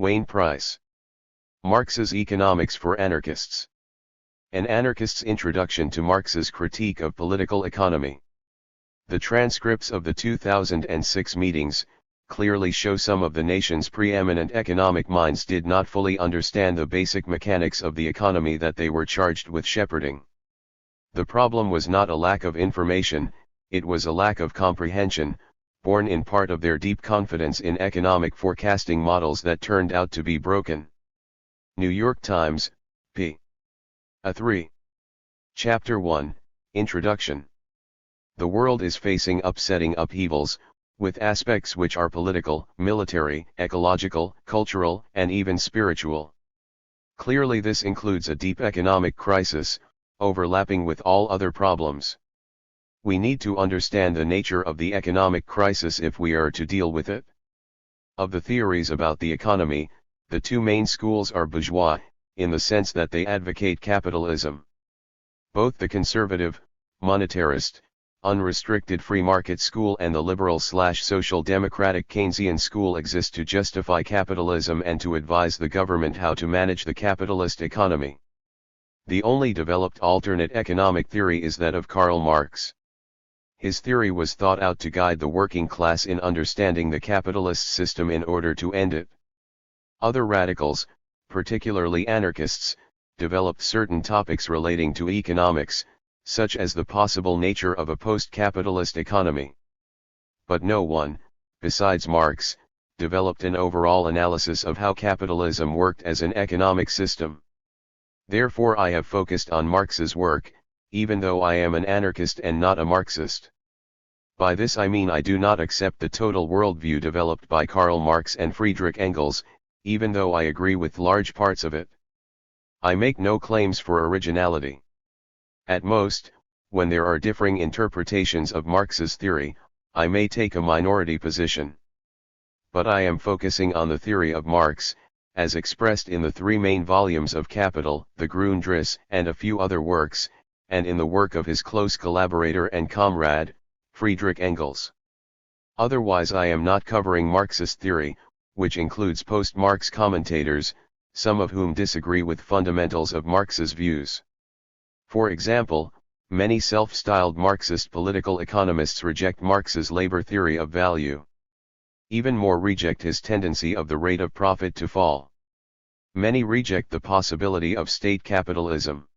Wayne Price. Marx's Economics for Anarchists. An Anarchist's Introduction to Marx's Critique of Political Economy. The transcripts of the 2006 meetings clearly show some of the nation's preeminent economic minds did not fully understand the basic mechanics of the economy that they were charged with shepherding. The problem was not a lack of information, it was a lack of comprehension, born in part of their deep confidence in economic forecasting models that turned out to be broken. New York Times, p. 3. Chapter 1, Introduction. The world is facing upsetting upheavals, with aspects which are political, military, ecological, cultural, and even spiritual. Clearly this includes a deep economic crisis, overlapping with all other problems. We need to understand the nature of the economic crisis if we are to deal with it. Of the theories about the economy, the two main schools are bourgeois, in the sense that they advocate capitalism. Both the conservative, monetarist, unrestricted free market school and the liberal/social democratic Keynesian school exist to justify capitalism and to advise the government how to manage the capitalist economy. The only developed alternate economic theory is that of Karl Marx. His theory was thought out to guide the working class in understanding the capitalist system in order to end it. Other radicals, particularly anarchists, developed certain topics relating to economics, such as the possible nature of a post-capitalist economy. But no one, besides Marx, developed an overall analysis of how capitalism worked as an economic system. Therefore I have focused on Marx's work, even though I am an anarchist and not a Marxist. By this I mean I do not accept the total worldview developed by Karl Marx and Friedrich Engels, even though I agree with large parts of it. I make no claims for originality. At most, when there are differing interpretations of Marx's theory, I may take a minority position. But I am focusing on the theory of Marx, as expressed in the three main volumes of Capital, the Grundrisse, and a few other works, and in the work of his close collaborator and comrade, Friedrich Engels. Otherwise I am not covering Marxist theory, which includes post-Marx commentators, some of whom disagree with fundamentals of Marx's views. For example, many self-styled Marxist political economists reject Marx's labor theory of value. Even more reject his tendency of the rate of profit to fall. Many reject the possibility of state capitalism.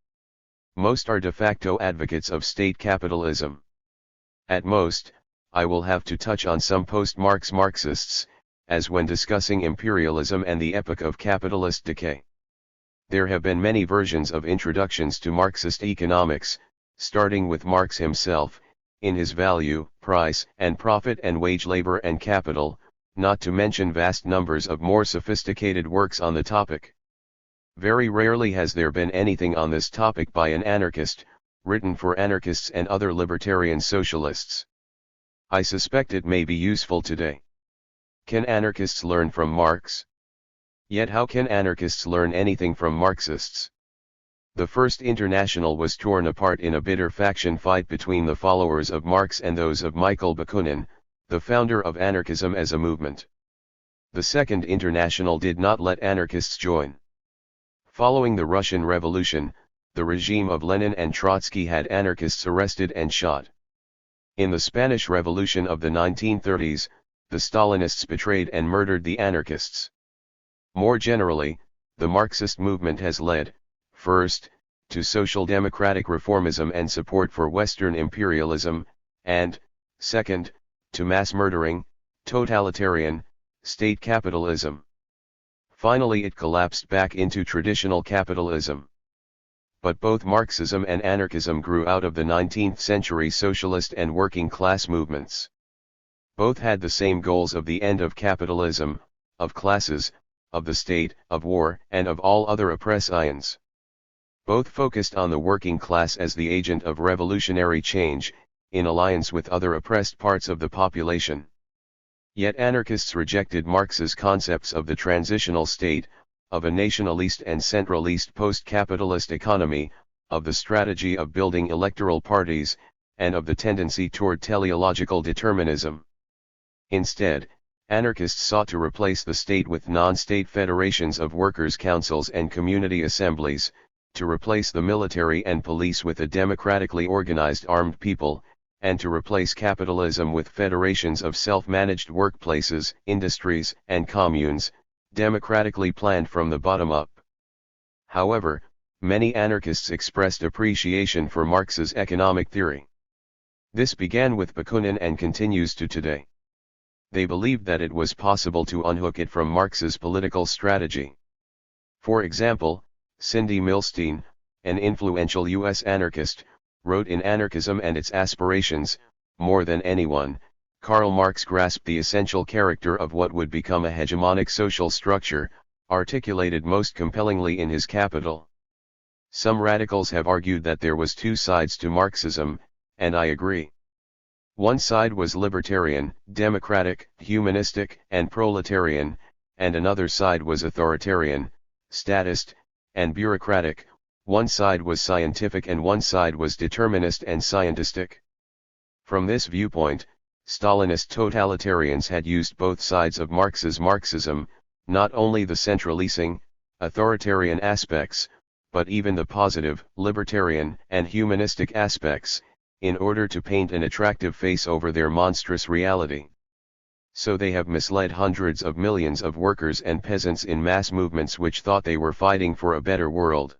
Most are de facto advocates of state capitalism. At most, I will have to touch on some post-Marx Marxists, as when discussing imperialism and the epoch of capitalist decay. There have been many versions of introductions to Marxist economics, starting with Marx himself, in his Value, Price and Profit and Wage Labor and Capital, not to mention vast numbers of more sophisticated works on the topic. Very rarely has there been anything on this topic by an anarchist, written for anarchists and other libertarian socialists. I suspect it may be useful today. Can anarchists learn from Marx? Yet how can anarchists learn anything from Marxists? The First International was torn apart in a bitter faction fight between the followers of Marx and those of Michael Bakunin, the founder of anarchism as a movement. The Second International did not let anarchists join. Following the Russian Revolution, the regime of Lenin and Trotsky had anarchists arrested and shot. In the Spanish Revolution of the 1930s, the Stalinists betrayed and murdered the anarchists. More generally, the Marxist movement has led, first, to social democratic reformism and support for Western imperialism, and, second, to mass murdering, totalitarian, state capitalism. Finally it collapsed back into traditional capitalism. But both Marxism and anarchism grew out of the 19th century socialist and working class movements. Both had the same goals of the end of capitalism, of classes, of the state, of war, and of all other oppressions. Both focused on the working class as the agent of revolutionary change, in alliance with other oppressed parts of the population. Yet anarchists rejected Marx's concepts of the transitional state, of a nationalist and centralist post-capitalist economy, of the strategy of building electoral parties, and of the tendency toward teleological determinism. Instead, Anarchists sought to replace the state with non-state federations of workers' councils and community assemblies, to replace the military and police with a democratically organized armed people, and to replace capitalism with federations of self-managed workplaces, industries, and communes, democratically planned from the bottom up. However, many anarchists expressed appreciation for Marx's economic theory. This began with Bakunin and continues to today. They believed that it was possible to unhook it from Marx's political strategy. For example, Cindy Milstein, an influential U.S. anarchist, wrote in Anarchism and Its Aspirations, more than anyone, Karl Marx grasped the essential character of what would become a hegemonic social structure, articulated most compellingly in his Capital. Some radicals have argued that there was two sides to Marxism, and I agree. One side was libertarian, democratic, humanistic, and proletarian, and another side was authoritarian, statist, and bureaucratic. One side was scientific and one side was determinist and scientistic. From this viewpoint, Stalinist totalitarians had used both sides of Marx's Marxism, not only the centralizing, authoritarian aspects, but even the positive, libertarian, and humanistic aspects, in order to paint an attractive face over their monstrous reality. So they have misled hundreds of millions of workers and peasants in mass movements which thought they were fighting for a better world.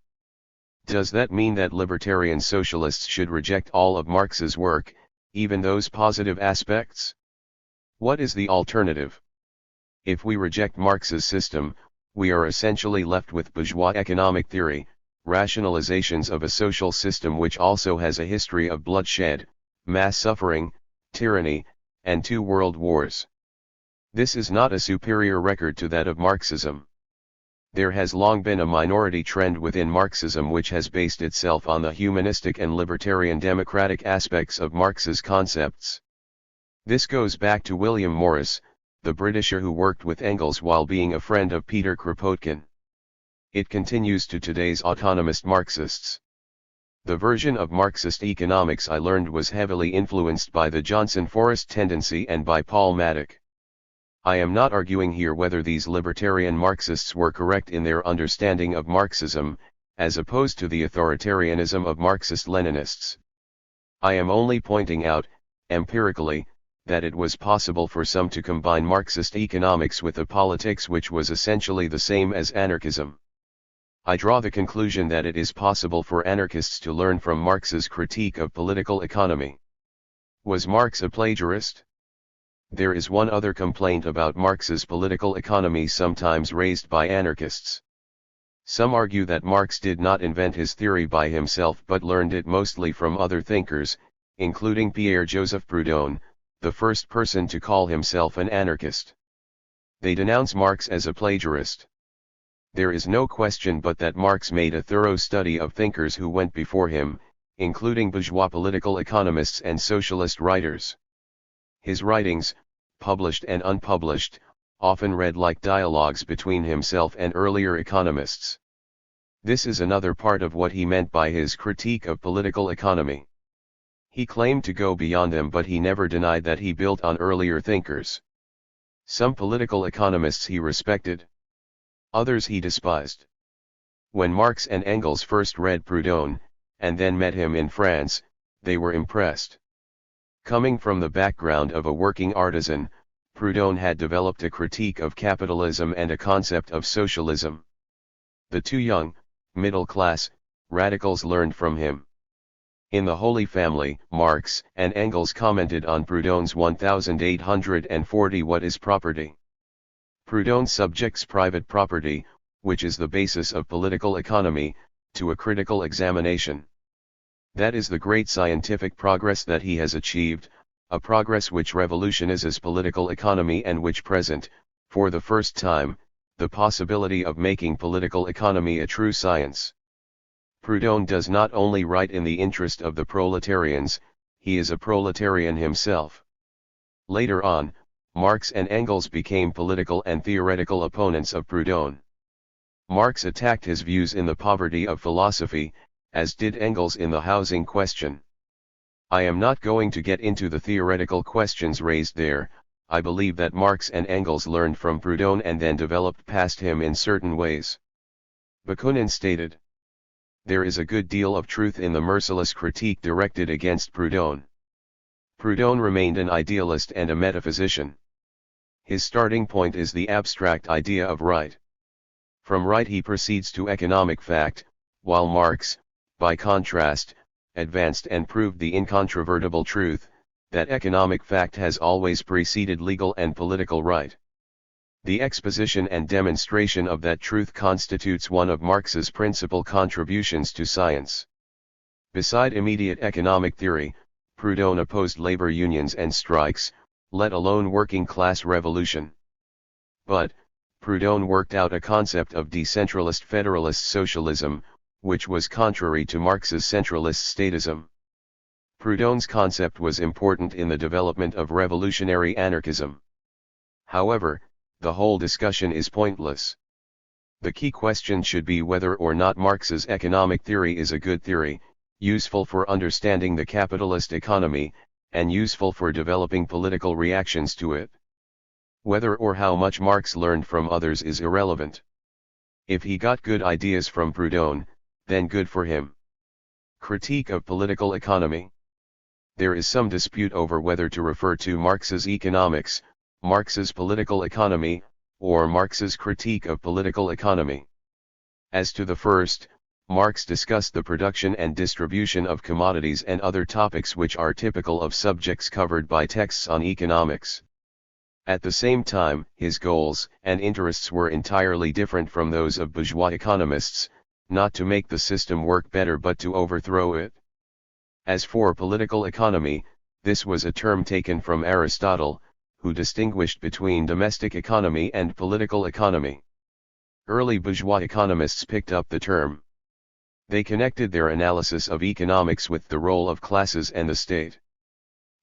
Does that mean that libertarian socialists should reject all of Marx's work, even those positive aspects? What is the alternative? If we reject Marx's system, we are essentially left with bourgeois economic theory, rationalizations of a social system which also has a history of bloodshed, mass suffering, tyranny, and 2 world wars. This is not a superior record to that of Marxism. There has long been a minority trend within Marxism which has based itself on the humanistic and libertarian democratic aspects of Marx's concepts. This goes back to William Morris, the Britisher who worked with Engels while being a friend of Peter Kropotkin. It continues to today's autonomist Marxists. The version of Marxist economics I learned was heavily influenced by the Johnson-Forrest tendency and by Paul Maddock. I am not arguing here whether these libertarian Marxists were correct in their understanding of Marxism, as opposed to the authoritarianism of Marxist-Leninists. I am only pointing out, empirically, that it was possible for some to combine Marxist economics with a politics which was essentially the same as anarchism. I draw the conclusion that it is possible for anarchists to learn from Marx's critique of political economy. Was Marx a plagiarist? There is one other complaint about Marx's political economy sometimes raised by anarchists. Some argue that Marx did not invent his theory by himself but learned it mostly from other thinkers, including Pierre-Joseph Proudhon, the first person to call himself an anarchist. They denounce Marx as a plagiarist. There is no question but that Marx made a thorough study of thinkers who went before him, including bourgeois political economists and socialist writers. His writings, published and unpublished, often read like dialogues between himself and earlier economists. This is another part of what he meant by his critique of political economy. He claimed to go beyond them, but he never denied that he built on earlier thinkers. Some political economists he respected. Others he despised. When Marx and Engels first read Proudhon, and then met him in France, they were impressed. Coming from the background of a working artisan, Proudhon had developed a critique of capitalism and a concept of socialism. The two young, middle-class, radicals learned from him. In The Holy Family, Marx and Engels commented on Proudhon's 1840 What is Property? Proudhon subjects private property, which is the basis of political economy, to a critical examination. That is the great scientific progress that he has achieved, a progress which revolutionizes political economy and which present, for the first time, the possibility of making political economy a true science. Proudhon does not only write in the interest of the proletarians, he is a proletarian himself. Later on, Marx and Engels became political and theoretical opponents of Proudhon. Marx attacked his views in the poverty of philosophy, as did Engels in the housing question. I am not going to get into the theoretical questions raised there, I believe that Marx and Engels learned from Proudhon and then developed past him in certain ways. Bakunin stated, "There is a good deal of truth in the merciless critique directed against Proudhon. Proudhon remained an idealist and a metaphysician. His starting point is the abstract idea of right. From right he proceeds to economic fact, while Marx, by contrast, advanced and proved the incontrovertible truth, that economic fact has always preceded legal and political right. The exposition and demonstration of that truth constitutes one of Marx's principal contributions to science. Beside immediate economic theory, Proudhon opposed labor unions and strikes, let alone working-class revolution. But, Proudhon worked out a concept of decentralist federalist socialism, which was contrary to Marx's centralist statism. Proudhon's concept was important in the development of revolutionary anarchism. However, the whole discussion is pointless. The key question should be whether or not Marx's economic theory is a good theory, useful for understanding the capitalist economy, and useful for developing political reactions to it. Whether or how much Marx learned from others is irrelevant. If he got good ideas from Proudhon, then good for him. Critique of political economy. There is some dispute over whether to refer to Marx's economics, Marx's political economy, or Marx's critique of political economy. As to the first, Marx discussed the production and distribution of commodities and other topics which are typical of subjects covered by texts on economics. At the same time, his goals and interests were entirely different from those of bourgeois economists, not to make the system work better but to overthrow it. As for political economy, this was a term taken from Aristotle, who distinguished between domestic economy and political economy. Early bourgeois economists picked up the term. They connected their analysis of economics with the role of classes and the state.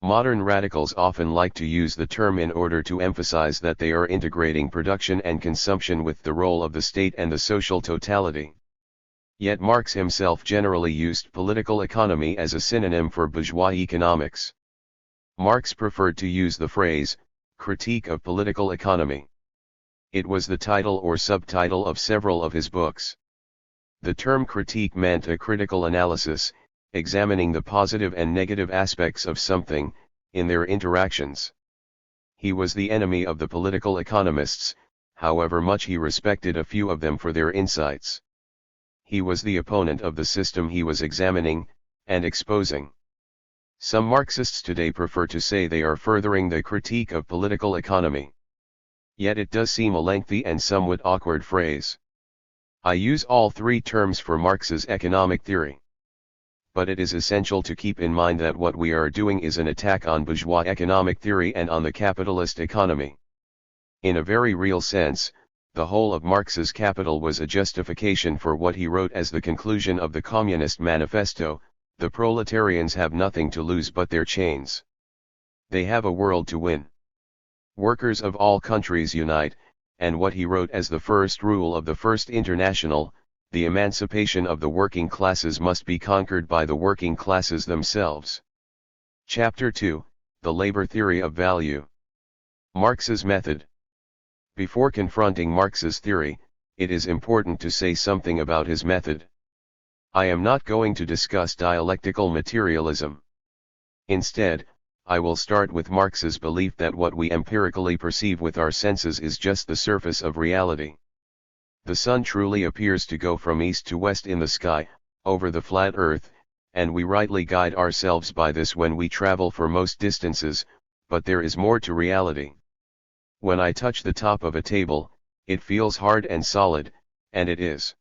Modern radicals often like to use the term in order to emphasize that they are integrating production and consumption with the role of the state and the social totality. Yet Marx himself generally used political economy as a synonym for bourgeois economics. Marx preferred to use the phrase, critique of political economy. It was the title or subtitle of several of his books. The term critique meant a critical analysis, examining the positive and negative aspects of something, in their interactions. He was the enemy of the political economists, however much he respected a few of them for their insights. He was the opponent of the system he was examining, and exposing. Some Marxists today prefer to say they are furthering the critique of political economy. Yet it does seem a lengthy and somewhat awkward phrase. I use all three terms for Marx's economic theory. But it is essential to keep in mind that what we are doing is an attack on bourgeois economic theory and on the capitalist economy. In a very real sense, the whole of Marx's Capital was a justification for what he wrote as the conclusion of the Communist Manifesto: the proletarians have nothing to lose but their chains. They have a world to win. Workers of all countries unite, and what he wrote as the first rule of the First International: the emancipation of the working classes must be conquered by the working classes themselves. Chapter 2, The Labor Theory of Value. Marx's Method. Before confronting Marx's theory, it is important to say something about his method. I am not going to discuss dialectical materialism. Instead, I will start with Marx's belief that what we empirically perceive with our senses is just the surface of reality. The sun truly appears to go from east to west in the sky, over the flat earth, and we rightly guide ourselves by this when we travel for most distances, but there is more to reality. When I touch the top of a table, it feels hard and solid, and it is.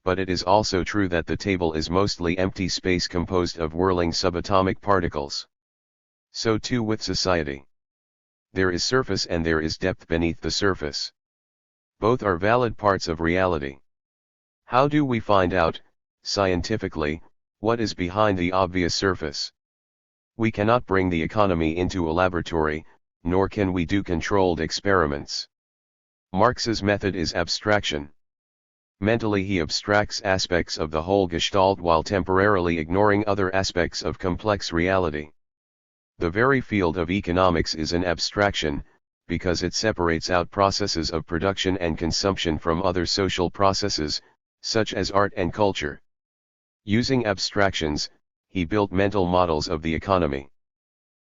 But it is also true that the table is mostly empty space composed of whirling subatomic particles. So too with society. There is surface and there is depth beneath the surface. Both are valid parts of reality. How do we find out, scientifically, what is behind the obvious surface? We cannot bring the economy into a laboratory, nor can we do controlled experiments. Marx's method is abstraction. Mentally he abstracts aspects of the whole gestalt while temporarily ignoring other aspects of complex reality. The very field of economics is an abstraction, because it separates out processes of production and consumption from other social processes, such as art and culture. Using abstractions, he built mental models of the economy.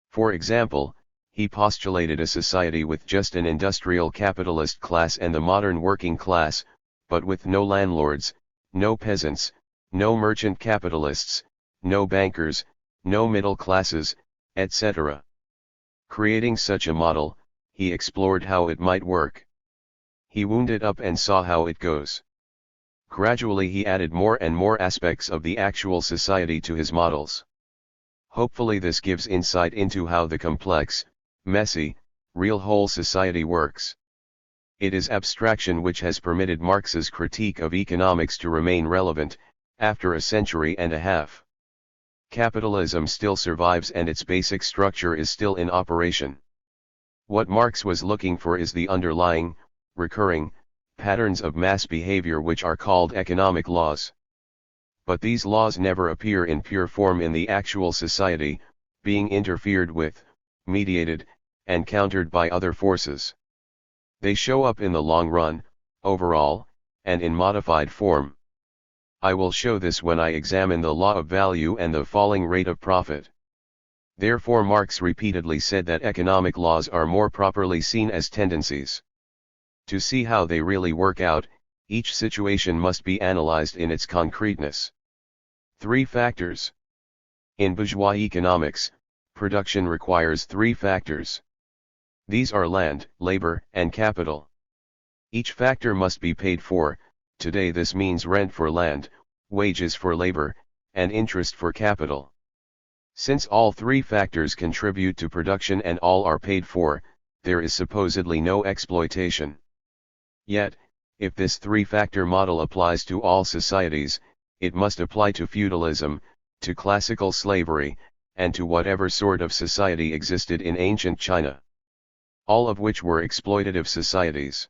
For example, he postulated a society with just an industrial capitalist class and the modern working class, but with no landlords, no peasants, no merchant capitalists, no bankers, no middle classes, etc. Creating such a model, he explored how it might work. He wound it up and saw how it goes. Gradually he added more and more aspects of the actual society to his models. Hopefully this gives insight into how the complex, messy, real whole society works. It is abstraction which has permitted Marx's critique of economics to remain relevant, after a century and a half. Capitalism still survives and its basic structure is still in operation. What Marx was looking for is the underlying, recurring, patterns of mass behavior which are called economic laws. But these laws never appear in pure form in the actual society, being interfered with, mediated, and countered by other forces. They show up in the long run, overall, and in modified form. I will show this when I examine the law of value and the falling rate of profit. Therefore Marx repeatedly said that economic laws are more properly seen as tendencies. To see how they really work out, each situation must be analyzed in its concreteness. 3 factors. In bourgeois economics, production requires 3 factors. These are land, labor, and capital. Each factor must be paid for. Today this means rent for land, wages for labor, and interest for capital. Since all 3 factors contribute to production and all are paid for, there is supposedly no exploitation. Yet, if this 3-factor model applies to all societies, it must apply to feudalism, to classical slavery, and to whatever sort of society existed in ancient China. All of which were exploitative societies.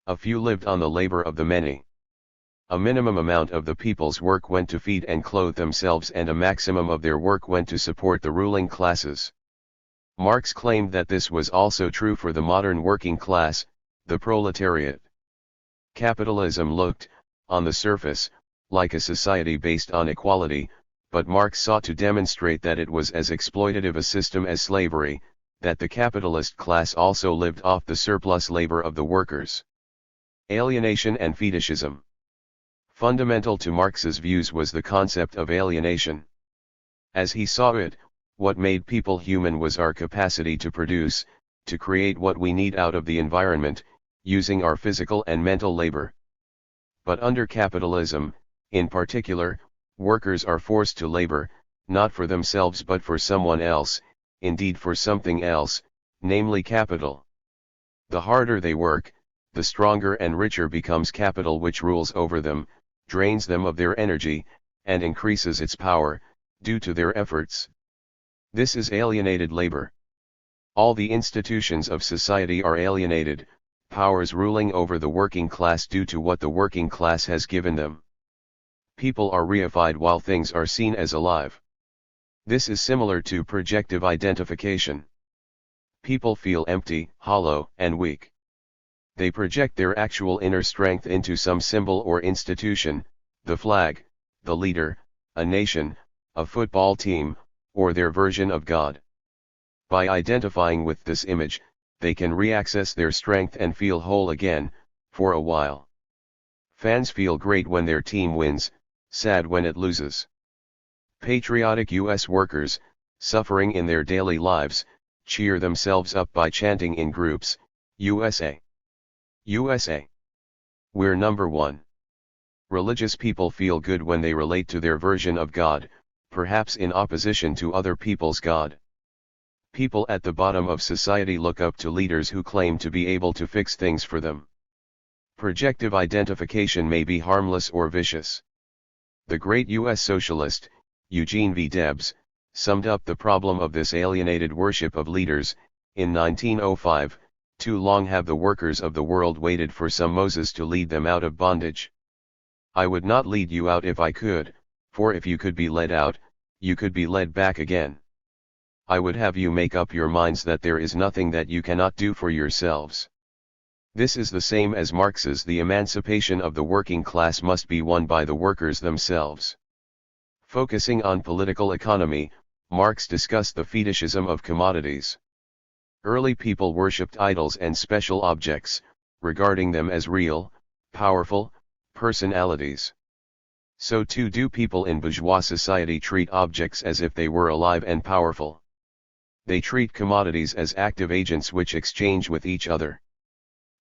A few lived on the labor of the many. A minimum amount of the people's work went to feed and clothe themselves and a maximum of their work went to support the ruling classes. Marx claimed that this was also true for the modern working class, the proletariat. Capitalism looked, on the surface, like a society based on equality, but Marx sought to demonstrate that it was as exploitative a system as slavery, that the capitalist class also lived off the surplus labor of the workers. Alienation and fetishism. Fundamental to Marx's views was the concept of alienation. As he saw it, what made people human was our capacity to produce, to create what we need out of the environment, using our physical and mental labor. But under capitalism, in particular, workers are forced to labor, not for themselves but for someone else, indeed for something else, namely capital. The harder they work, the stronger and richer becomes capital which rules over them, drains them of their energy, and increases its power, due to their efforts. This is alienated labor. All the institutions of society are alienated, powers ruling over the working class due to what the working class has given them. People are reified while things are seen as alive. This is similar to projective identification. People feel empty, hollow, and weak. They project their actual inner strength into some symbol or institution, the flag, the leader, a nation, a football team, or their version of God. By identifying with this image, they can re-access their strength and feel whole again, for a while. Fans feel great when their team wins, sad when it loses. Patriotic U.S. workers, suffering in their daily lives, cheer themselves up by chanting in groups, USA. USA. We're number one. Religious people feel good when they relate to their version of God, perhaps in opposition to other people's God. People at the bottom of society look up to leaders who claim to be able to fix things for them. Projective identification may be harmless or vicious. The great U.S. socialist, Eugene V. Debs, summed up the problem of this alienated worship of leaders, in 1905, "Too long have the workers of the world waited for some Moses to lead them out of bondage. I would not lead you out if I could, for if you could be led out, you could be led back again." I would have you make up your minds that there is nothing that you cannot do for yourselves. This is the same as Marx's the emancipation of the working class must be won by the workers themselves. Focusing on political economy, Marx discussed the fetishism of commodities. Early people worshipped idols and special objects, regarding them as real, powerful personalities. So too do people in bourgeois society treat objects as if they were alive and powerful. They treat commodities as active agents which exchange with each other.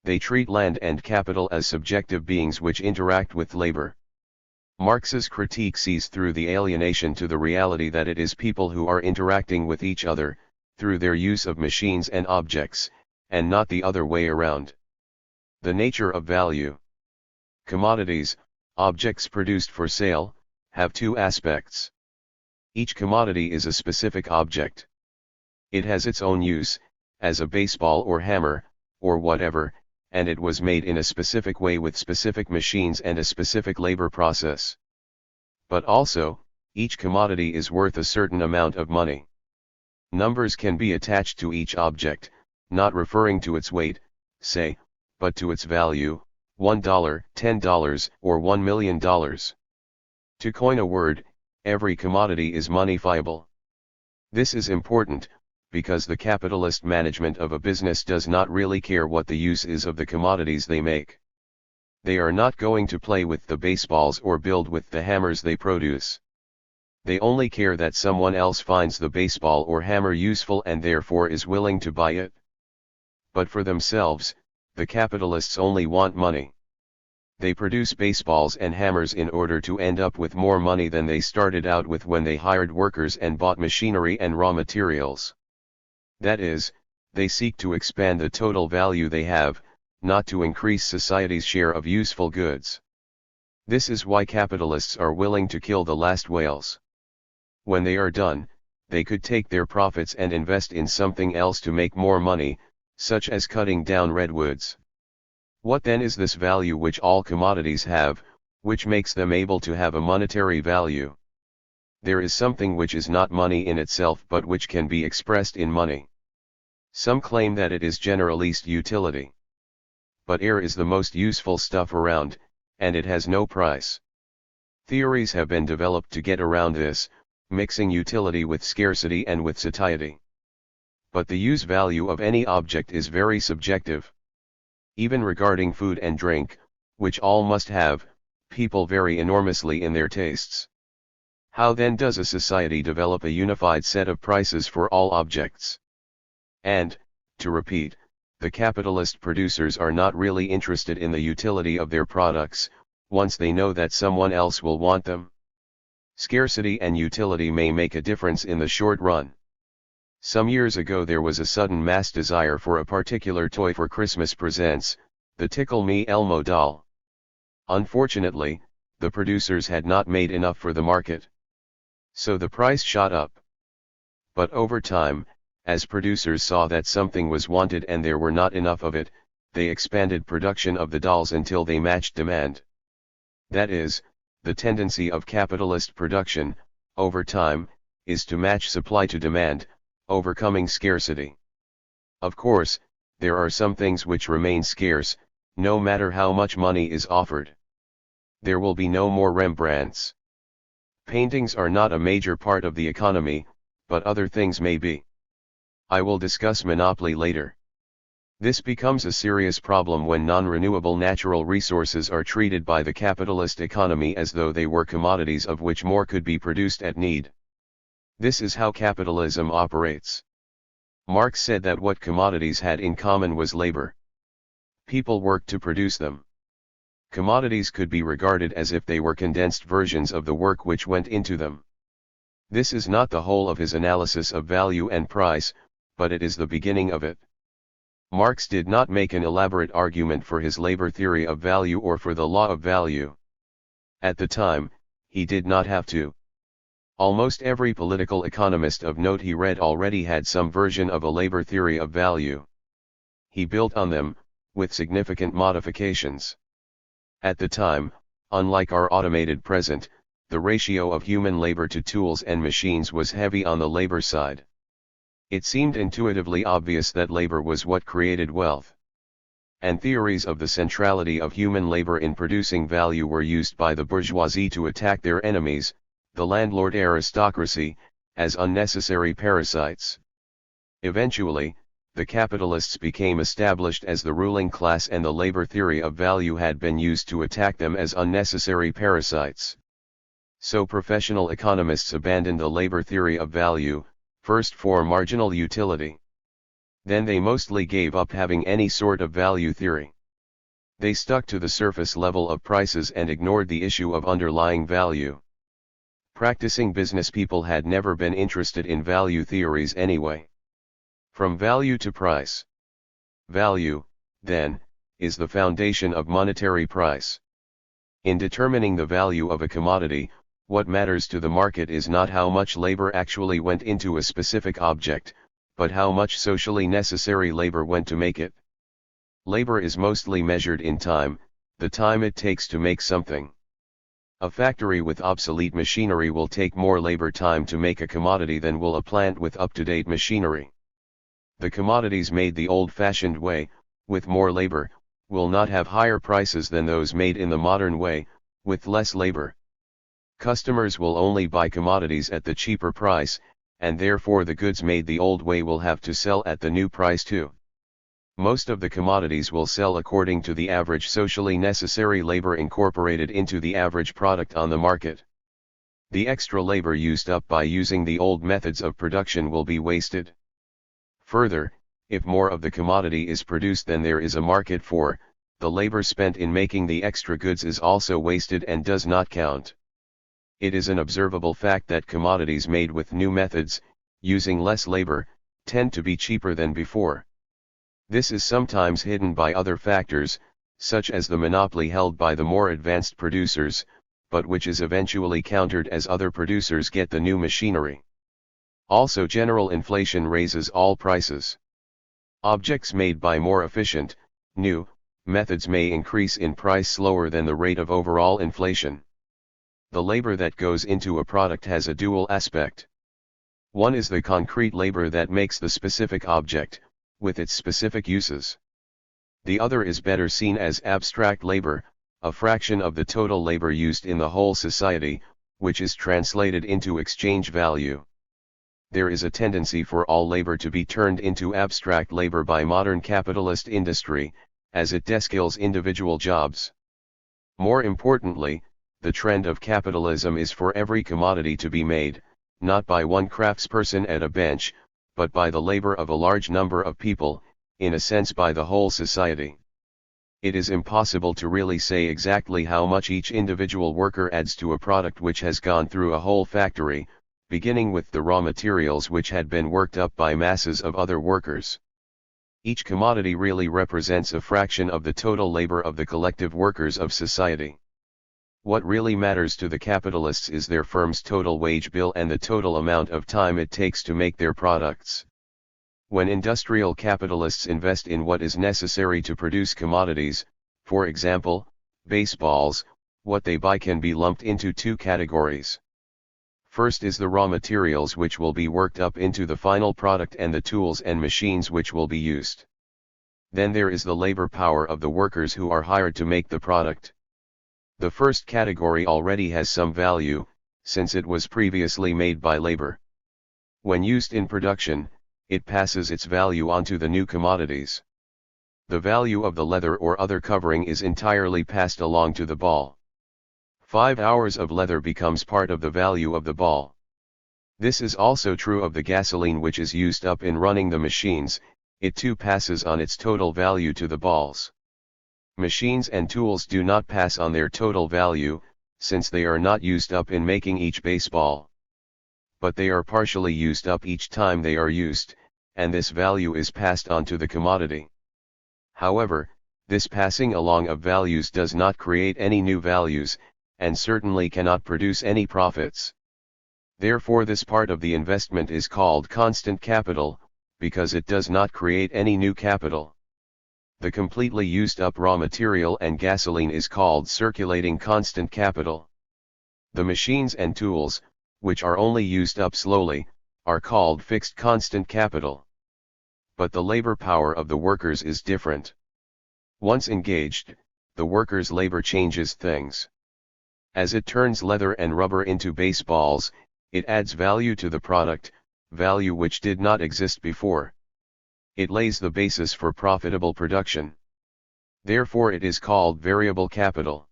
They treat land and capital as subjective beings which interact with labor. Marx's critique sees through the alienation to the reality that it is people who are interacting with each other, through their use of machines and objects, and not the other way around. The nature of value. Commodities, objects produced for sale, have two aspects. Each commodity is a specific object. It has its own use, as a baseball or hammer, or whatever, and it was made in a specific way with specific machines and a specific labor process. But also, each commodity is worth a certain amount of money. Numbers can be attached to each object, not referring to its weight, say, but to its value, $1, $10, or $1 million. To coin a word, every commodity is moneyfiable. This is important, because the capitalist management of a business does not really care what the use is of the commodities they make. They are not going to play with the baseballs or build with the hammers they produce. They only care that someone else finds the baseball or hammer useful and therefore is willing to buy it. But for themselves, the capitalists only want money. They produce baseballs and hammers in order to end up with more money than they started out with when they hired workers and bought machinery and raw materials. That is, they seek to expand the total value they have, not to increase society's share of useful goods. This is why capitalists are willing to kill the last whales. When they are done, they could take their profits and invest in something else to make more money, such as cutting down redwoods. What then is this value which all commodities have, which makes them able to have a monetary value? There is something which is not money in itself but which can be expressed in money. Some claim that it is generalist utility. But air is the most useful stuff around, and it has no price. Theories have been developed to get around this, mixing utility with scarcity and with satiety. But the use value of any object is very subjective. Even regarding food and drink, which all must have, people vary enormously in their tastes. How then does a society develop a unified set of prices for all objects? And, to repeat, the capitalist producers are not really interested in the utility of their products, once they know that someone else will want them. Scarcity and utility may make a difference in the short run. Some years ago there was a sudden mass desire for a particular toy for Christmas presents, the Tickle Me Elmo doll. Unfortunately, the producers had not made enough for the market. So the price shot up. But over time, as producers saw that something was wanted and there were not enough of it, they expanded production of the dolls until they matched demand. That is, the tendency of capitalist production, over time, is to match supply to demand, overcoming scarcity. Of course, there are some things which remain scarce, no matter how much money is offered. There will be no more Rembrandts. Paintings are not a major part of the economy, but other things may be. I will discuss monopoly later. This becomes a serious problem when non-renewable natural resources are treated by the capitalist economy as though they were commodities of which more could be produced at need. This is how capitalism operates. Marx said that what commodities had in common was labor. People worked to produce them. Commodities could be regarded as if they were condensed versions of the work which went into them. This is not the whole of his analysis of value and price, but it is the beginning of it. Marx did not make an elaborate argument for his labor theory of value or for the law of value. At the time, he did not have to. Almost every political economist of note he read already had some version of a labor theory of value. He built on them, with significant modifications. At the time, unlike our automated present, the ratio of human labor to tools and machines was heavy on the labor side. It seemed intuitively obvious that labor was what created wealth. And theories of the centrality of human labor in producing value were used by the bourgeoisie to attack their enemies, the landlord aristocracy, as unnecessary parasites. Eventually, the capitalists became established as the ruling class, and the labor theory of value had been used to attack them as unnecessary parasites. So professional economists abandoned the labor theory of value, first for marginal utility. Then they mostly gave up having any sort of value theory. They stuck to the surface level of prices and ignored the issue of underlying value. Practicing business people had never been interested in value theories anyway. From value to price. Value, then, is the foundation of monetary price. In determining the value of a commodity, what matters to the market is not how much labor actually went into a specific object, but how much socially necessary labor went to make it. Labor is mostly measured in time, the time it takes to make something. A factory with obsolete machinery will take more labor time to make a commodity than will a plant with up-to-date machinery. The commodities made the old-fashioned way, with more labor, will not have higher prices than those made in the modern way, with less labor. Customers will only buy commodities at the cheaper price, and therefore the goods made the old way will have to sell at the new price too. Most of the commodities will sell according to the average socially necessary labor incorporated into the average product on the market. The extra labor used up by using the old methods of production will be wasted. Further, if more of the commodity is produced than there is a market for, the labor spent in making the extra goods is also wasted and does not count. It is an observable fact that commodities made with new methods, using less labor, tend to be cheaper than before. This is sometimes hidden by other factors, such as the monopoly held by the more advanced producers, but which is eventually countered as other producers get the new machinery. Also, general inflation raises all prices. Objects made by more efficient, new, methods may increase in price slower than the rate of overall inflation. The labor that goes into a product has a dual aspect. One is the concrete labor that makes the specific object, with its specific uses. The other is better seen as abstract labor, a fraction of the total labor used in the whole society, which is translated into exchange value. There is a tendency for all labor to be turned into abstract labor by modern capitalist industry, as it deskills individual jobs. More importantly, the trend of capitalism is for every commodity to be made, not by one craftsperson at a bench, but by the labor of a large number of people, in a sense by the whole society. It is impossible to really say exactly how much each individual worker adds to a product which has gone through a whole factory, beginning with the raw materials which had been worked up by masses of other workers. Each commodity really represents a fraction of the total labor of the collective workers of society. What really matters to the capitalists is their firm's total wage bill and the total amount of time it takes to make their products. When industrial capitalists invest in what is necessary to produce commodities, for example, baseballs, what they buy can be lumped into two categories. First is the raw materials which will be worked up into the final product and the tools and machines which will be used. Then there is the labor power of the workers who are hired to make the product. The first category already has some value, since it was previously made by labor. When used in production, it passes its value onto the new commodities. The value of the leather or other covering is entirely passed along to the ball. 5 hours of leather becomes part of the value of the ball. This is also true of the gasoline which is used up in running the machines, it too passes on its total value to the balls. Machines and tools do not pass on their total value, since they are not used up in making each baseball. But they are partially used up each time they are used, and this value is passed on to the commodity. However, this passing along of values does not create any new values, and certainly cannot produce any profits. Therefore this part of the investment is called constant capital, because it does not create any new capital. The completely used up raw material and gasoline is called circulating constant capital. The machines and tools, which are only used up slowly, are called fixed constant capital. But the labor power of the workers is different. Once engaged, the workers' labor changes things. As it turns leather and rubber into baseballs, it adds value to the product, value which did not exist before. It lays the basis for profitable production. Therefore it is called variable capital.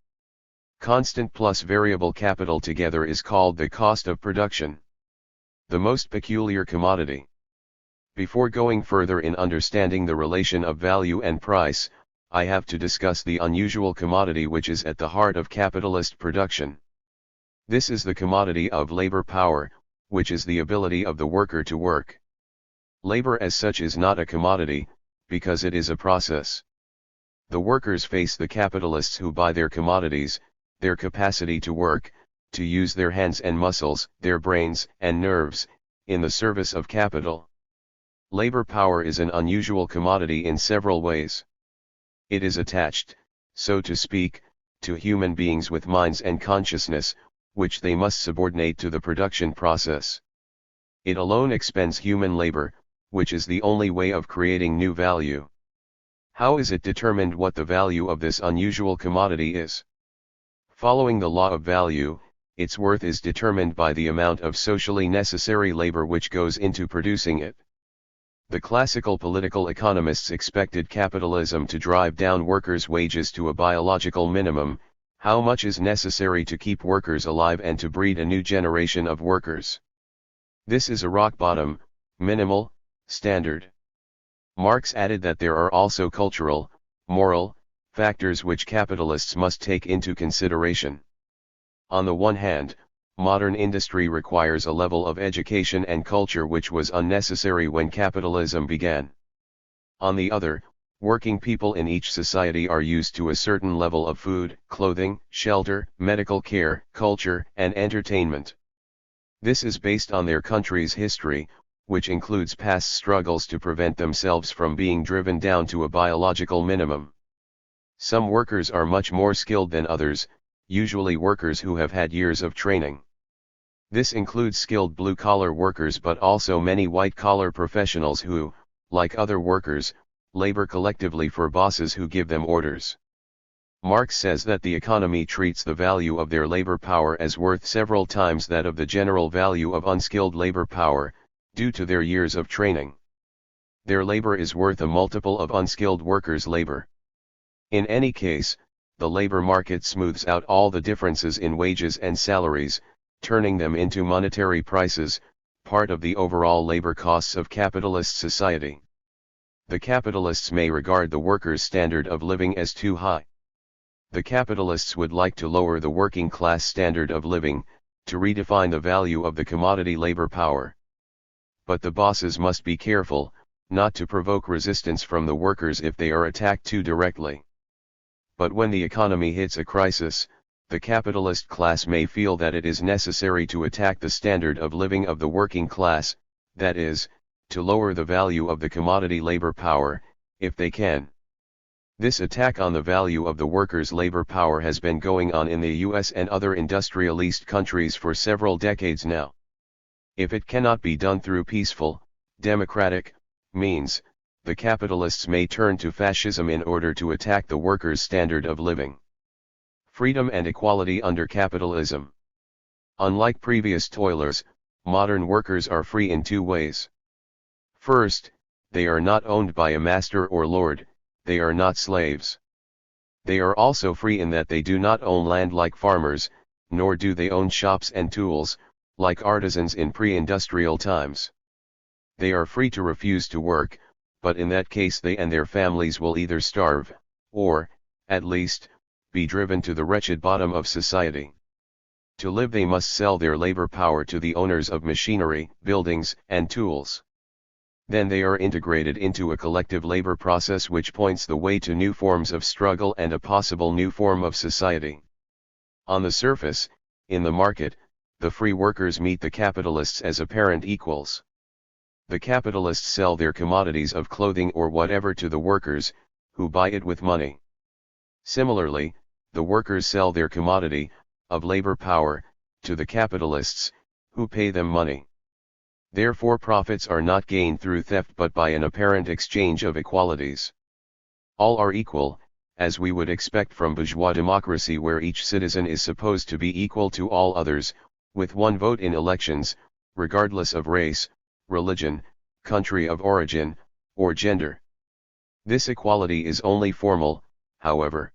Constant plus variable capital together is called the cost of production. The most peculiar commodity. Before going further in understanding the relation of value and price, I have to discuss the unusual commodity which is at the heart of capitalist production. This is the commodity of labor power, which is the ability of the worker to work. Labor as such is not a commodity, because it is a process. The workers face the capitalists who buy their commodities, their capacity to work, to use their hands and muscles, their brains and nerves, in the service of capital. Labor power is an unusual commodity in several ways. It is attached, so to speak, to human beings with minds and consciousness, which they must subordinate to the production process. It alone expends human labor, which is the only way of creating new value. How is it determined what the value of this unusual commodity is? Following the law of value, its worth is determined by the amount of socially necessary labor which goes into producing it. The classical political economists expected capitalism to drive down workers' wages to a biological minimum. How much is necessary to keep workers alive and to breed a new generation of workers? This is a rock bottom, minimal, standard. Marx added that there are also cultural, moral, factors which capitalists must take into consideration. On the one hand, modern industry requires a level of education and culture which was unnecessary when capitalism began. On the other, working people in each society are used to a certain level of food, clothing, shelter, medical care, culture, and entertainment. This is based on their country's history, which includes past struggles to prevent themselves from being driven down to a biological minimum. Some workers are much more skilled than others, usually workers who have had years of training. This includes skilled blue-collar workers but also many white-collar professionals who, like other workers, labor collectively for bosses who give them orders. Marx says that the economy treats the value of their labor power as worth several times that of the general value of unskilled labor power, due to their years of training. Their labor is worth a multiple of unskilled workers' labor. In any case, the labor market smooths out all the differences in wages and salaries, turning them into monetary prices, part of the overall labor costs of capitalist society. The capitalists may regard the workers' standard of living as too high. The capitalists would like to lower the working class standard of living, to redefine the value of the commodity labor power. But the bosses must be careful, not to provoke resistance from the workers if they are attacked too directly. But when the economy hits a crisis, the capitalist class may feel that it is necessary to attack the standard of living of the working class, that is, to lower the value of the commodity labor power, if they can. This attack on the value of the workers' labor power has been going on in the US and other industrialist countries for several decades now. If it cannot be done through peaceful, democratic means, the capitalists may turn to fascism in order to attack the workers' standard of living. Freedom and equality under capitalism. Unlike previous toilers, modern workers are free in two ways. First, they are not owned by a master or lord, they are not slaves. They are also free in that they do not own land like farmers, nor do they own shops and tools, like artisans in pre-industrial times. They are free to refuse to work, but in that case they and their families will either starve, or, at least, be driven to the wretched bottom of society. To live they must sell their labor power to the owners of machinery, buildings, and tools. Then they are integrated into a collective labor process which points the way to new forms of struggle and a possible new form of society. On the surface, in the market, the free workers meet the capitalists as apparent equals. The capitalists sell their commodities of clothing or whatever to the workers, who buy it with money. Similarly, the workers sell their commodity, of labor power, to the capitalists, who pay them money. Therefore profits are not gained through theft but by an apparent exchange of equalities. All are equal, as we would expect from bourgeois democracy where each citizen is supposed to be equal to all others, with one vote in elections, regardless of race, religion, country of origin, or gender. This equality is only formal, however.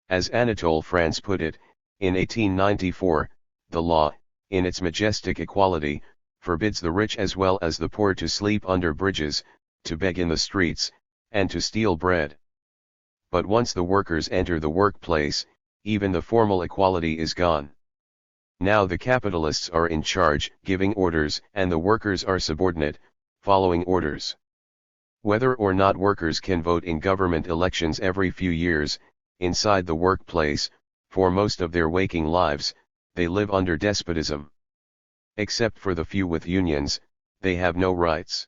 As Anatole France put it, in 1894, the law, in its majestic equality, forbids the rich as well as the poor to sleep under bridges, to beg in the streets, and to steal bread. But once the workers enter the workplace, even the formal equality is gone. Now the capitalists are in charge, giving orders, and the workers are subordinate, following orders. Whether or not workers can vote in government elections every few years, inside the workplace, for most of their waking lives, they live under despotism. Except for the few with unions, they have no rights.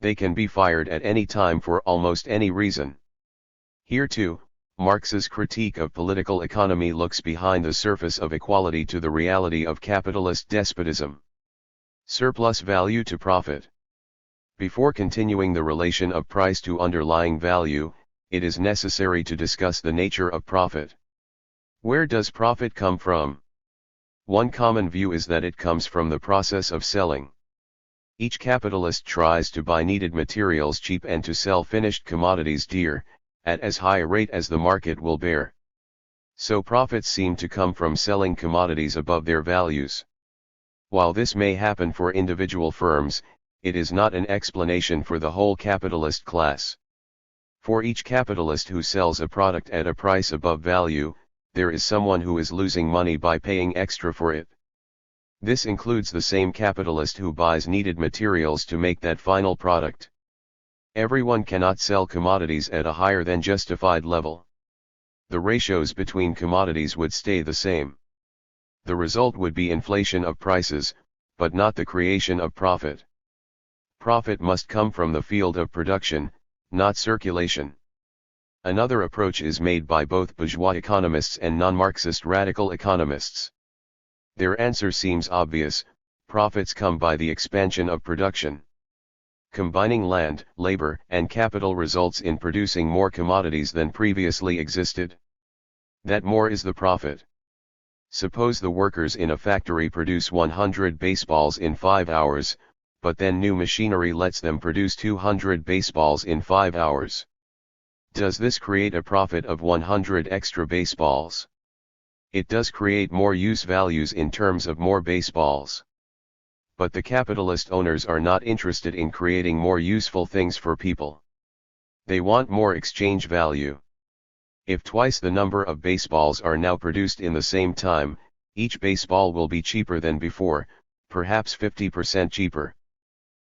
They can be fired at any time for almost any reason. Here too, Marx's critique of political economy looks behind the surface of equality to the reality of capitalist despotism. Surplus value to profit. Before continuing the relation of price to underlying value, it is necessary to discuss the nature of profit. Where does profit come from? One common view is that it comes from the process of selling. Each capitalist tries to buy needed materials cheap and to sell finished commodities dear, at as high a rate as the market will bear. So profits seem to come from selling commodities above their values. While this may happen for individual firms, it is not an explanation for the whole capitalist class. For each capitalist who sells a product at a price above value, there is someone who is losing money by paying extra for it. This includes the same capitalist who buys needed materials to make that final product. Everyone cannot sell commodities at a higher than justified level. The ratios between commodities would stay the same. The result would be inflation of prices, but not the creation of profit. Profit must come from the field of production, not circulation. Another approach is made by both bourgeois economists and non-Marxist radical economists. Their answer seems obvious: profits come by the expansion of production. Combining land, labor, and capital results in producing more commodities than previously existed. That more is the profit. Suppose the workers in a factory produce 100 baseballs in 5 hours, but then new machinery lets them produce 200 baseballs in 5 hours. Does this create a profit of 100 extra baseballs? It does create more use values in terms of more baseballs. But the capitalist owners are not interested in creating more useful things for people. They want more exchange value. If twice the number of baseballs are now produced in the same time, each baseball will be cheaper than before, perhaps 50% cheaper.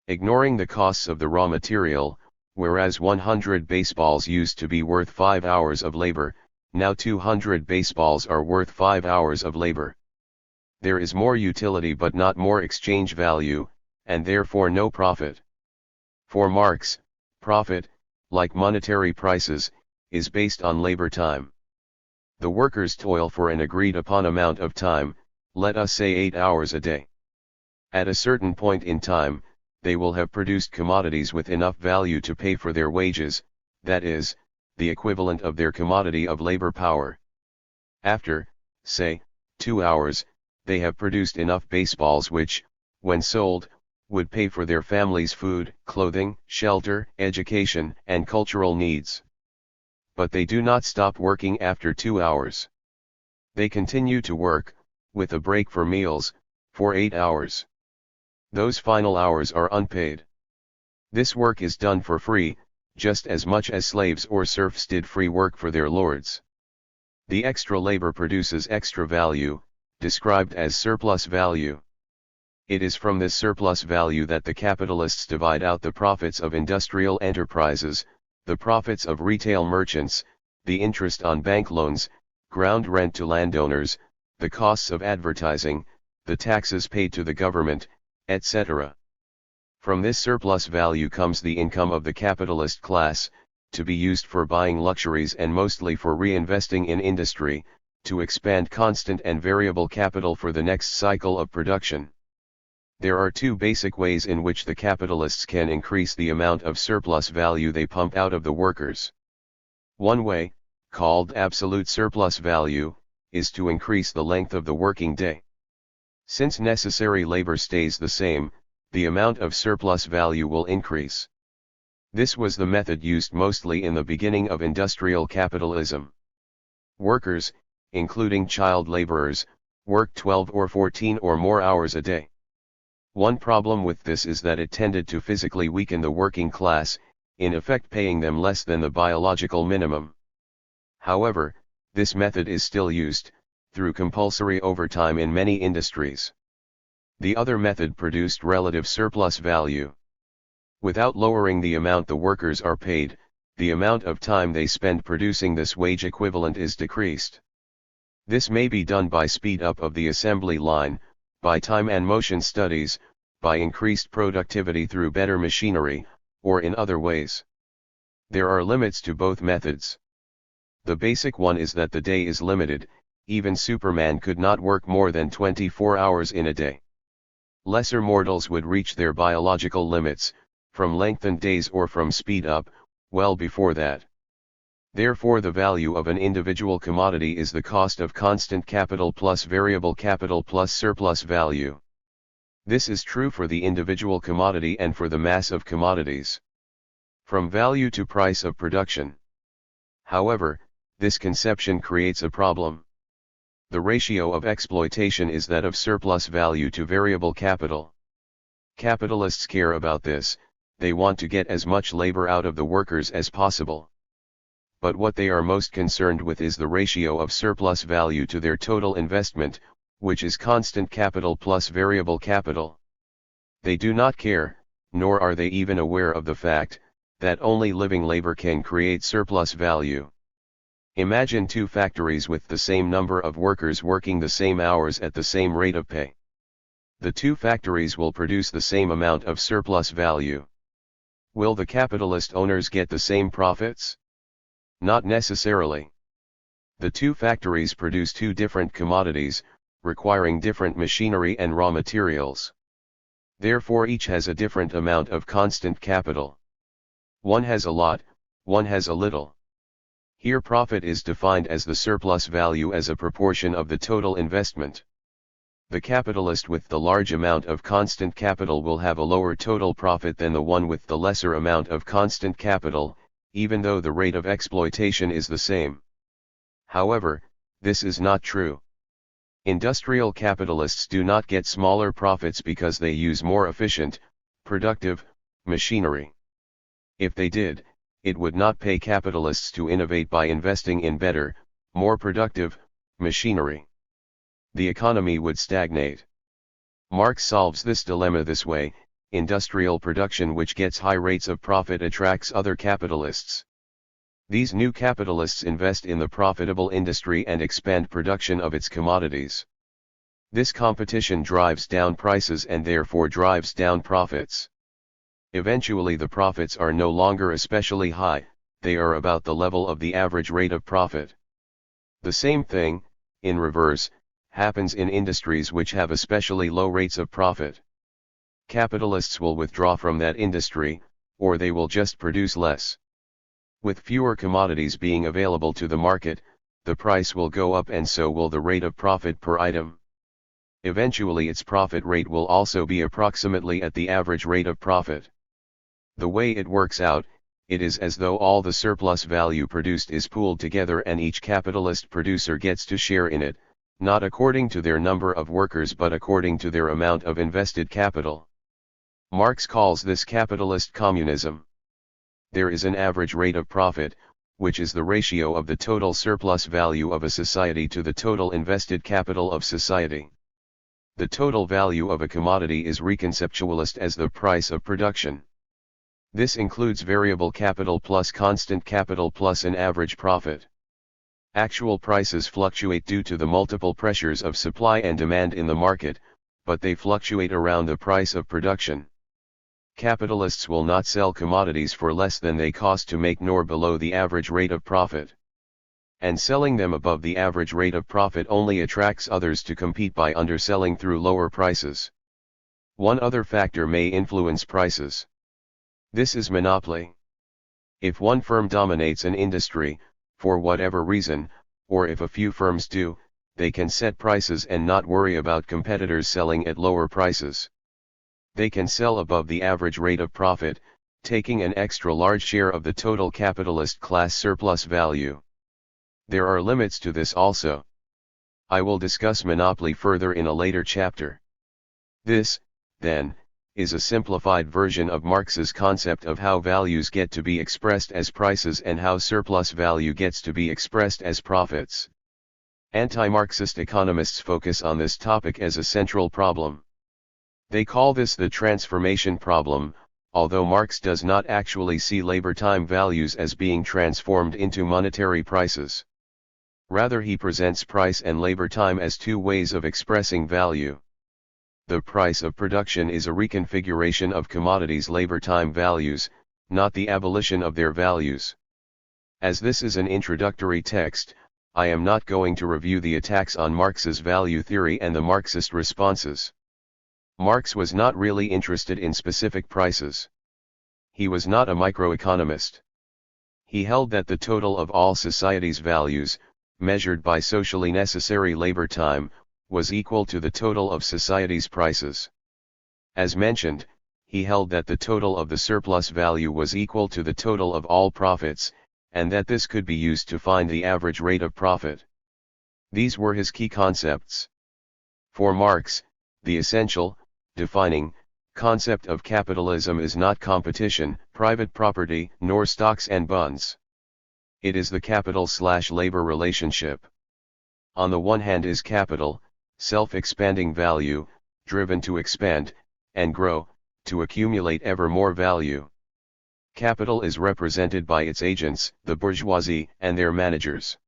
Ignoring the costs of the raw material, whereas 100 baseballs used to be worth 5 hours of labor, now 200 baseballs are worth 5 hours of labor. There is more utility but not more exchange value, and therefore no profit. For Marx, profit, like monetary prices, is based on labor time. The workers toil for an agreed upon amount of time, let us say 8 hours a day. At a certain point in time, they will have produced commodities with enough value to pay for their wages, that is, the equivalent of their commodity of labor power. After, say, 2 hours, they have produced enough baseballs which, when sold, would pay for their family's food, clothing, shelter, education, and cultural needs. But they do not stop working after 2 hours. They continue to work, with a break for meals, for 8 hours. Those final hours are unpaid. This work is done for free, just as much as slaves or serfs did free work for their lords. The extra labor produces extra value, described as surplus value. It is from this surplus value that the capitalists divide out the profits of industrial enterprises, the profits of retail merchants, the interest on bank loans, ground rent to landowners, the costs of advertising, the taxes paid to the government, etc. From this surplus value comes the income of the capitalist class, to be used for buying luxuries and mostly for reinvesting in industry, to expand constant and variable capital for the next cycle of production. There are two basic ways in which the capitalists can increase the amount of surplus value they pump out of the workers. One way, called absolute surplus value, is to increase the length of the working day. Since necessary labor stays the same, the amount of surplus value will increase. This was the method used mostly in the beginning of industrial capitalism. Workers, including child laborers, worked 12 or 14 or more hours a day. One problem with this is that it tended to physically weaken the working class, in effect paying them less than the biological minimum. However, this method is still used, through compulsory overtime in many industries. The other method produced relative surplus value. Without lowering the amount the workers are paid, the amount of time they spend producing this wage equivalent is decreased. This may be done by speed up of the assembly line, by time and motion studies, by increased productivity through better machinery, or in other ways. There are limits to both methods. The basic one is that the day is limited, even Superman could not work more than 24 hours in a day. Lesser mortals would reach their biological limits, from lengthened days or from speed up, well before that. Therefore the value of an individual commodity is the cost of constant capital plus variable capital plus surplus value. This is true for the individual commodity and for the mass of commodities. From value to price of production. However, this conception creates a problem. The ratio of exploitation is that of surplus value to variable capital. Capitalists care about this, they want to get as much labor out of the workers as possible. But what they are most concerned with is the ratio of surplus value to their total investment, which is constant capital plus variable capital. They do not care, nor are they even aware of the fact, that only living labor can create surplus value. Imagine two factories with the same number of workers working the same hours at the same rate of pay. The two factories will produce the same amount of surplus value. Will the capitalist owners get the same profits? Not necessarily. The two factories produce two different commodities, requiring different machinery and raw materials. Therefore each has a different amount of constant capital. One has a lot, one has a little. Here profit is defined as the surplus value as a proportion of the total investment. The capitalist with the large amount of constant capital will have a lower total profit than the one with the lesser amount of constant capital, even though the rate of exploitation is the same. However, this is not true. Industrial capitalists do not get smaller profits because they use more efficient, productive, machinery. If they did, it would not pay capitalists to innovate by investing in better, more productive, machinery. The economy would stagnate. Marx solves this dilemma this way: industrial production which gets high rates of profit attracts other capitalists. These new capitalists invest in the profitable industry and expand production of its commodities. This competition drives down prices and therefore drives down profits. Eventually the profits are no longer especially high, they are about the level of the average rate of profit. The same thing, in reverse, happens in industries which have especially low rates of profit. Capitalists will withdraw from that industry, or they will just produce less. With fewer commodities being available to the market, the price will go up and so will the rate of profit per item. Eventually its profit rate will also be approximately at the average rate of profit. The way it works out, it is as though all the surplus value produced is pooled together and each capitalist producer gets to share in it, not according to their number of workers but according to their amount of invested capital. Marx calls this capitalist communism. There is an average rate of profit, which is the ratio of the total surplus value of a society to the total invested capital of society. The total value of a commodity is reconceptualized as the price of production. This includes variable capital plus constant capital plus an average profit. Actual prices fluctuate due to the multiple pressures of supply and demand in the market, but they fluctuate around the price of production. Capitalists will not sell commodities for less than they cost to make nor below the average rate of profit. And selling them above the average rate of profit only attracts others to compete by underselling through lower prices. One other factor may influence prices. This is monopoly. If one firm dominates an industry, for whatever reason, or if a few firms do, they can set prices and not worry about competitors selling at lower prices. They can sell above the average rate of profit, taking an extra large share of the total capitalist class surplus value. There are limits to this also. I will discuss monopoly further in a later chapter. This, then, is a simplified version of Marx's concept of how values get to be expressed as prices and how surplus value gets to be expressed as profits. Anti-Marxist economists focus on this topic as a central problem. They call this the transformation problem, although Marx does not actually see labor-time values as being transformed into monetary prices. Rather, he presents price and labor-time as two ways of expressing value. The price of production is a reconfiguration of commodities' labor-time values, not the abolition of their values. As this is an introductory text, I am not going to review the attacks on Marx's value theory and the Marxist responses. Marx was not really interested in specific prices. He was not a microeconomist. He held that the total of all society's values, measured by socially necessary labor time, was equal to the total of society's prices. As mentioned, he held that the total of the surplus value was equal to the total of all profits, and that this could be used to find the average rate of profit. These were his key concepts. For Marx, the essential, defining, concept of capitalism is not competition, private property, nor stocks and bonds. It is the capital/labor relationship. On the one hand is capital, self-expanding value, driven to expand, and grow, to accumulate ever more value. Capital is represented by its agents, the bourgeoisie, and their managers.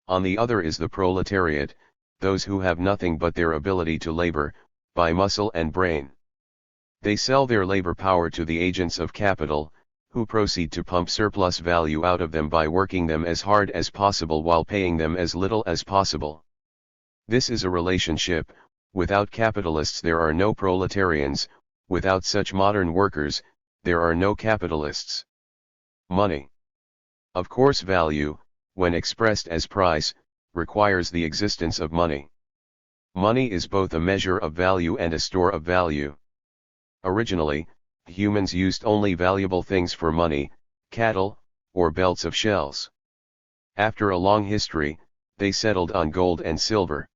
On the other is the proletariat, those who have nothing but their ability to labor, by muscle and brain. They sell their labor power to the agents of capital, who proceed to pump surplus value out of them by working them as hard as possible while paying them as little as possible. This is a relationship. Without capitalists there are no proletarians, without such modern workers, there are no capitalists. Money. Of course, value, when expressed as price, requires the existence of money. Money is both a measure of value and a store of value. Originally, humans used only valuable things for money, cattle, or belts of shells. After a long history, they settled on gold and silver.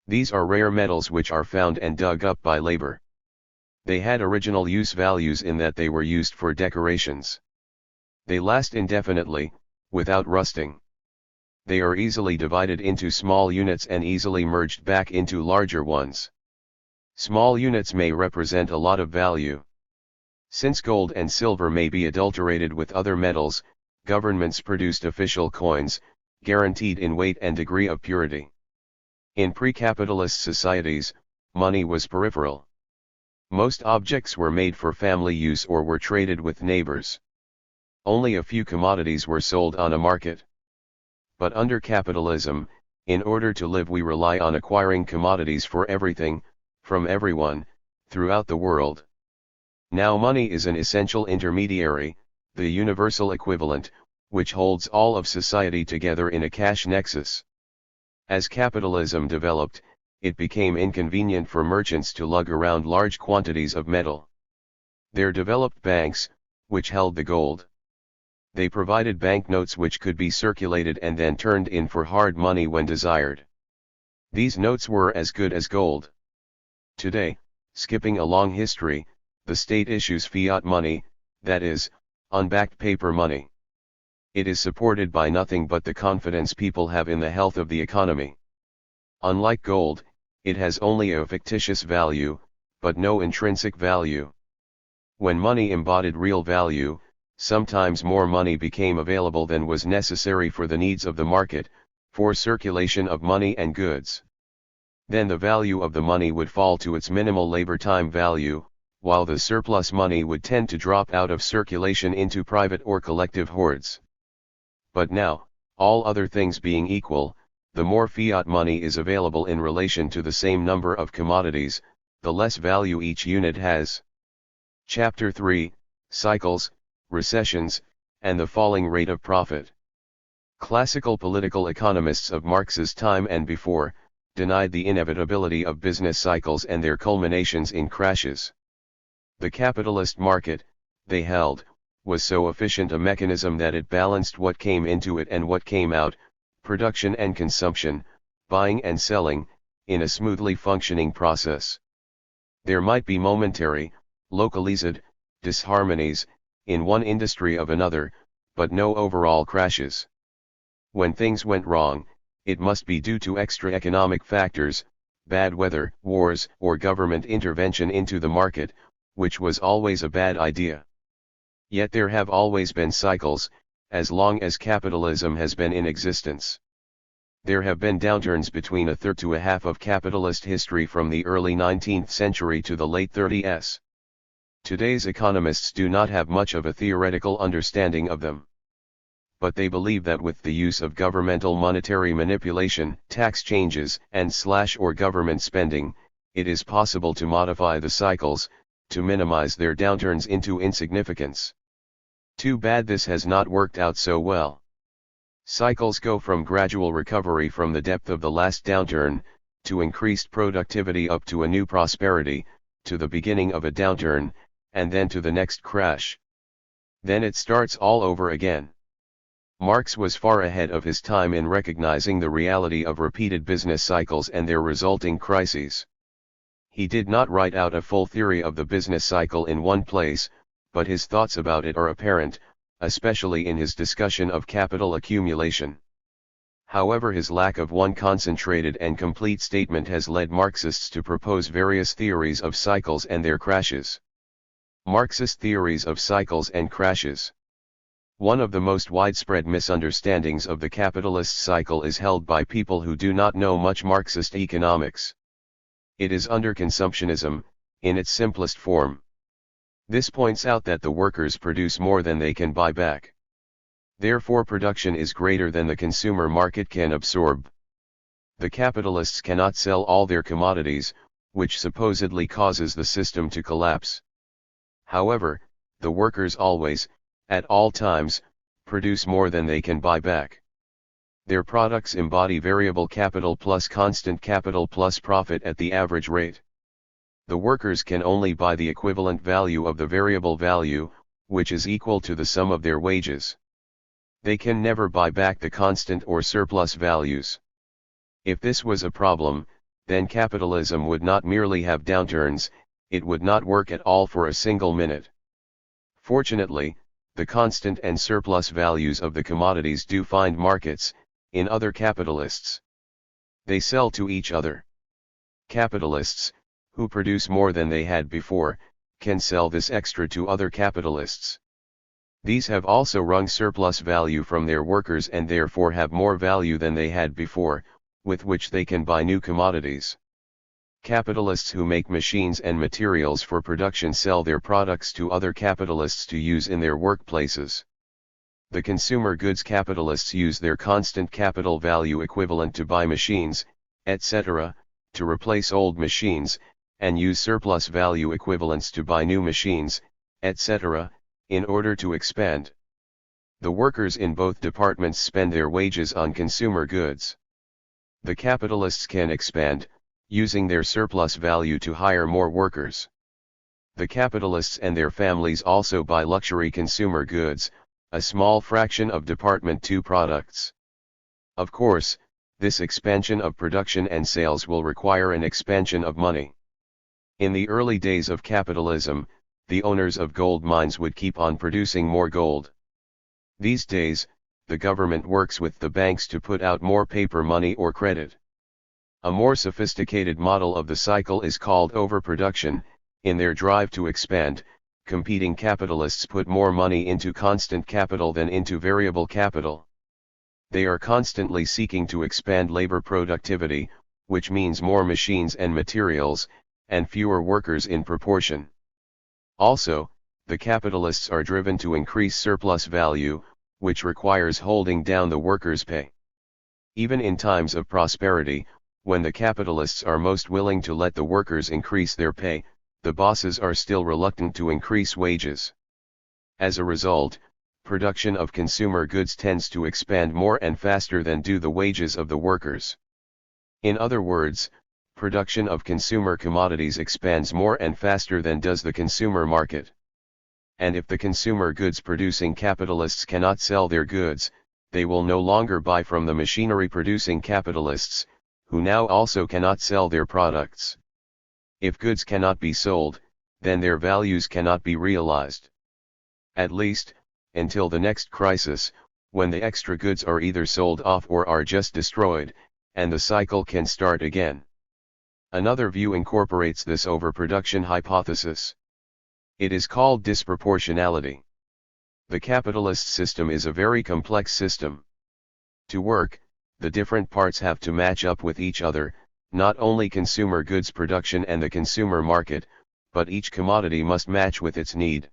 These are rare metals which are found and dug up by labor. They had original use values in that they were used for decorations. They last indefinitely, without rusting. They are easily divided into small units and easily merged back into larger ones. Small units may represent a lot of value. Since gold and silver may be adulterated with other metals, governments produced official coins, guaranteed in weight and degree of purity. In pre-capitalist societies, money was peripheral. Most objects were made for family use or were traded with neighbors. Only a few commodities were sold on a market. But under capitalism, in order to live we rely on acquiring commodities for everything, from everyone, throughout the world. Now money is an essential intermediary, the universal equivalent, which holds all of society together in a cash nexus. As capitalism developed, it became inconvenient for merchants to lug around large quantities of metal. There developed banks, which held the gold. They provided banknotes which could be circulated and then turned in for hard money when desired. These notes were as good as gold. Today, skipping a long history, the state issues fiat money, that is, unbacked paper money. It is supported by nothing but the confidence people have in the health of the economy. Unlike gold, it has only a fictitious value, but no intrinsic value. When money embodied real value, sometimes more money became available than was necessary for the needs of the market, for circulation of money and goods. Then the value of the money would fall to its minimal labor-time value, while the surplus money would tend to drop out of circulation into private or collective hoards. But now, all other things being equal, the more fiat money is available in relation to the same number of commodities, the less value each unit has. Chapter 3, Cycles, Recessions, and the Falling Rate of Profit. Classical political economists of Marx's time and before, denied the inevitability of business cycles and their culminations in crashes. The capitalist market, they held, was so efficient a mechanism that it balanced what came into it and what came out, production and consumption, buying and selling, in a smoothly functioning process. There might be momentary, localized, disharmonies, in one industry of another, but no overall crashes. When things went wrong, it must be due to extra economic factors, bad weather, wars, or government intervention into the market, which was always a bad idea. Yet there have always been cycles, as long as capitalism has been in existence. There have been downturns between a third to a half of capitalist history from the early 19th century to the late 30s. Today's economists do not have much of a theoretical understanding of them. But they believe that with the use of governmental monetary manipulation, tax changes, and or government spending, it is possible to modify the cycles, to minimize their downturns into insignificance. Too bad this has not worked out so well. Cycles go from gradual recovery from the depth of the last downturn, to increased productivity up to a new prosperity, to the beginning of a downturn, and then to the next crash. Then it starts all over again. Marx was far ahead of his time in recognizing the reality of repeated business cycles and their resulting crises. He did not write out a full theory of the business cycle in one place, but his thoughts about it are apparent, especially in his discussion of capital accumulation. However, his lack of one concentrated and complete statement has led Marxists to propose various theories of cycles and their crashes. Marxist theories of cycles and crashes. One of the most widespread misunderstandings of the capitalist cycle is held by people who do not know much Marxist economics. It is underconsumptionism, in its simplest form. This points out that the workers produce more than they can buy back. Therefore, production is greater than the consumer market can absorb. The capitalists cannot sell all their commodities, which supposedly causes the system to collapse. However, the workers always, at all times, produce more than they can buy back. Their products embody variable capital plus constant capital plus profit at the average rate. The workers can only buy the equivalent value of the variable value, which is equal to the sum of their wages. They can never buy back the constant or surplus values. If this was a problem, then capitalism would not merely have downturns, it would not work at all for a single minute. Fortunately, the constant and surplus values of the commodities do find markets, in other capitalists. They sell to each other. Capitalists, who produce more than they had before, can sell this extra to other capitalists. These have also wrung surplus value from their workers and therefore have more value than they had before, with which they can buy new commodities. Capitalists who make machines and materials for production sell their products to other capitalists to use in their workplaces. The consumer goods capitalists use their constant capital value equivalent to buy machines, etc., to replace old machines, and use surplus value equivalents to buy new machines, etc., in order to expand. The workers in both departments spend their wages on consumer goods. The capitalists can expand, using their surplus value to hire more workers. The capitalists and their families also buy luxury consumer goods, a small fraction of Department 2 products. Of course, this expansion of production and sales will require an expansion of money. In the early days of capitalism, the owners of gold mines would keep on producing more gold. These days, the government works with the banks to put out more paper money or credit. A more sophisticated model of the cycle is called overproduction. In their drive to expand, competing capitalists put more money into constant capital than into variable capital. They are constantly seeking to expand labor productivity, which means more machines and materials, and fewer workers in proportion. Also, the capitalists are driven to increase surplus value, which requires holding down the workers' pay. Even in times of prosperity, When the capitalists are most willing to let the workers increase their pay, the bosses are still reluctant to increase wages. As a result, production of consumer goods tends to expand more and faster than do the wages of the workers. In other words, production of consumer commodities expands more and faster than does the consumer market. And if the consumer goods producing capitalists cannot sell their goods, they will no longer buy from the machinery producing capitalists, who now also cannot sell their products. If goods cannot be sold, then their values cannot be realized. At least, until the next crisis, when the extra goods are either sold off or are just destroyed, and the cycle can start again. Another view incorporates this overproduction hypothesis. It is called disproportionality. The capitalist system is a very complex system. To work, the different parts have to match up with each other, not only consumer goods production and the consumer market, but each commodity must match with its need.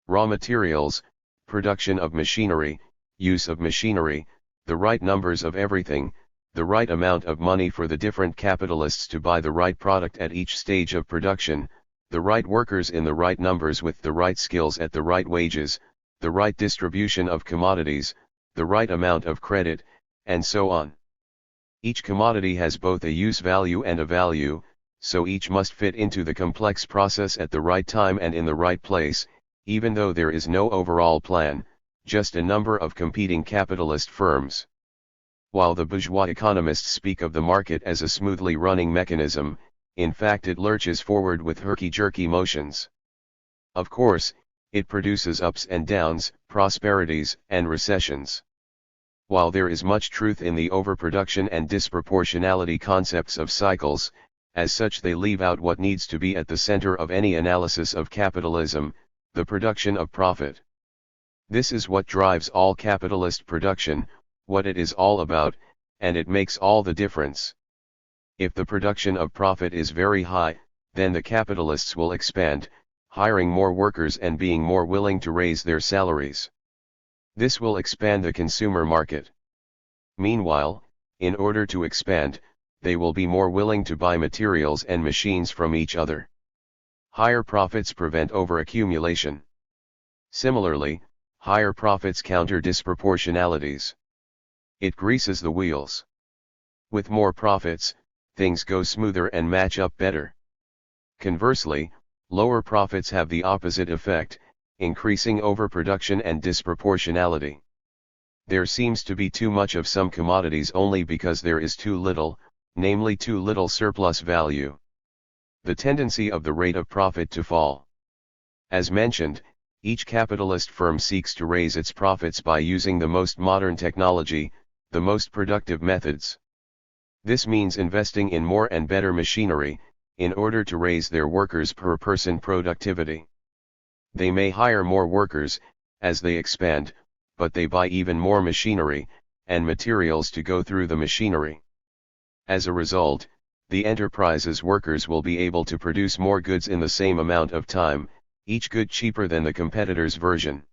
Raw materials, production of machinery, use of machinery, the right numbers of everything, the right amount of money for the different capitalists to buy the right product at each stage of production, the right workers in the right numbers with the right skills at the right wages, the right distribution of commodities, the right amount of credit, and so on. Each commodity has both a use value and a value, so each must fit into the complex process at the right time and in the right place, even though there is no overall plan, just a number of competing capitalist firms. While the bourgeois economists speak of the market as a smoothly running mechanism, in fact it lurches forward with herky-jerky motions. Of course, it produces ups and downs, prosperities and recessions. While there is much truth in the overproduction and disproportionality concepts of cycles, as such they leave out what needs to be at the center of any analysis of capitalism, the production of profit. This is what drives all capitalist production, what it is all about, and it makes all the difference. If the production of profit is very high, then the capitalists will expand, hiring more workers and being more willing to raise their salaries. This will expand the consumer market. Meanwhile, in order to expand, they will be more willing to buy materials and machines from each other. Higher profits prevent overaccumulation. Similarly, higher profits counter disproportionalities. It greases the wheels. With more profits, things go smoother and match up better. Conversely, lower profits have the opposite effect, increasing overproduction and disproportionality. There seems to be too much of some commodities only because there is too little, namely too little surplus value. The tendency of the rate of profit to fall. As mentioned, each capitalist firm seeks to raise its profits by using the most modern technology, the most productive methods. This means investing in more and better machinery, in order to raise their workers per person productivity. They may hire more workers, as they expand, but they buy even more machinery, and materials to go through the machinery. As a result, the enterprise's workers will be able to produce more goods in the same amount of time, each good cheaper than the competitor's version.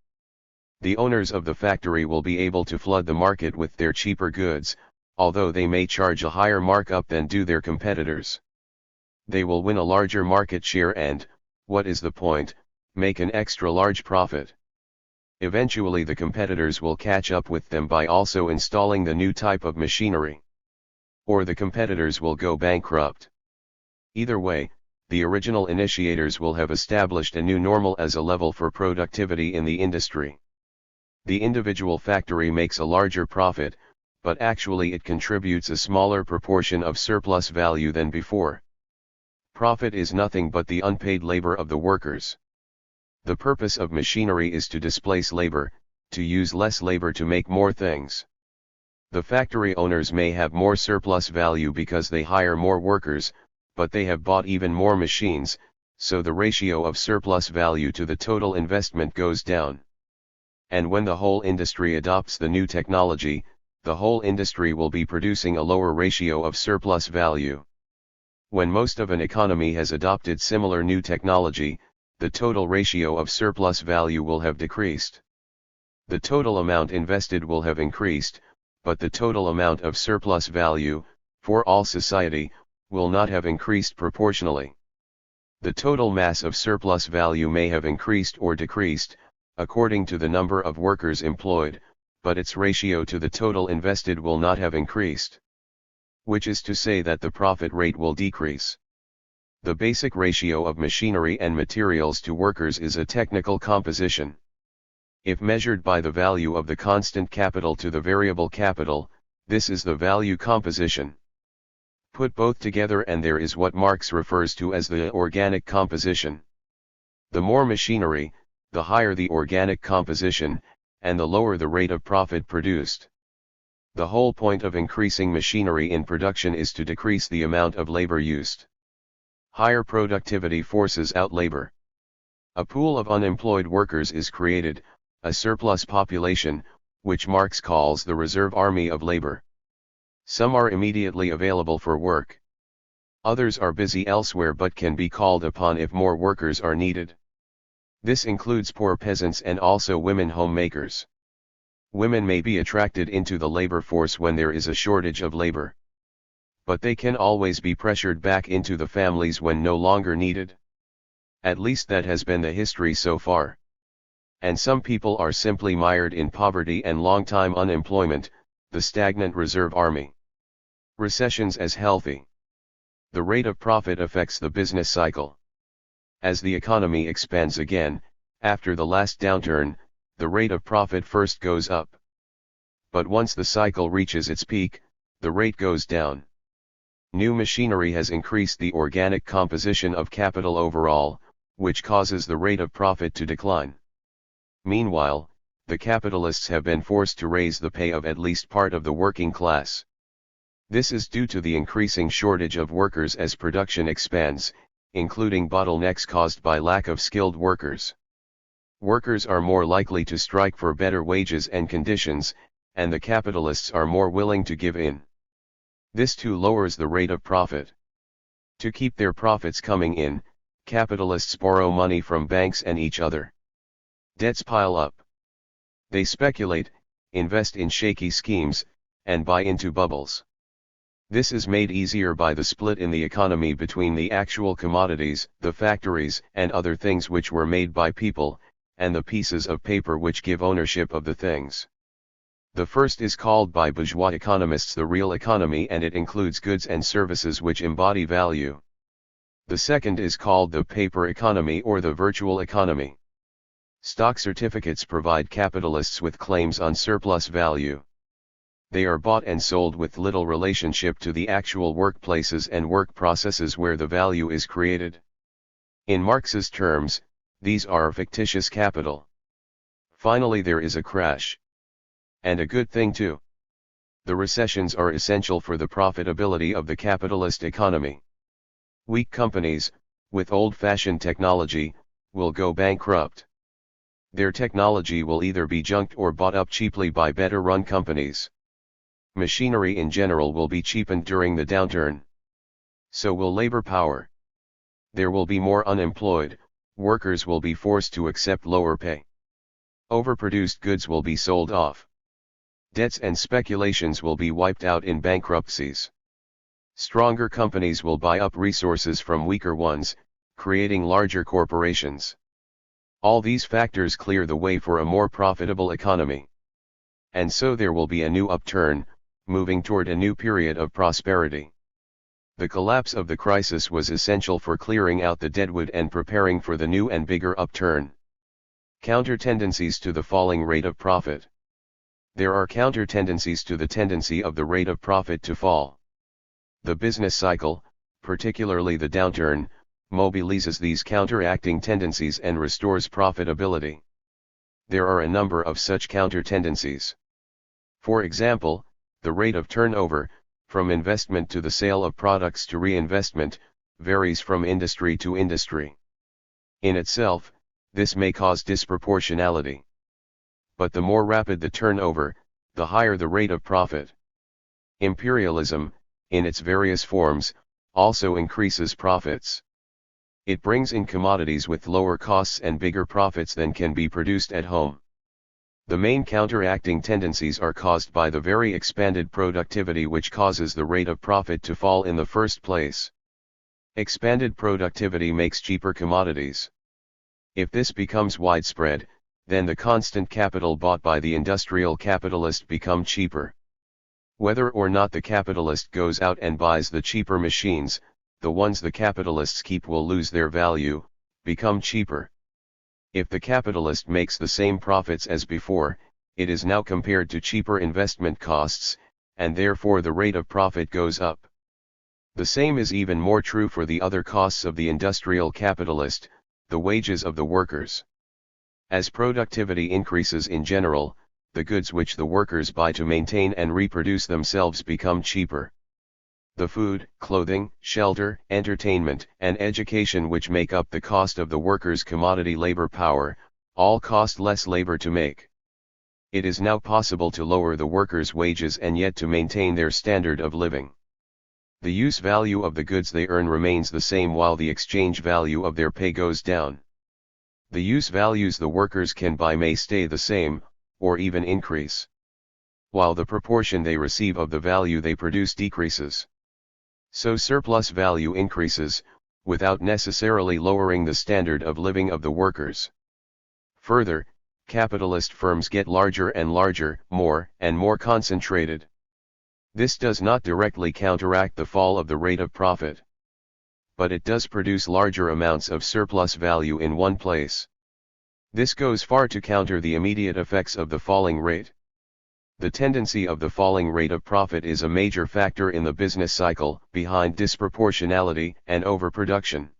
The owners of the factory will be able to flood the market with their cheaper goods, although they may charge a higher markup than do their competitors. They will win a larger market share and, what is the point, make an extra large profit. Eventually the competitors will catch up with them by also installing the new type of machinery. Or the competitors will go bankrupt. Either way, the original initiators will have established a new normal as a level for productivity in the industry. The individual factory makes a larger profit, but actually it contributes a smaller proportion of surplus value than before. Profit is nothing but the unpaid labor of the workers. The purpose of machinery is to displace labor, to use less labor to make more things. The factory owners may have more surplus value because they hire more workers, but they have bought even more machines, so the ratio of surplus value to the total investment goes down. And when the whole industry adopts the new technology, the whole industry will be producing a lower ratio of surplus value. When most of an economy has adopted similar new technology, the total ratio of surplus value will have decreased. The total amount invested will have increased, but the total amount of surplus value, for all society, will not have increased proportionally. The total mass of surplus value may have increased or decreased, according to the number of workers employed, but its ratio to the total invested will not have increased. Which is to say that the profit rate will decrease. The basic ratio of machinery and materials to workers is a technical composition. If measured by the value of the constant capital to the variable capital, this is the value composition. Put both together and there is what Marx refers to as the organic composition. The more machinery, the higher the organic composition, and the lower the rate of profit produced. The whole point of increasing machinery in production is to decrease the amount of labor used. Higher productivity forces out labor. A pool of unemployed workers is created, a surplus population, which Marx calls the reserve army of labor. Some are immediately available for work. Others are busy elsewhere but can be called upon if more workers are needed. This includes poor peasants and also women homemakers. Women may be attracted into the labor force when there is a shortage of labor. But they can always be pressured back into the families when no longer needed. At least that has been the history so far. And some people are simply mired in poverty and long-time unemployment, the stagnant reserve army. Recessions as healthy. The rate of profit affects the business cycle. As the economy expands again, after the last downturn, the rate of profit first goes up. But once the cycle reaches its peak, the rate goes down. New machinery has increased the organic composition of capital overall, which causes the rate of profit to decline. Meanwhile, the capitalists have been forced to raise the pay of at least part of the working class. This is due to the increasing shortage of workers as production expands, including bottlenecks caused by lack of skilled workers. Workers are more likely to strike for better wages and conditions, and the capitalists are more willing to give in. This too lowers the rate of profit. To keep their profits coming in, capitalists borrow money from banks and each other. Debts pile up. They speculate, invest in shaky schemes, and buy into bubbles. This is made easier by the split in the economy between the actual commodities, the factories and other things which were made by people, and the pieces of paper which give ownership of the things. The first is called by bourgeois economists the real economy, and it includes goods and services which embody value. The second is called the paper economy or the virtual economy. Stock certificates provide capitalists with claims on surplus value. They are bought and sold with little relationship to the actual workplaces and work processes where the value is created. In Marx's terms, these are fictitious capital. Finally, there is a crash. And a good thing too. The recessions are essential for the profitability of the capitalist economy. Weak companies, with old-fashioned technology, will go bankrupt. Their technology will either be junked or bought up cheaply by better-run companies. Machinery in general will be cheapened during the downturn. So will labor power. There will be more unemployed, workers will be forced to accept lower pay. Overproduced goods will be sold off. Debts and speculations will be wiped out in bankruptcies. Stronger companies will buy up resources from weaker ones, creating larger corporations. All these factors clear the way for a more profitable economy. And so there will be a new upturn, moving toward a new period of prosperity. The collapse of the crisis was essential for clearing out the deadwood and preparing for the new and bigger upturn. Counter-tendencies to the falling rate of profit. There are counter-tendencies to the tendency of the rate of profit to fall. The business cycle, particularly the downturn, mobilizes these counteracting tendencies and restores profitability. There are a number of such counter-tendencies. For example, the rate of turnover, from investment to the sale of products to reinvestment, varies from industry to industry. In itself, this may cause disproportionality. But the more rapid the turnover, the higher the rate of profit. Imperialism, in its various forms, also increases profits. It brings in commodities with lower costs and bigger profits than can be produced at home. The main counteracting tendencies are caused by the very expanded productivity which causes the rate of profit to fall in the first place. Expanded productivity makes cheaper commodities. If this becomes widespread, then the constant capital bought by the industrial capitalist become cheaper. Whether or not the capitalist goes out and buys the cheaper machines, the ones the capitalists keep will lose their value, become cheaper. If the capitalist makes the same profits as before, it is now compared to cheaper investment costs, and therefore the rate of profit goes up. The same is even more true for the other costs of the industrial capitalist, the wages of the workers. As productivity increases in general, the goods which the workers buy to maintain and reproduce themselves become cheaper. The food, clothing, shelter, entertainment, and education which make up the cost of the workers' commodity labor power, all cost less labor to make. It is now possible to lower the workers' wages and yet to maintain their standard of living. The use value of the goods they earn remains the same while the exchange value of their pay goes down. The use values the workers can buy may stay the same, or even increase, while the proportion they receive of the value they produce decreases. So surplus value increases, without necessarily lowering the standard of living of the workers. Further, capitalist firms get larger and larger, more and more concentrated. This does not directly counteract the fall of the rate of profit, but it does produce larger amounts of surplus value in one place. This goes far to counter the immediate effects of the falling rate. The tendency of the falling rate of profit is a major factor in the business cycle, behind disproportionality and overproduction.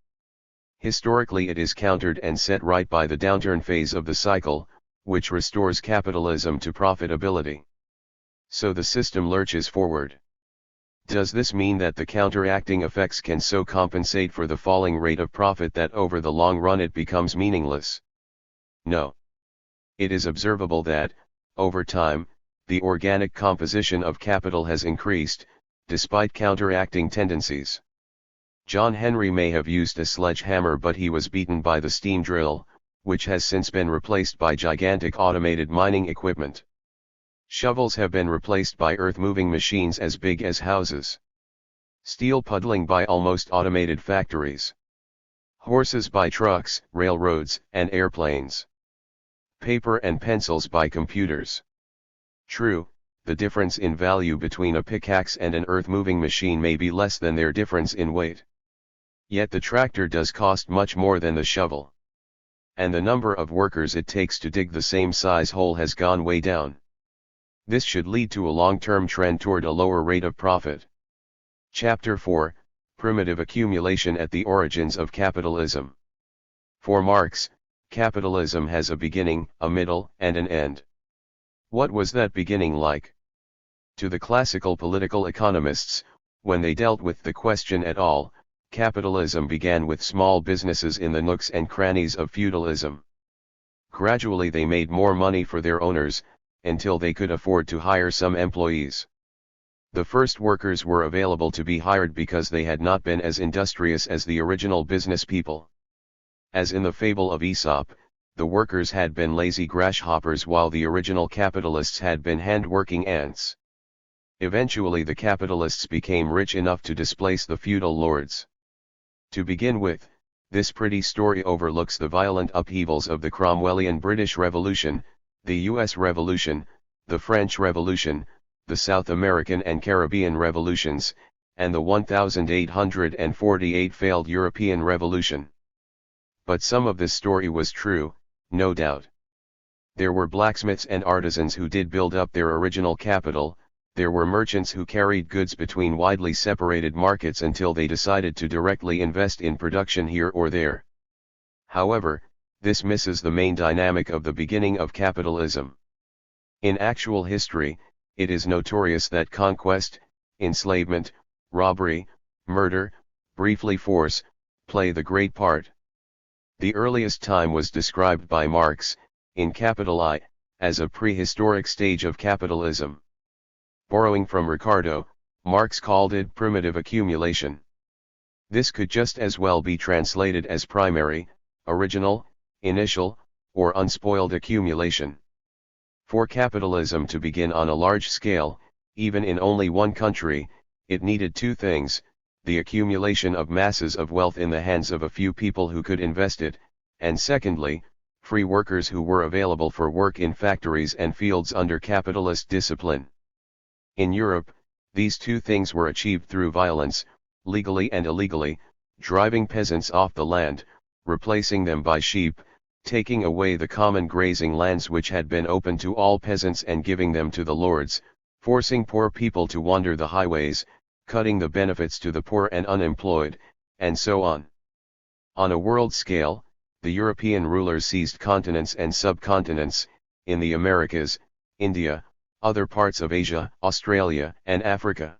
Historically, it is countered and set right by the downturn phase of the cycle, which restores capitalism to profitability. So the system lurches forward. Does this mean that the counteracting effects can so compensate for the falling rate of profit that over the long run it becomes meaningless? No. It is observable that, over time, the organic composition of capital has increased, despite counteracting tendencies. John Henry may have used a sledgehammer, but he was beaten by the steam drill, which has since been replaced by gigantic automated mining equipment. Shovels have been replaced by earth-moving machines as big as houses. Steel puddling by almost automated factories. Horses by trucks, railroads, and airplanes. Paper and pencils by computers. True, the difference in value between a pickaxe and an earth-moving machine may be less than their difference in weight. Yet the tractor does cost much more than the shovel. And the number of workers it takes to dig the same size hole has gone way down. This should lead to a long-term trend toward a lower rate of profit. Chapter 4, Primitive Accumulation at the Origins of Capitalism. For Marx, capitalism has a beginning, a middle, and an end. What was that beginning like? To the classical political economists, when they dealt with the question at all, capitalism began with small businesses in the nooks and crannies of feudalism. Gradually they made more money for their owners, until they could afford to hire some employees. The first workers were available to be hired because they had not been as industrious as the original business people. As in the fable of Aesop, the workers had been lazy grasshoppers while the original capitalists had been hand-working ants. Eventually the capitalists became rich enough to displace the feudal lords. To begin with, this pretty story overlooks the violent upheavals of the Cromwellian British Revolution, the U.S. Revolution, the French Revolution, the South American and Caribbean revolutions, and the 1848 failed European Revolution. But some of this story was true, no doubt. There were blacksmiths and artisans who did build up their original capital, there were merchants who carried goods between widely separated markets until they decided to directly invest in production here or there. However, this misses the main dynamic of the beginning of capitalism. In actual history, it is notorious that conquest, enslavement, robbery, murder, briefly force, play the great part. The earliest time was described by Marx, in capital I, as a prehistoric stage of capitalism. Borrowing from Ricardo, Marx called it primitive accumulation. This could just as well be translated as primary, original, initial, or unspoiled accumulation. For capitalism to begin on a large scale, even in only one country, it needed two things: the accumulation of masses of wealth in the hands of a few people who could invest it, and secondly, free workers who were available for work in factories and fields under capitalist discipline. In Europe, these two things were achieved through violence, legally and illegally, driving peasants off the land, replacing them by sheep, taking away the common grazing lands which had been open to all peasants and giving them to the lords, forcing poor people to wander the highways, cutting the benefits to the poor and unemployed, and so on. On a world scale, the European rulers seized continents and subcontinents, in the Americas, India, other parts of Asia, Australia, and Africa.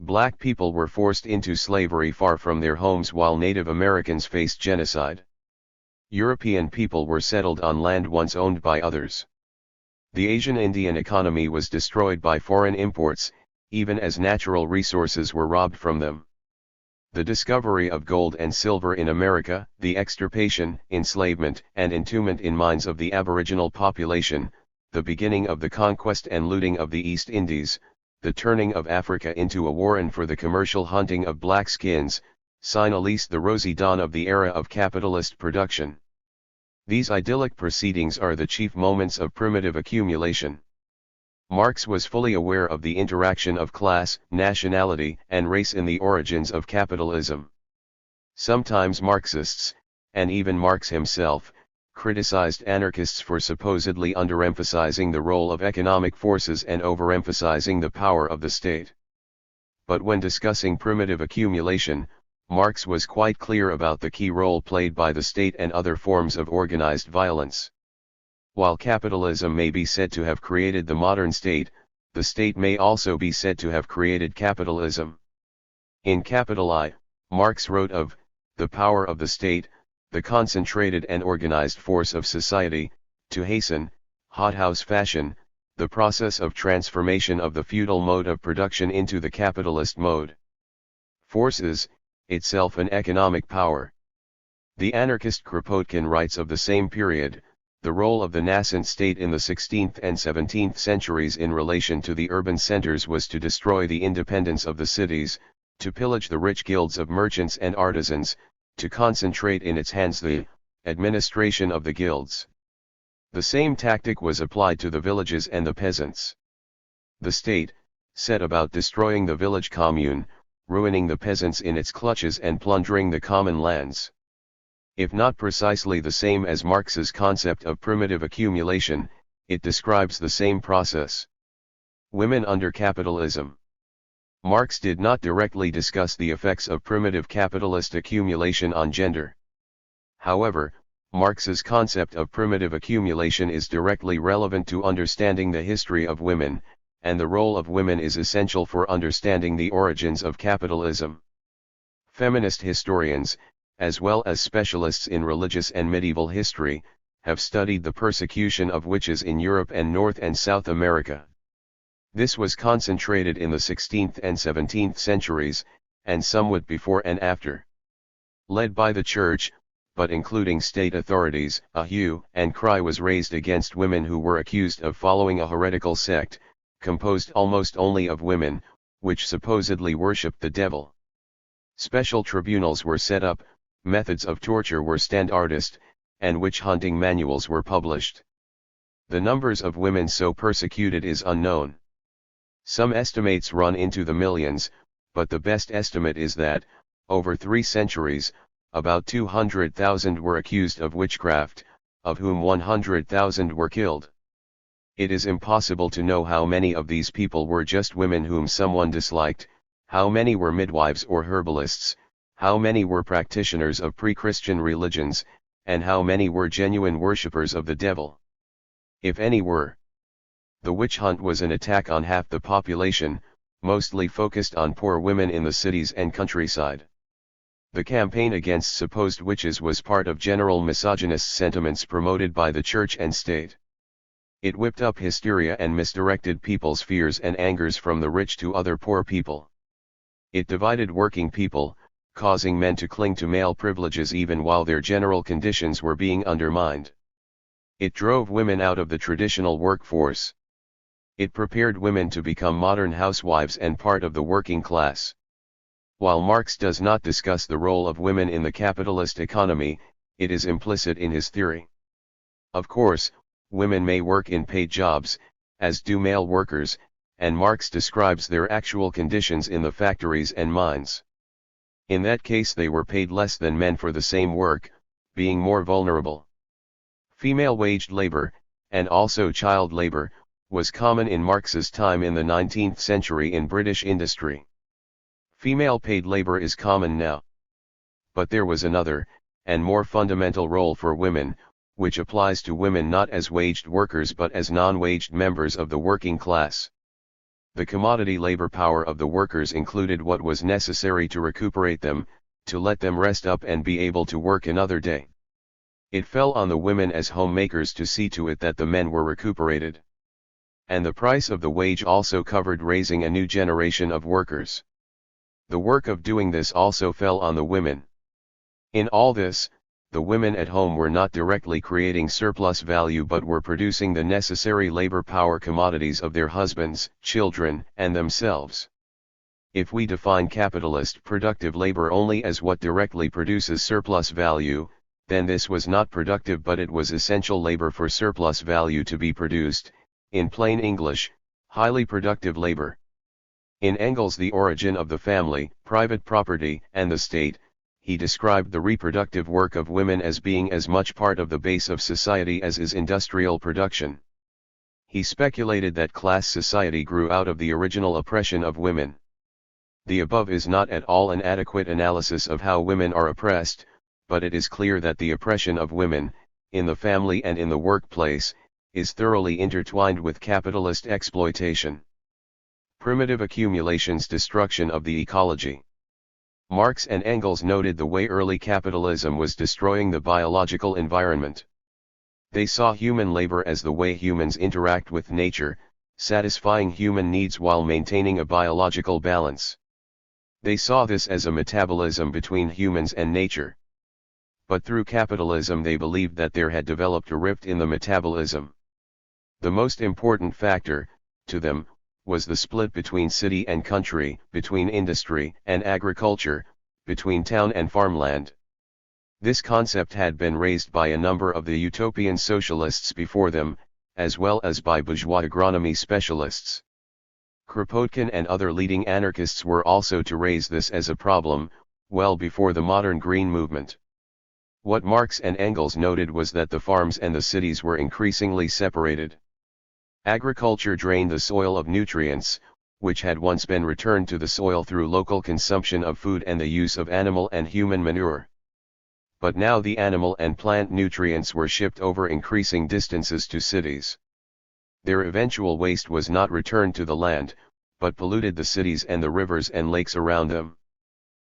Black people were forced into slavery far from their homes while Native Americans faced genocide. European people were settled on land once owned by others. The Asian Indian economy was destroyed by foreign imports, even as natural resources were robbed from them. The discovery of gold and silver in America, the extirpation, enslavement, and entombment in mines of the aboriginal population, the beginning of the conquest and looting of the East Indies, the turning of Africa into a warren for the commercial hunting of black skins, sign at least the rosy dawn of the era of capitalist production. These idyllic proceedings are the chief moments of primitive accumulation. Marx was fully aware of the interaction of class, nationality, and race in the origins of capitalism. Sometimes Marxists, and even Marx himself, criticized anarchists for supposedly underemphasizing the role of economic forces and overemphasizing the power of the state. But when discussing primitive accumulation, Marx was quite clear about the key role played by the state and other forms of organized violence. While capitalism may be said to have created the modern state, the state may also be said to have created capitalism. In capital I, Marx wrote of the power of the state, the concentrated and organized force of society, to hasten, hothouse fashion, the process of transformation of the feudal mode of production into the capitalist mode. Force is, itself an economic power. The anarchist Kropotkin writes of the same period, the role of the nascent state in the 16th and 17th centuries in relation to the urban centers was to destroy the independence of the cities, to pillage the rich guilds of merchants and artisans, to concentrate in its hands the administration of the guilds. The same tactic was applied to the villages and the peasants. The state set about destroying the village commune, ruining the peasants in its clutches and plundering the common lands. If not precisely the same as Marx's concept of primitive accumulation, it describes the same process. Women under capitalism. Marx did not directly discuss the effects of primitive capitalist accumulation on gender. However, Marx's concept of primitive accumulation is directly relevant to understanding the history of women, and the role of women is essential for understanding the origins of capitalism. Feminist historians, as well as specialists in religious and medieval history, have studied the persecution of witches in Europe and North and South America. This was concentrated in the 16th and 17th centuries, and somewhat before and after. Led by the Church, but including state authorities, a hue and cry was raised against women who were accused of following a heretical sect, composed almost only of women, which supposedly worshipped the devil. Special tribunals were set up, methods of torture were standardized, and witch-hunting manuals were published. The numbers of women so persecuted is unknown. Some estimates run into the millions, but the best estimate is that, over 3 centuries, about 200,000 were accused of witchcraft, of whom 100,000 were killed. It is impossible to know how many of these people were just women whom someone disliked, how many were midwives or herbalists, how many were practitioners of pre-Christian religions, and how many were genuine worshippers of the devil. If any were. The witch hunt was an attack on half the population, mostly focused on poor women in the cities and countryside. The campaign against supposed witches was part of general misogynist sentiments promoted by the church and state. It whipped up hysteria and misdirected people's fears and angers from the rich to other poor people. It divided working people, causing men to cling to male privileges even while their general conditions were being undermined. It drove women out of the traditional workforce. It prepared women to become modern housewives and part of the working class. While Marx does not discuss the role of women in the capitalist economy, it is implicit in his theory. Of course, women may work in paid jobs, as do male workers, and Marx describes their actual conditions in the factories and mines. In that case they were paid less than men for the same work, being more vulnerable. Female waged labor, and also child labor, was common in Marx's time in the 19th century in British industry. Female paid labor is common now. But there was another, and more fundamental role for women, which applies to women not as waged workers but as non-waged members of the working class. The commodity labor power of the workers included what was necessary to recuperate them, to let them rest up and be able to work another day. It fell on the women as homemakers to see to it that the men were recuperated. And the price of the wage also covered raising a new generation of workers. The work of doing this also fell on the women. In all this, the women at home were not directly creating surplus value but were producing the necessary labor power commodities of their husbands, children, and themselves. If we define capitalist productive labor only as what directly produces surplus value, then this was not productive but it was essential labor for surplus value to be produced, in plain English, highly productive labor. In Engels' The Origin of the Family, Private Property, and the State, he described the reproductive work of women as being as much part of the base of society as is industrial production. He speculated that class society grew out of the original oppression of women. The above is not at all an adequate analysis of how women are oppressed, but it is clear that the oppression of women, in the family and in the workplace, is thoroughly intertwined with capitalist exploitation. Primitive accumulation's destruction of the ecology. Marx and Engels noted the way early capitalism was destroying the biological environment. They saw human labor as the way humans interact with nature, satisfying human needs while maintaining a biological balance. They saw this as a metabolism between humans and nature. But through capitalism they believed that there had developed a rift in the metabolism. The most important factor, to them, was the split between city and country, between industry and agriculture, between town and farmland. This concept had been raised by a number of the utopian socialists before them, as well as by bourgeois agronomy specialists. Kropotkin and other leading anarchists were also to raise this as a problem, well before the modern Green movement. What Marx and Engels noted was that the farms and the cities were increasingly separated. Agriculture drained the soil of nutrients, which had once been returned to the soil through local consumption of food and the use of animal and human manure. But now the animal and plant nutrients were shipped over increasing distances to cities. Their eventual waste was not returned to the land, but polluted the cities and the rivers and lakes around them.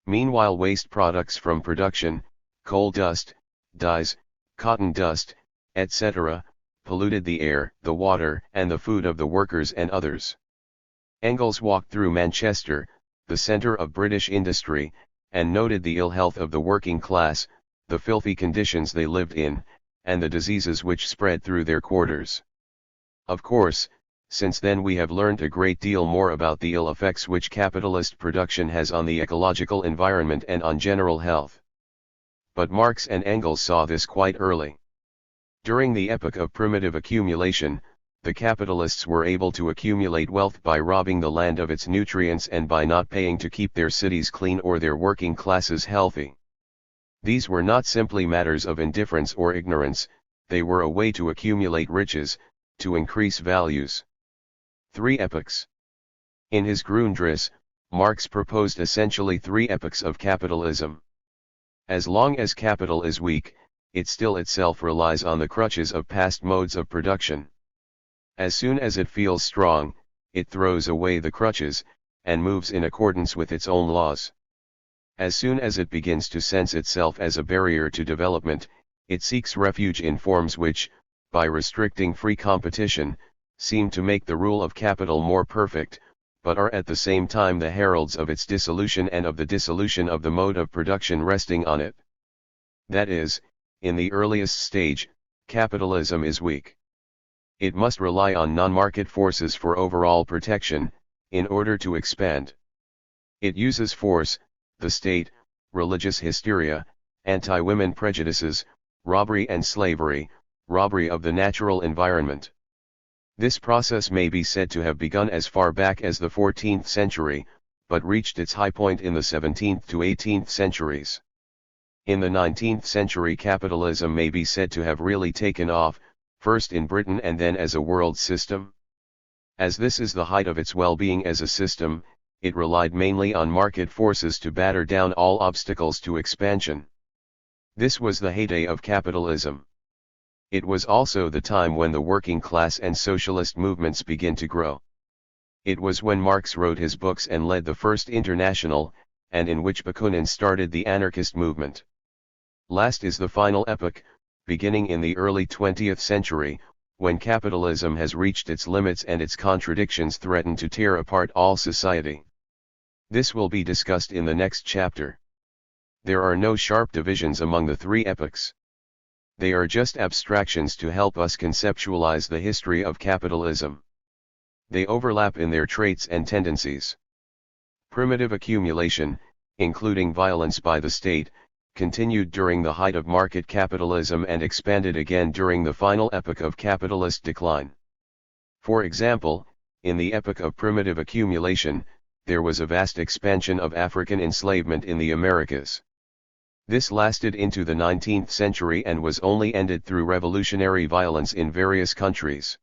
Meanwhile, waste products from production, coal dust, dyes, cotton dust, etc., polluted the air, the water, and the food of the workers and others. Engels walked through Manchester, the centre of British industry, and noted the ill health of the working class, the filthy conditions they lived in, and the diseases which spread through their quarters. Of course, since then we have learned a great deal more about the ill effects which capitalist production has on the ecological environment and on general health. But Marx and Engels saw this quite early. During the epoch of primitive accumulation, the capitalists were able to accumulate wealth by robbing the land of its nutrients and by not paying to keep their cities clean or their working classes healthy. These were not simply matters of indifference or ignorance, they were a way to accumulate riches, to increase values. 3 epochs. In his Grundriss, Marx proposed essentially 3 epochs of capitalism. As long as capital is weak, it still itself relies on the crutches of past modes of production. As soon as it feels strong, it throws away the crutches, and moves in accordance with its own laws. As soon as it begins to sense itself as a barrier to development, it seeks refuge in forms which, by restricting free competition, seem to make the rule of capital more perfect, but are at the same time the heralds of its dissolution and of the dissolution of the mode of production resting on it. That is, in the earliest stage, Capitalism is weak. It must rely on non-market forces for overall protection, in order to expand. It uses force, the state, religious hysteria, anti-women prejudices, robbery and slavery, robbery of the natural environment. This process may be said to have begun as far back as the 14th century, but reached its high point in the 17th to 18th centuries. In the 19th century, capitalism may be said to have really taken off, first in Britain and then as a world system. As this is the height of its well-being as a system, it relied mainly on market forces to batter down all obstacles to expansion. This was the heyday of capitalism. It was also the time when the working class and socialist movements began to grow. It was when Marx wrote his books and led the First International, and in which Bakunin started the anarchist movement. Last is the final epoch, beginning in the early 20th century, when capitalism has reached its limits and its contradictions threaten to tear apart all society. This will be discussed in the next chapter. There are no sharp divisions among the three epochs. They are just abstractions to help us conceptualize the history of capitalism. They overlap in their traits and tendencies. Primitive accumulation, including violence by the state, continued during the height of market capitalism and expanded again during the final epoch of capitalist decline. For example, in the epoch of primitive accumulation, there was a vast expansion of African enslavement in the Americas. This lasted into the 19th century and was only ended through revolutionary violence in various countries.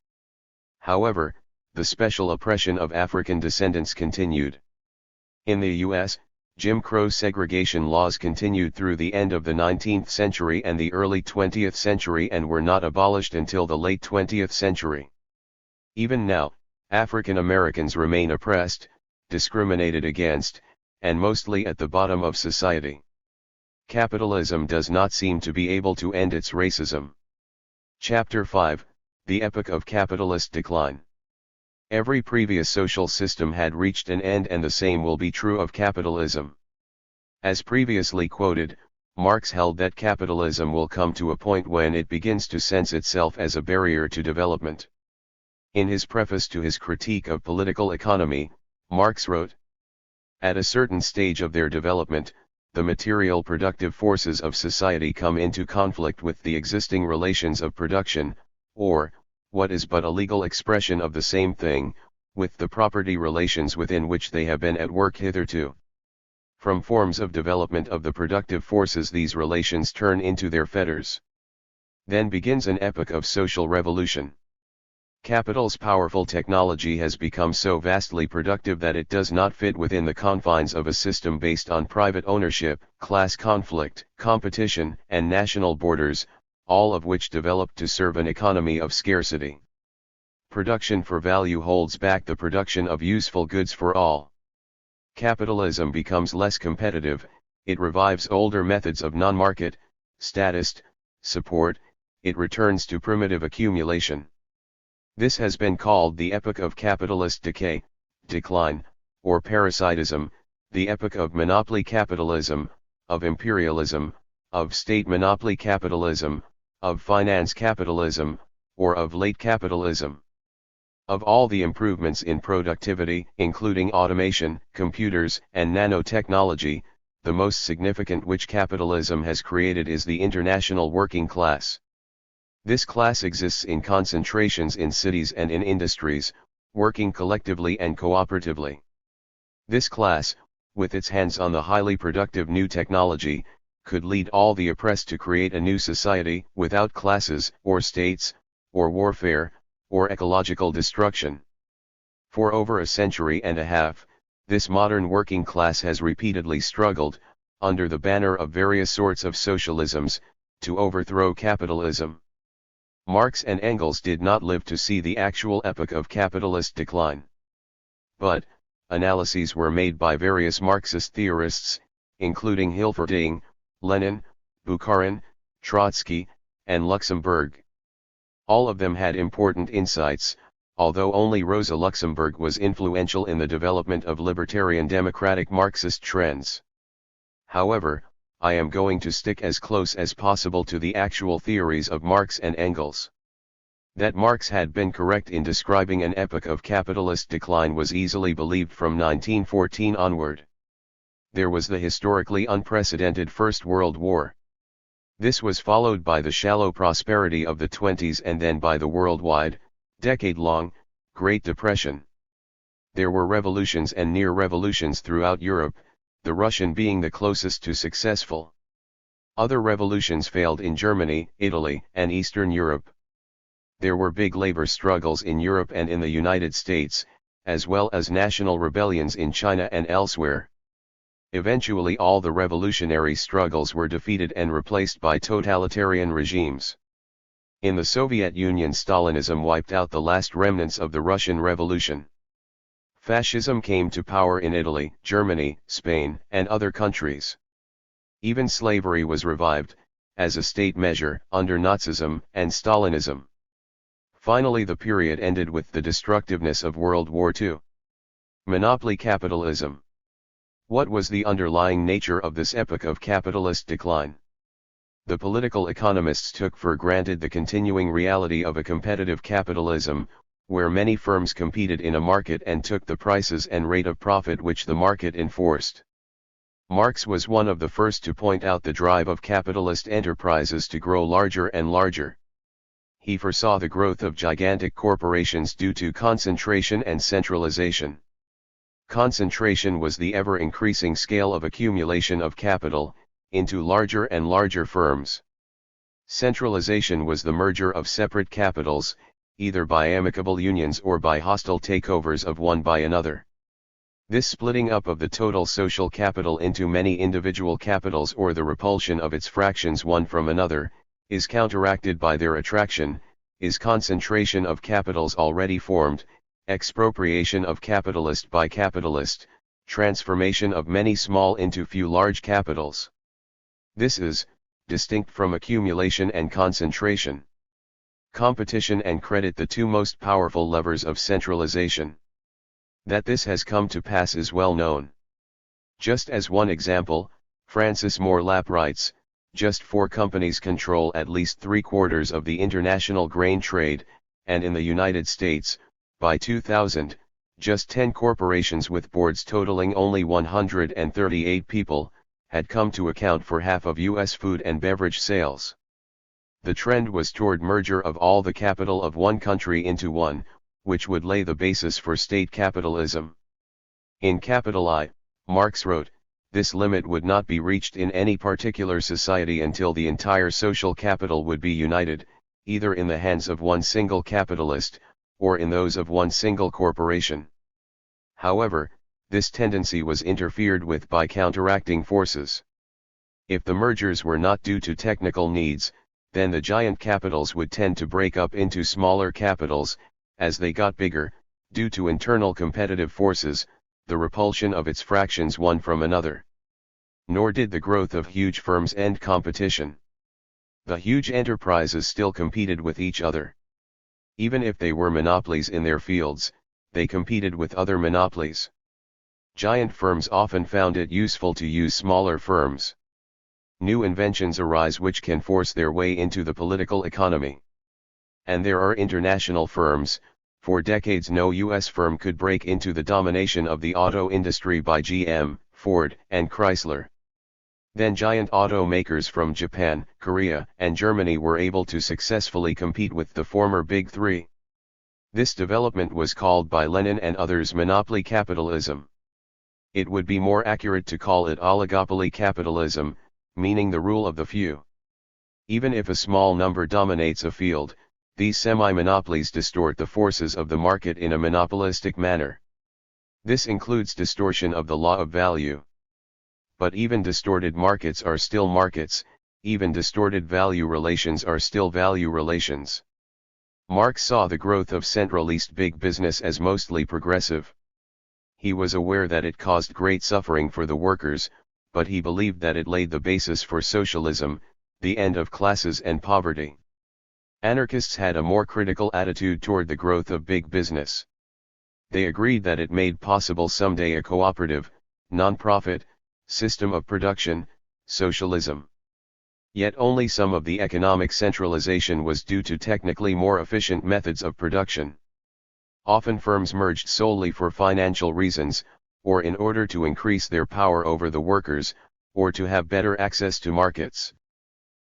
However, the special oppression of African descendants continued. In the U.S., Jim Crow segregation laws continued through the end of the 19th century and the early 20th century and were not abolished until the late 20th century. Even now, African Americans remain oppressed, discriminated against, and mostly at the bottom of society. Capitalism does not seem to be able to end its racism. Chapter 5, The Epoch of Capitalist Decline. Every previous social system had reached an end, and the same will be true of capitalism. As previously quoted, Marx held that capitalism will come to a point when it begins to sense itself as a barrier to development. In his preface to his critique of political economy, Marx wrote, "At a certain stage of their development, the material productive forces of society come into conflict with the existing relations of production, or, what is but a legal expression of the same thing, with the property relations within which they have been at work hitherto. From forms of development of the productive forces these relations turn into their fetters. Then begins an epoch of social revolution. Capital's powerful technology has become so vastly productive that it does not fit within the confines of a system based on private ownership, class conflict, competition, and national borders, all of which developed to serve an economy of scarcity. Production for value holds back the production of useful goods for all. Capitalism becomes less competitive, it revives older methods of non-market, statist, support, it returns to primitive accumulation. This has been called the epoch of capitalist decay, decline, or parasitism, the epoch of monopoly capitalism, of imperialism, of state monopoly capitalism, of finance capitalism, or of late capitalism. Of all the improvements in productivity, including automation, computers, and nanotechnology, the most significant which capitalism has created is the international working class. This class exists in concentrations in cities and in industries, working collectively and cooperatively. This class, with its hands on the highly productive new technology, could lead all the oppressed to create a new society without classes, or states, or warfare, or ecological destruction. For over a century and a half, this modern working class has repeatedly struggled, under the banner of various sorts of socialisms, to overthrow capitalism. Marx and Engels did not live to see the actual epoch of capitalist decline. But, analyses were made by various Marxist theorists, including Hilferding, Lenin, Bukharin, Trotsky, and Luxemburg. All of them had important insights, although only Rosa Luxemburg was influential in the development of libertarian democratic Marxist trends. However, I am going to stick as close as possible to the actual theories of Marx and Engels. That Marx had been correct in describing an epoch of capitalist decline was easily believed from 1914 onward. There was the historically unprecedented First World War. This was followed by the shallow prosperity of the 20s and then by the worldwide, decade-long, Great Depression. There were revolutions and near-revolutions throughout Europe, the Russian being the closest to successful. Other revolutions failed in Germany, Italy, and Eastern Europe. There were big labor struggles in Europe and in the United States, as well as national rebellions in China and elsewhere. Eventually all the revolutionary struggles were defeated and replaced by totalitarian regimes. In the Soviet Union, Stalinism wiped out the last remnants of the Russian Revolution. Fascism came to power in Italy, Germany, Spain, and other countries. Even slavery was revived, as a state measure, under Nazism and Stalinism. Finally, the period ended with the destructiveness of World War II. Monopoly capitalism. What was the underlying nature of this epoch of capitalist decline? The political economists took for granted the continuing reality of a competitive capitalism, where many firms competed in a market and took the prices and rate of profit which the market enforced. Marx was one of the first to point out the drive of capitalist enterprises to grow larger and larger. He foresaw the growth of gigantic corporations due to concentration and centralization. Concentration was the ever-increasing scale of accumulation of capital, into larger and larger firms. Centralization was the merger of separate capitals, either by amicable unions or by hostile takeovers of one by another. This splitting up of the total social capital into many individual capitals or the repulsion of its fractions one from another, is counteracted by their attraction, is concentration of capitals already formed, expropriation of capitalist by capitalist, transformation of many small into few large capitals. This is distinct from accumulation and concentration. Competition and credit, the two most powerful levers of centralization. That this has come to pass is well known. Just as one example, Francis Moore Lapp writes, just 4 companies control at least 3/4 of the international grain trade, and in the United States, by 2000, just 10 corporations with boards totaling only 138 people, had come to account for half of U.S. food and beverage sales. The trend was toward merger of all the capital of one country into one, which would lay the basis for state capitalism. In capital I, Marx wrote, this limit would not be reached in any particular society until the entire social capital would be united, either in the hands of one single capitalist, or in those of one single corporation. However, this tendency was interfered with by counteracting forces. If the mergers were not due to technical needs, then the giant capitals would tend to break up into smaller capitals, as they got bigger, due to internal competitive forces, the repulsion of its fractions one from another. Nor did the growth of huge firms end competition. The huge enterprises still competed with each other. Even if they were monopolies in their fields, they competed with other monopolies. Giant firms often found it useful to use smaller firms. New inventions arise which can force their way into the political economy. And there are international firms. For decades no U.S. firm could break into the domination of the auto industry by GM, Ford, and Chrysler. Then giant automakers from Japan, Korea, and Germany were able to successfully compete with the former Big Three. This development was called by Lenin and others monopoly capitalism. It would be more accurate to call it oligopoly capitalism, meaning the rule of the few. Even if a small number dominates a field, these semi-monopolies distort the forces of the market in a monopolistic manner. This includes distortion of the law of value. But even distorted markets are still markets, even distorted value relations are still value relations. Marx saw the growth of centralist big business as mostly progressive. He was aware that it caused great suffering for the workers, but he believed that it laid the basis for socialism, the end of classes and poverty. Anarchists had a more critical attitude toward the growth of big business. They agreed that it made possible someday a cooperative, non-profit, system of production, Socialism. Yet only some of the economic centralization was due to technically more efficient methods of production. Often firms merged solely for financial reasons, or in order to increase their power over the workers, or to have better access to markets.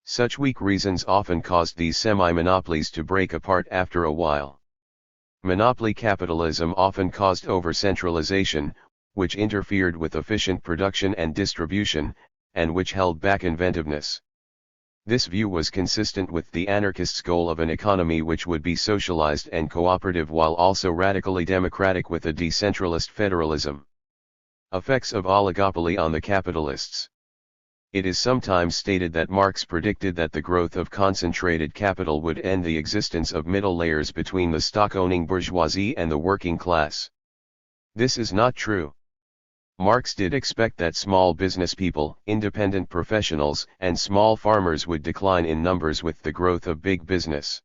Such weak reasons often caused these semi-monopolies to break apart after a while. Monopoly capitalism often caused over-centralization, which interfered with efficient production and distribution, and which held back inventiveness. This view was consistent with the anarchists' goal of an economy which would be socialized and cooperative while also radically democratic with a decentralist federalism. Effects of oligopoly on the capitalists. It is sometimes stated that Marx predicted that the growth of concentrated capital would end the existence of middle layers between the stock-owning bourgeoisie and the working class. This is not true. Marx did expect that small business people, independent professionals, and small farmers would decline in numbers with the growth of big business.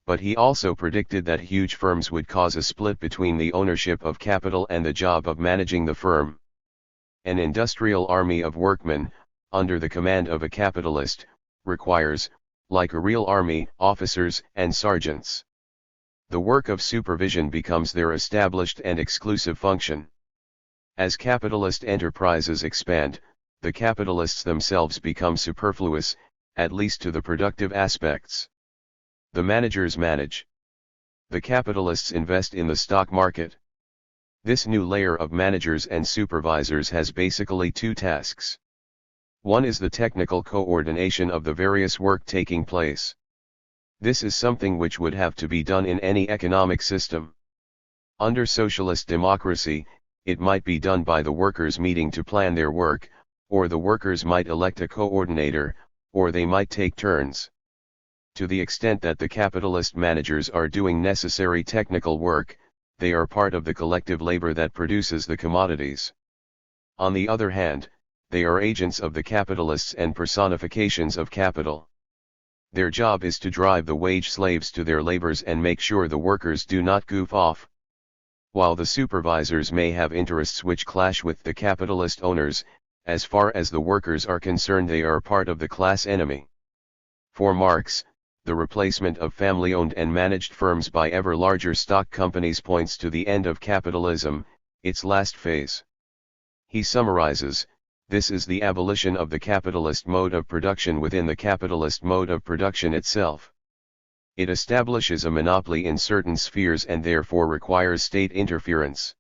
But he also predicted that huge firms would cause a split between the ownership of capital and the job of managing the firm. An industrial army of workmen, under the command of a capitalist, requires, like a real army, officers and sergeants. The work of supervision becomes their established and exclusive function. As capitalist enterprises expand, the capitalists themselves become superfluous, at least to the productive aspects. The managers manage. The capitalists invest in the stock market. This new layer of managers and supervisors has basically two tasks. One is the technical coordination of the various work taking place. This is something which would have to be done in any economic system. Under socialist democracy, it might be done by the workers meeting to plan their work, or the workers might elect a coordinator, or they might take turns. To the extent that the capitalist managers are doing necessary technical work, they are part of the collective labor that produces the commodities. On the other hand, they are agents of the capitalists and personifications of capital. Their job is to drive the wage slaves to their labors and make sure the workers do not goof off. While the supervisors may have interests which clash with the capitalist owners, as far as the workers are concerned they are part of the class enemy. For Marx, the replacement of family-owned and managed firms by ever larger stock companies points to the end of capitalism, its last phase. He summarizes, this is the abolition of the capitalist mode of production within the capitalist mode of production itself. It establishes a monopoly in certain spheres and therefore requires state interference.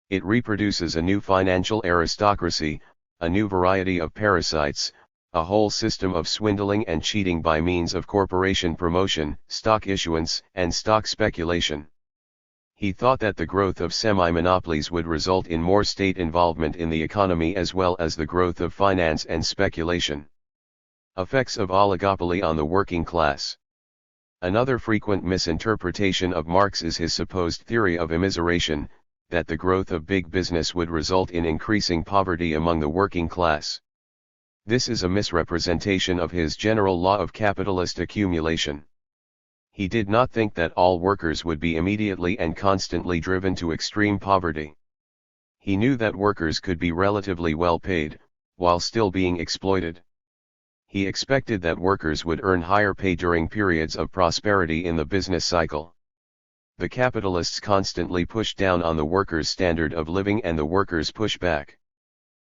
It reproduces a new financial aristocracy, a new variety of parasites, a whole system of swindling and cheating by means of corporation promotion, stock issuance, and stock speculation. He thought that the growth of semi-monopolies would result in more state involvement in the economy as well as the growth of finance and speculation. Effects of oligopoly on the working class. Another frequent misinterpretation of Marx is his supposed theory of immiseration, that the growth of big business would result in increasing poverty among the working class. This is a misrepresentation of his general law of capitalist accumulation. He did not think that all workers would be immediately and constantly driven to extreme poverty. He knew that workers could be relatively well paid, while still being exploited. He expected that workers would earn higher pay during periods of prosperity in the business cycle. The capitalists constantly push down on the workers' standard of living and the workers push back.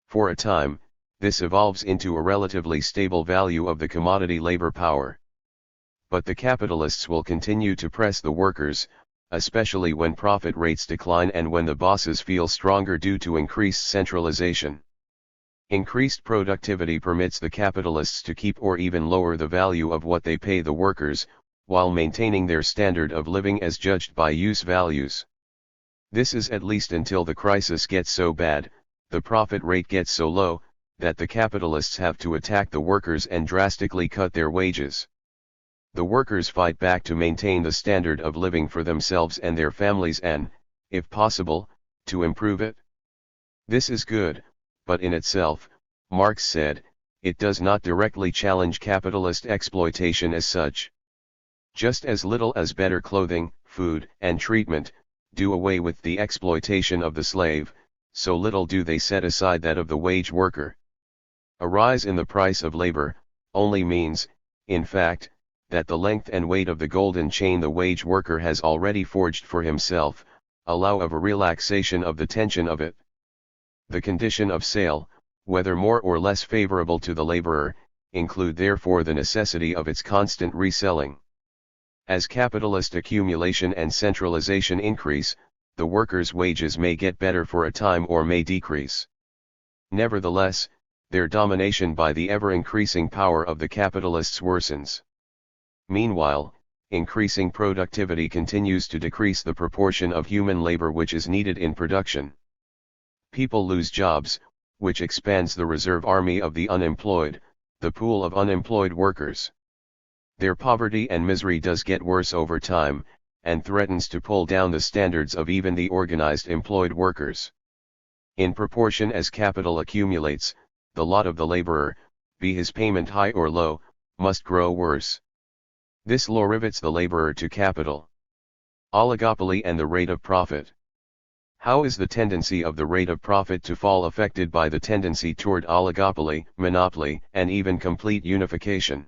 For a time, this evolves into a relatively stable value of the commodity labor power. But the capitalists will continue to press the workers, especially when profit rates decline and when the bosses feel stronger due to increased centralization. Increased productivity permits the capitalists to keep or even lower the value of what they pay the workers, while maintaining their standard of living as judged by use values. This is at least until the crisis gets so bad, the profit rate gets so low, that the capitalists have to attack the workers and drastically cut their wages. The workers fight back to maintain the standard of living for themselves and their families and, if possible, to improve it. This is good, but in itself, Marx said, it does not directly challenge capitalist exploitation as such. Just as little as better clothing, food, and treatment do away with the exploitation of the slave, so little do they set aside that of the wage worker. A rise in the price of labor only means, in fact, that the length and weight of the golden chain the wage worker has already forged for himself allow of a relaxation of the tension of it. The condition of sale, whether more or less favorable to the laborer, include therefore the necessity of its constant reselling. As capitalist accumulation and centralization increase, the workers' wages may get better for a time or may decrease. Nevertheless, their domination by the ever-increasing power of the capitalists worsens. Meanwhile, increasing productivity continues to decrease the proportion of human labor which is needed in production. People lose jobs, which expands the reserve army of the unemployed, the pool of unemployed workers. Their poverty and misery does get worse over time, and threatens to pull down the standards of even the organized employed workers. In proportion as capital accumulates, the lot of the laborer, be his payment high or low, must grow worse. This law rivets the laborer to capital. Oligopoly and the rate of profit. How is the tendency of the rate of profit to fall affected by the tendency toward oligopoly, monopoly, and even complete unification?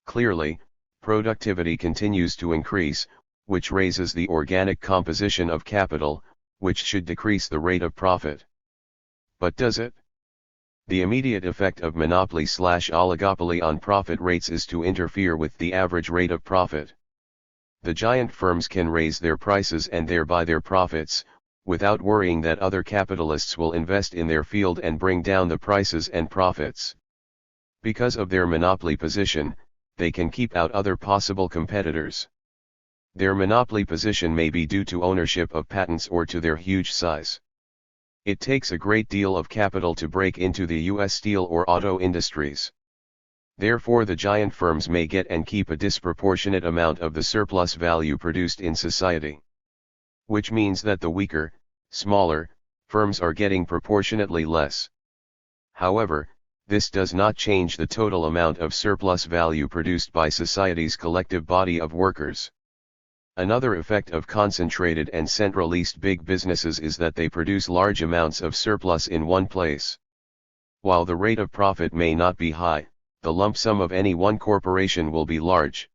Clearly, productivity continues to increase, which raises the organic composition of capital, which should decrease the rate of profit. But does it? The immediate effect of monopoly/oligopoly on profit rates is to interfere with the average rate of profit. The giant firms can raise their prices and thereby their profits, without worrying that other capitalists will invest in their field and bring down the prices and profits. Because of their monopoly position, they can keep out other possible competitors. Their monopoly position may be due to ownership of patents or to their huge size. It takes a great deal of capital to break into the U.S. steel or auto industries. Therefore the giant firms may get and keep a disproportionate amount of the surplus value produced in society. Which means that the weaker, smaller, firms are getting proportionately less. However, this does not change the total amount of surplus value produced by society's collective body of workers. Another effect of concentrated and centralized big businesses is that they produce large amounts of surplus in one place. While the rate of profit may not be high, the lump sum of any one corporation will be large.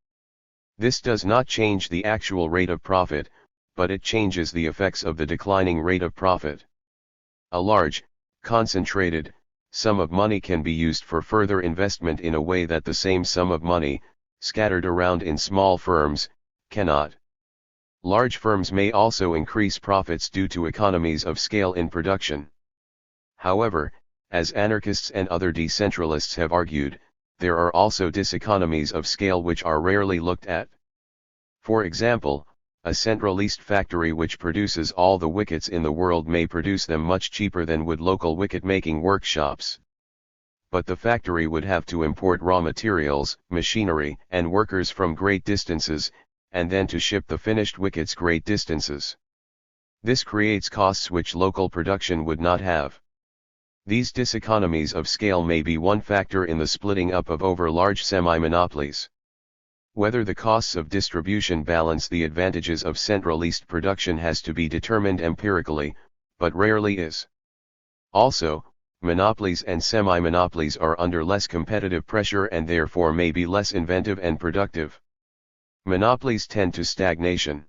This does not change the actual rate of profit, but it changes the effects of the declining rate of profit. A large, concentrated, sum of money can be used for further investment in a way that the same sum of money, scattered around in small firms, cannot. Large firms may also increase profits due to economies of scale in production. However, as anarchists and other decentralists have argued, there are also diseconomies of scale which are rarely looked at. For example, a centralist factory which produces all the wickets in the world may produce them much cheaper than would local wicket-making workshops. But the factory would have to import raw materials, machinery, and workers from great distances, and then to ship the finished wickets great distances. This creates costs which local production would not have. These diseconomies of scale may be one factor in the splitting up of over-large semi-monopolies. Whether the costs of distribution balance the advantages of centralist production has to be determined empirically, but rarely is. Also, monopolies and semi-monopolies are under less competitive pressure and therefore may be less inventive and productive. Monopolies tend to stagnation.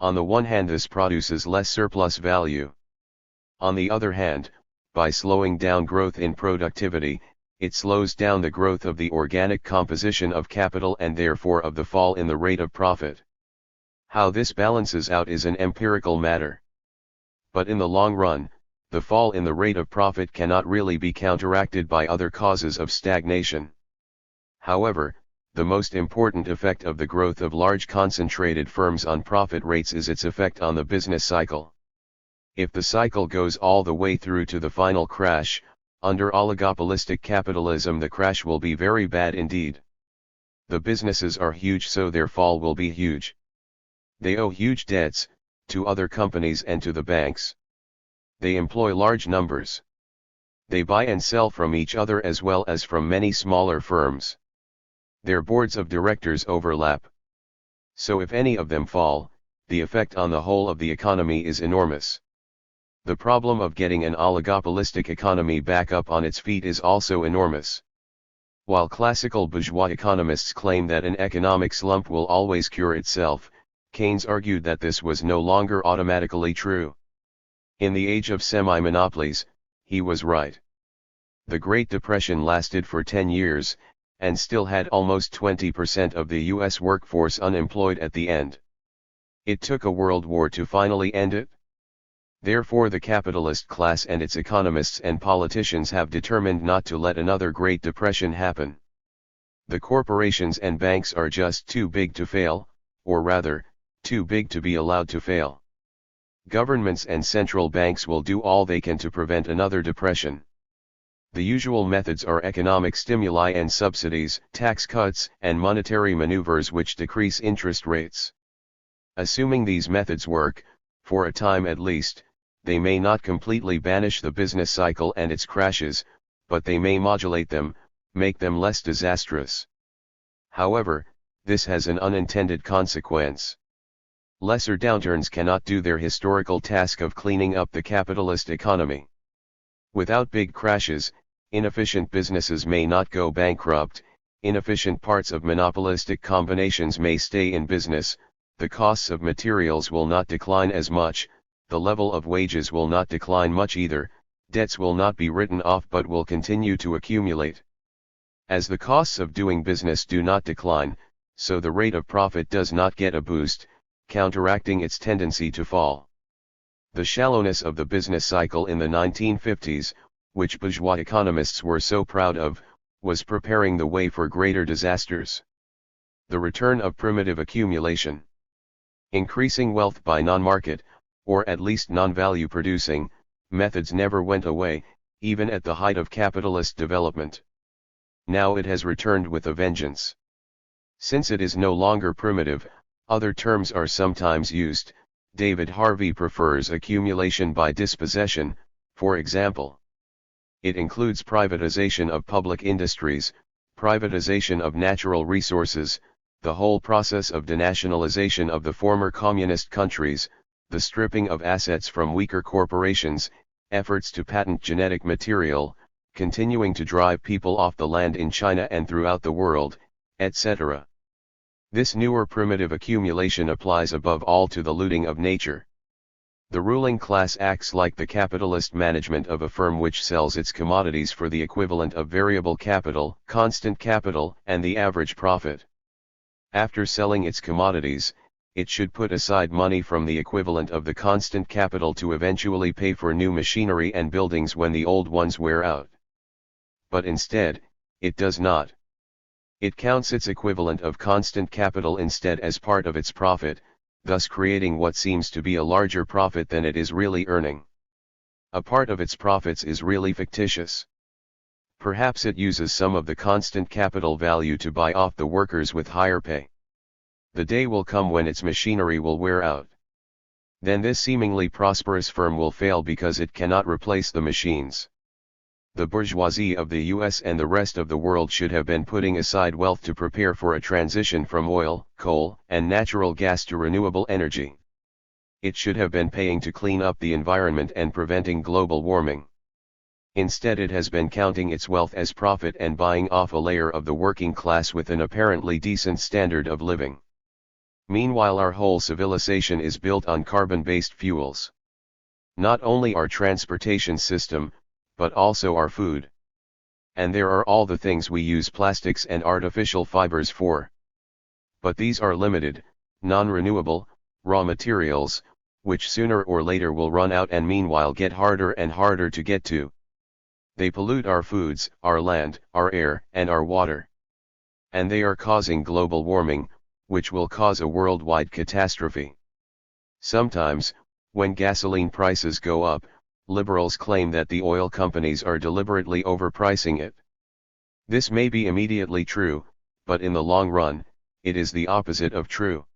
On the one hand, this produces less surplus value. On the other hand, by slowing down growth in productivity, it slows down the growth of the organic composition of capital and therefore of the fall in the rate of profit. How this balances out is an empirical matter. But in the long run, the fall in the rate of profit cannot really be counteracted by other causes of stagnation. However, the most important effect of the growth of large concentrated firms on profit rates is its effect on the business cycle. If the cycle goes all the way through to the final crash, under oligopolistic capitalism the crash will be very bad indeed. The businesses are huge, so their fall will be huge. They owe huge debts, to other companies and to the banks. They employ large numbers. They buy and sell from each other as well as from many smaller firms. Their boards of directors overlap. So if any of them fall, the effect on the whole of the economy is enormous. The problem of getting an oligopolistic economy back up on its feet is also enormous. While classical bourgeois economists claim that an economic slump will always cure itself, Keynes argued that this was no longer automatically true. In the age of semi-monopolies, he was right. The Great Depression lasted for 10 years, and still had almost 20% of the U.S. workforce unemployed at the end. It took a world war to finally end it. Therefore the capitalist class and its economists and politicians have determined not to let another Great Depression happen. The corporations and banks are just too big to fail, or rather, too big to be allowed to fail. Governments and central banks will do all they can to prevent another depression. The usual methods are economic stimuli and subsidies, tax cuts, and monetary maneuvers which decrease interest rates. Assuming these methods work, for a time at least, they may not completely banish the business cycle and its crashes, but they may modulate them, make them less disastrous. However, this has an unintended consequence. Lesser downturns cannot do their historical task of cleaning up the capitalist economy. Without big crashes, inefficient businesses may not go bankrupt, inefficient parts of monopolistic combinations may stay in business, the costs of materials will not decline as much, the level of wages will not decline much either, debts will not be written off but will continue to accumulate. As the costs of doing business do not decline, so the rate of profit does not get a boost, counteracting its tendency to fall. The shallowness of the business cycle in the 1950s, which bourgeois economists were so proud of, was preparing the way for greater disasters. The return of primitive accumulation. Increasing wealth by non-market, or at least non-value producing, methods never went away, even at the height of capitalist development. Now it has returned with a vengeance. Since it is no longer primitive, other terms are sometimes used. David Harvey prefers accumulation by dispossession, for example. It includes privatization of public industries, privatization of natural resources, the whole process of denationalization of the former communist countries, the stripping of assets from weaker corporations, efforts to patent genetic material, continuing to drive people off the land in China and throughout the world, etc. This newer primitive accumulation applies above all to the looting of nature. The ruling class acts like the capitalist management of a firm which sells its commodities for the equivalent of variable capital, constant capital, and the average profit. After selling its commodities, it should put aside money from the equivalent of the constant capital to eventually pay for new machinery and buildings when the old ones wear out. But instead, it does not. It counts its equivalent of constant capital instead as part of its profit, thus creating what seems to be a larger profit than it is really earning. A part of its profits is really fictitious. Perhaps it uses some of the constant capital value to buy off the workers with higher pay. The day will come when its machinery will wear out. Then this seemingly prosperous firm will fail because it cannot replace the machines. The bourgeoisie of the US and the rest of the world should have been putting aside wealth to prepare for a transition from oil, coal, and natural gas to renewable energy. It should have been paying to clean up the environment and preventing global warming. Instead it has been counting its wealth as profit and buying off a layer of the working class with an apparently decent standard of living. Meanwhile our whole civilization is built on carbon-based fuels. Not only our transportation system, but also our food. And there are all the things we use plastics and artificial fibers for. But these are limited, non-renewable, raw materials, which sooner or later will run out and meanwhile get harder and harder to get to. They pollute our foods, our land, our air, and our water. And they are causing global warming, which will cause a worldwide catastrophe. Sometimes, when gasoline prices go up, liberals claim that the oil companies are deliberately overpricing it. This may be immediately true, but in the long run, it is the opposite of true.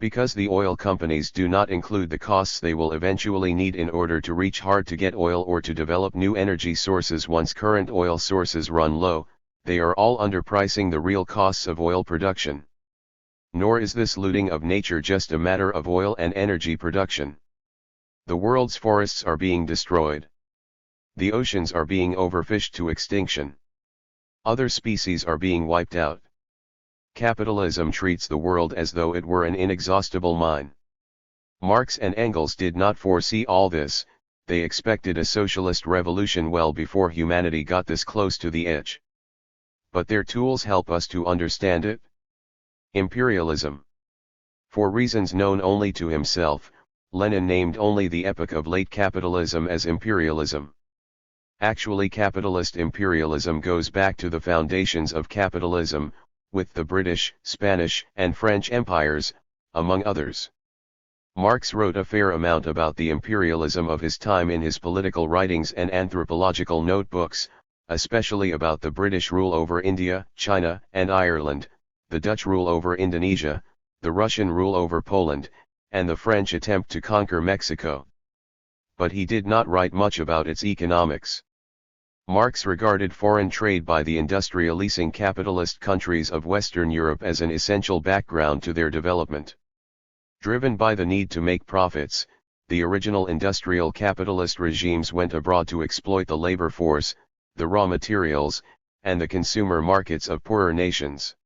Because the oil companies do not include the costs they will eventually need in order to reach hard to get oil or to develop new energy sources once current oil sources run low, they are all underpricing the real costs of oil production. Nor is this looting of nature just a matter of oil and energy production. The world's forests are being destroyed. The oceans are being overfished to extinction. Other species are being wiped out. Capitalism treats the world as though it were an inexhaustible mine. Marx and Engels did not foresee all this. They expected a socialist revolution well before humanity got this close to the edge. But their tools help us to understand it. Imperialism. For reasons known only to himself, Lenin named only the epoch of late capitalism as imperialism. Actually, capitalist imperialism goes back to the foundations of capitalism, with the British, Spanish, and French empires, among others. Marx wrote a fair amount about the imperialism of his time in his political writings and anthropological notebooks, especially about the British rule over India, China, and Ireland, the Dutch rule over Indonesia, the Russian rule over Poland, and the French attempt to conquer Mexico. But he did not write much about its economics. Marx regarded foreign trade by the industrializing capitalist countries of Western Europe as an essential background to their development. Driven by the need to make profits, the original industrial capitalist regimes went abroad to exploit the labor force, the raw materials, and the consumer markets of poorer nations.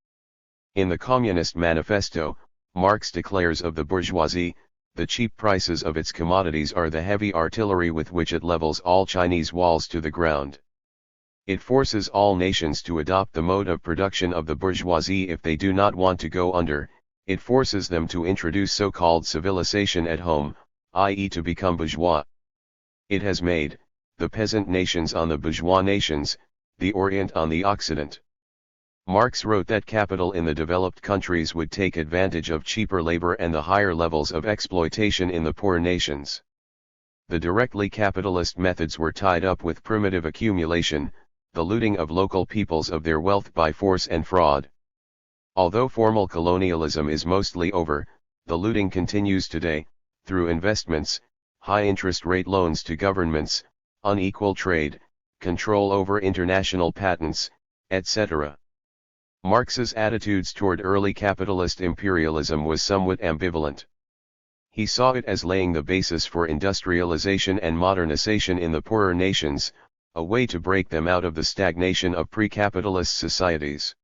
In the Communist Manifesto, Marx declares of the bourgeoisie, the cheap prices of its commodities are the heavy artillery with which it levels all Chinese walls to the ground. It forces all nations to adopt the mode of production of the bourgeoisie if they do not want to go under. It forces them to introduce so-called civilization at home, i.e. to become bourgeois. It has made the peasant nations on the bourgeois nations, the Orient on the Occident. Marx wrote that capital in the developed countries would take advantage of cheaper labor and the higher levels of exploitation in the poor nations. The directly capitalist methods were tied up with primitive accumulation, the looting of local peoples of their wealth by force and fraud. Although formal colonialism is mostly over, the looting continues today, through investments, high interest rate loans to governments, unequal trade, control over international patents, etc. Marx's attitudes toward early capitalist imperialism was somewhat ambivalent. He saw it as laying the basis for industrialization and modernization in the poorer nations, a way to break them out of the stagnation of pre-capitalist societies.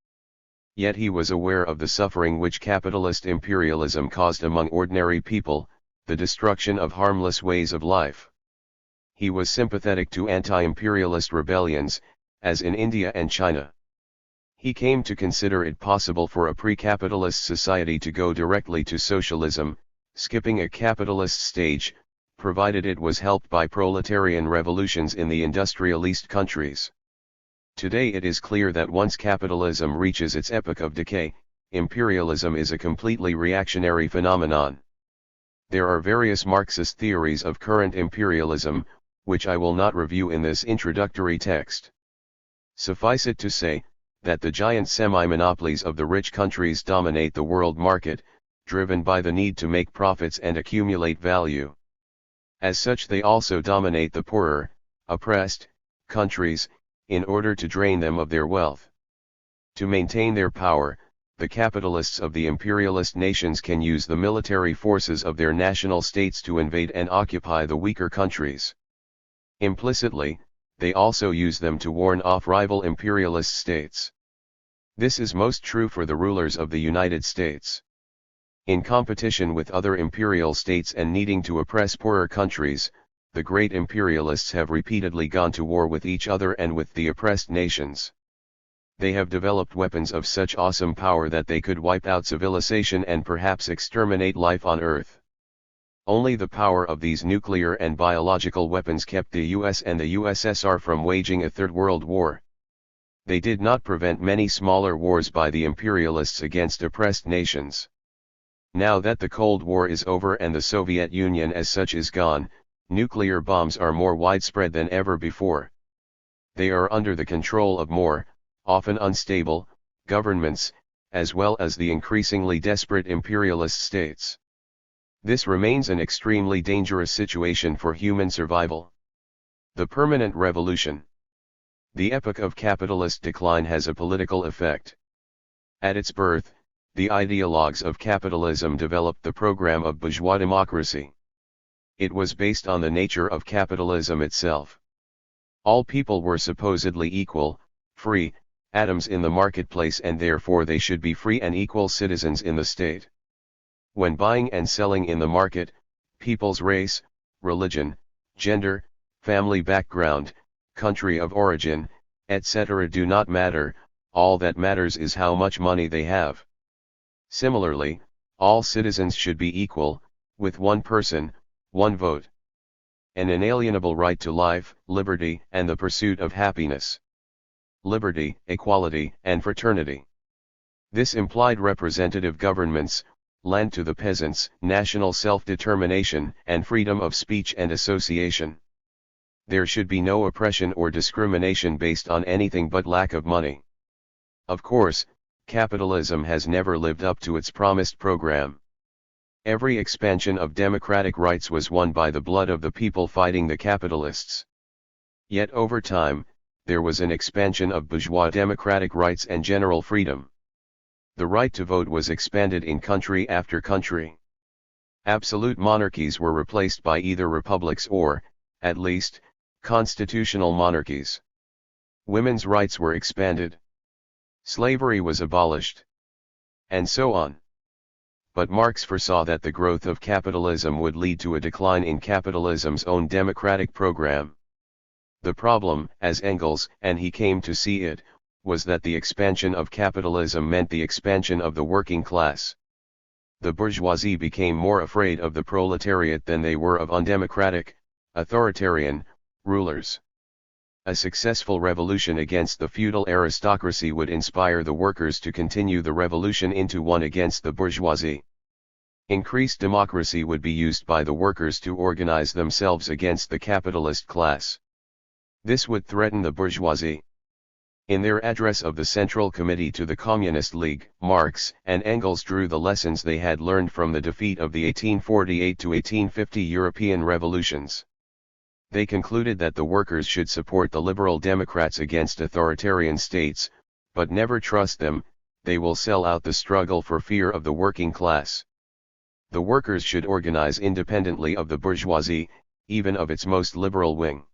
Yet he was aware of the suffering which capitalist imperialism caused among ordinary people, the destruction of harmless ways of life. He was sympathetic to anti-imperialist rebellions, as in India and China. He came to consider it possible for a pre-capitalist society to go directly to socialism, skipping a capitalist stage, provided it was helped by proletarian revolutions in the industrialist countries. Today it is clear that once capitalism reaches its epoch of decay, imperialism is a completely reactionary phenomenon. There are various Marxist theories of current imperialism, which I will not review in this introductory text. Suffice it to say, that the giant semi-monopolies of the rich countries dominate the world market, driven by the need to make profits and accumulate value. As such, they also dominate the poorer, oppressed countries, in order to drain them of their wealth. To maintain their power, the capitalists of the imperialist nations can use the military forces of their national states to invade and occupy the weaker countries. Implicitly, they also use them to warn off rival imperialist states. This is most true for the rulers of the United States. In competition with other imperial states and needing to oppress poorer countries, the great imperialists have repeatedly gone to war with each other and with the oppressed nations. They have developed weapons of such awesome power that they could wipe out civilization and perhaps exterminate life on Earth. Only the power of these nuclear and biological weapons kept the US and the USSR from waging a Third World War. They did not prevent many smaller wars by the imperialists against oppressed nations. Now that the Cold War is over and the Soviet Union as such is gone, nuclear bombs are more widespread than ever before. They are under the control of more, often unstable, governments, as well as the increasingly desperate imperialist states. This remains an extremely dangerous situation for human survival. The permanent revolution. The epoch of capitalist decline has a political effect. At its birth, the ideologues of capitalism developed the program of bourgeois democracy. It was based on the nature of capitalism itself. All people were supposedly equal, free, atoms in the marketplace, and therefore they should be free and equal citizens in the state. When buying and selling in the market, people's race, religion, gender, family background, country of origin, etc. do not matter, all that matters is how much money they have. Similarly, all citizens should be equal, with one person, one vote. An inalienable right to life, liberty, and the pursuit of happiness. Liberty, equality, and fraternity. This implied representative governments, land to the peasants, national self-determination, and freedom of speech and association. There should be no oppression or discrimination based on anything but lack of money. Of course, capitalism has never lived up to its promised program. Every expansion of democratic rights was won by the blood of the people fighting the capitalists. Yet over time, there was an expansion of bourgeois democratic rights and general freedom. The right to vote was expanded in country after country. Absolute monarchies were replaced by either republics or, at least, constitutional monarchies. Women's rights were expanded. Slavery was abolished. And so on. But Marx foresaw that the growth of capitalism would lead to a decline in capitalism's own democratic program. The problem, as Engels and he came to see it, was that the expansion of capitalism meant the expansion of the working class. The bourgeoisie became more afraid of the proletariat than they were of undemocratic, authoritarian, rulers. A successful revolution against the feudal aristocracy would inspire the workers to continue the revolution into one against the bourgeoisie. Increased democracy would be used by the workers to organize themselves against the capitalist class. This would threaten the bourgeoisie. In their address of the Central Committee to the Communist League, Marx and Engels drew the lessons they had learned from the defeat of the 1848 to 1850 European revolutions. They concluded that the workers should support the liberal democrats against authoritarian states, but never trust them, they will sell out the struggle for fear of the working class. The workers should organize independently of the bourgeoisie, even of its most liberal wing.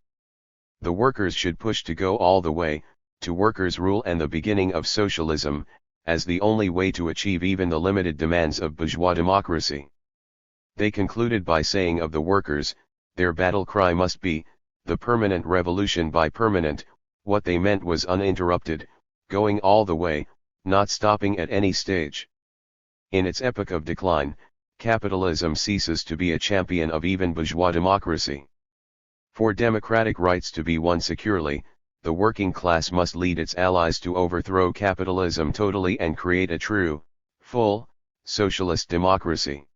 The workers should push to go all the way, to workers' rule and the beginning of socialism, as the only way to achieve even the limited demands of bourgeois democracy. They concluded by saying of the workers, their battle cry must be, the permanent revolution by permanent. What they meant was uninterrupted, going all the way, not stopping at any stage. In its epoch of decline, capitalism ceases to be a champion of even bourgeois democracy. For democratic rights to be won securely, the working class must lead its allies to overthrow capitalism totally and create a true, full, socialist democracy.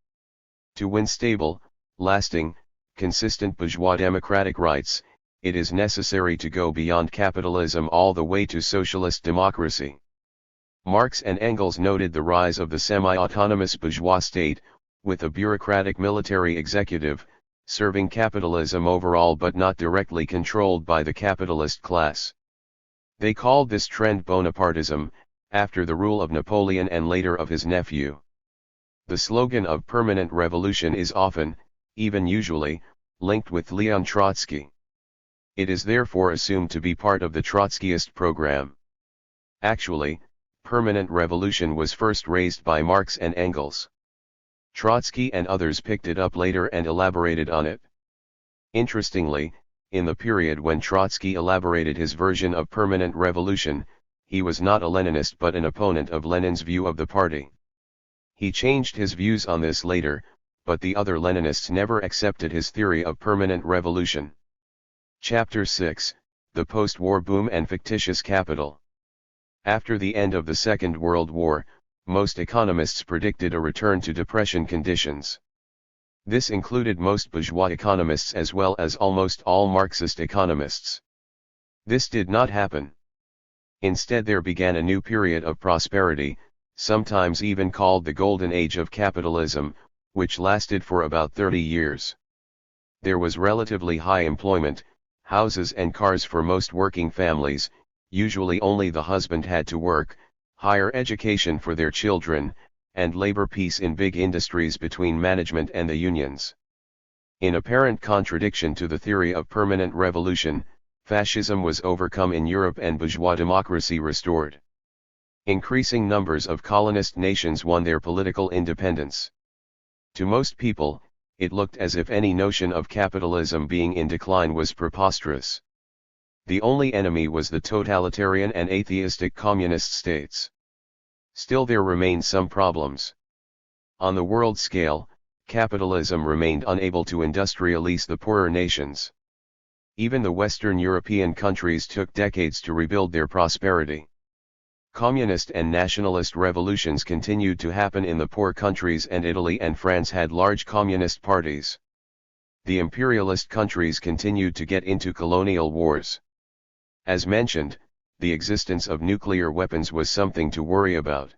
To win stable, lasting, consistent bourgeois democratic rights, it is necessary to go beyond capitalism all the way to socialist democracy. Marx and Engels noted the rise of the semi-autonomous bourgeois state, with a bureaucratic military executive, serving capitalism overall but not directly controlled by the capitalist class. They called this trend Bonapartism, after the rule of Napoleon and later of his nephew. The slogan of permanent revolution is often, even usually, linked with Leon Trotsky. It is therefore assumed to be part of the Trotskyist program. Actually, permanent revolution was first raised by Marx and Engels. Trotsky and others picked it up later and elaborated on it. Interestingly, in the period when Trotsky elaborated his version of permanent revolution, he was not a Leninist but an opponent of Lenin's view of the party. He changed his views on this later, but the other Leninists never accepted his theory of permanent revolution. Chapter 6, The Post-War Boom and Fictitious Capital. After the end of the Second World War, most economists predicted a return to depression conditions. This included most bourgeois economists as well as almost all Marxist economists. This did not happen. Instead there began a new period of prosperity, sometimes even called the Golden Age of Capitalism, which lasted for about 30 years. There was relatively high employment, houses and cars for most working families, usually only the husband had to work, higher education for their children, and labor peace in big industries between management and the unions. In apparent contradiction to the theory of permanent revolution, fascism was overcome in Europe and bourgeois democracy restored. Increasing numbers of colonist nations won their political independence. To most people, it looked as if any notion of capitalism being in decline was preposterous. The only enemy was the totalitarian and atheistic communist states. Still there remained some problems. On the world scale, capitalism remained unable to industrialize the poorer nations. Even the Western European countries took decades to rebuild their prosperity. Communist and nationalist revolutions continued to happen in the poor countries, and Italy and France had large communist parties. The imperialist countries continued to get into colonial wars. As mentioned, the existence of nuclear weapons was something to worry about.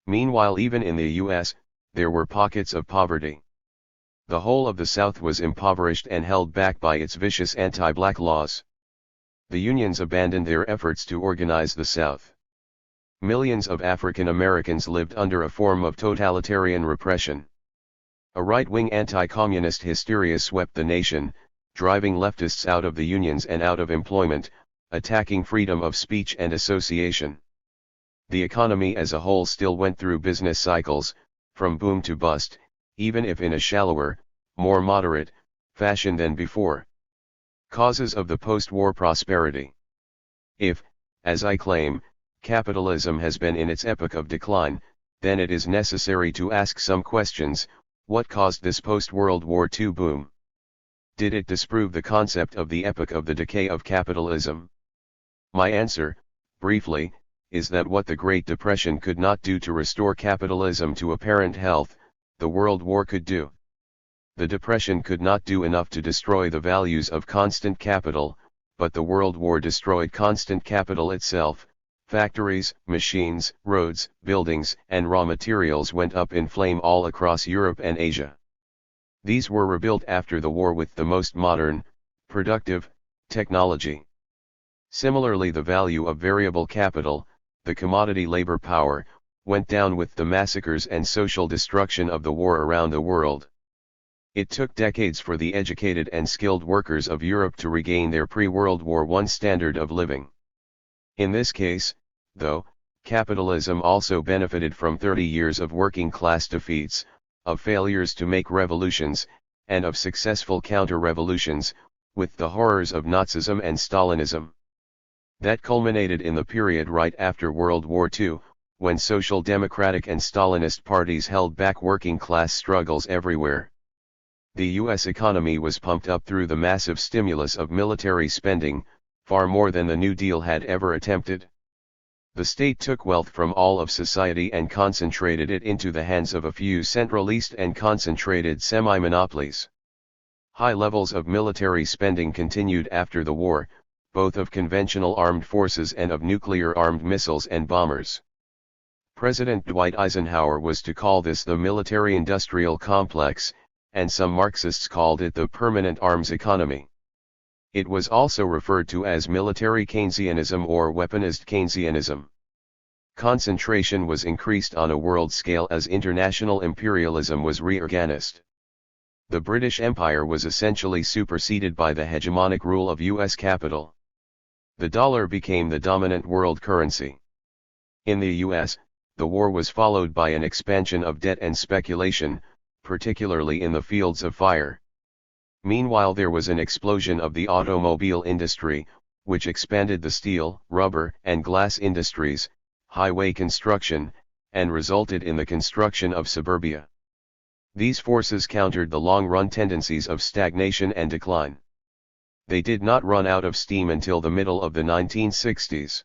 Meanwhile, even in the US, there were pockets of poverty. The whole of the South was impoverished and held back by its vicious anti-black laws. The unions abandoned their efforts to organize the South. Millions of African Americans lived under a form of totalitarian repression. A right-wing anti-communist hysteria swept the nation, driving leftists out of the unions and out of employment, attacking freedom of speech and association. The economy as a whole still went through business cycles, from boom to bust, even if in a shallower, more moderate, fashion than before. Causes of the post-war prosperity. If, as I claim, capitalism has been in its epoch of decline, then it is necessary to ask some questions. What caused this post-World War II boom? Did it disprove the concept of the epoch of the decay of capitalism? My answer, briefly, is that what the Great Depression could not do to restore capitalism to apparent health, the World War could do. The Depression could not do enough to destroy the values of constant capital, but the World War destroyed constant capital itself. Factories, machines, roads, buildings, and raw materials went up in flame all across Europe and Asia. These were rebuilt after the war with the most modern, productive, technology. Similarly, the value of variable capital, the commodity labor power, went down with the massacres and social destruction of the war around the world. It took decades for the educated and skilled workers of Europe to regain their pre-World War I standard of living. In this case, though, capitalism also benefited from 30 years of working-class defeats, of failures to make revolutions, and of successful counter-revolutions, with the horrors of Nazism and Stalinism. That culminated in the period right after World War II, when social democratic and Stalinist parties held back working-class struggles everywhere. The U.S. economy was pumped up through the massive stimulus of military spending, far more than the New Deal had ever attempted. The state took wealth from all of society and concentrated it into the hands of a few centralist and concentrated semi-monopolies. High levels of military spending continued after the war, both of conventional armed forces and of nuclear-armed missiles and bombers. President Dwight Eisenhower was to call this the military-industrial complex, and some Marxists called it the permanent arms economy. It was also referred to as military Keynesianism or weaponized Keynesianism. Concentration was increased on a world scale as international imperialism was reorganized. The British Empire was essentially superseded by the hegemonic rule of U.S. capital. The dollar became the dominant world currency. In the U.S., the war was followed by an expansion of debt and speculation, particularly in the fields of fire. Meanwhile, there was an explosion of the automobile industry, which expanded the steel, rubber, and glass industries, highway construction, and resulted in the construction of suburbia. These forces countered the long-run tendencies of stagnation and decline. They did not run out of steam until the middle of the 1960s.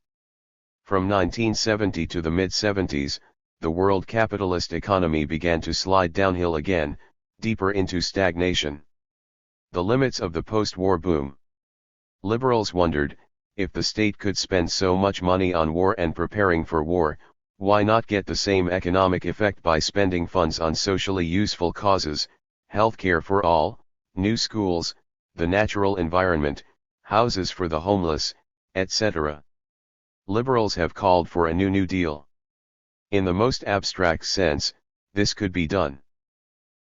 From 1970 to the mid-70s, the world capitalist economy began to slide downhill again, deeper into stagnation. The limits of the post-war boom. Liberals wondered, if the state could spend so much money on war and preparing for war, why not get the same economic effect by spending funds on socially useful causes, healthcare for all, new schools, the natural environment, houses for the homeless, etc. Liberals have called for a New Deal. In the most abstract sense, this could be done.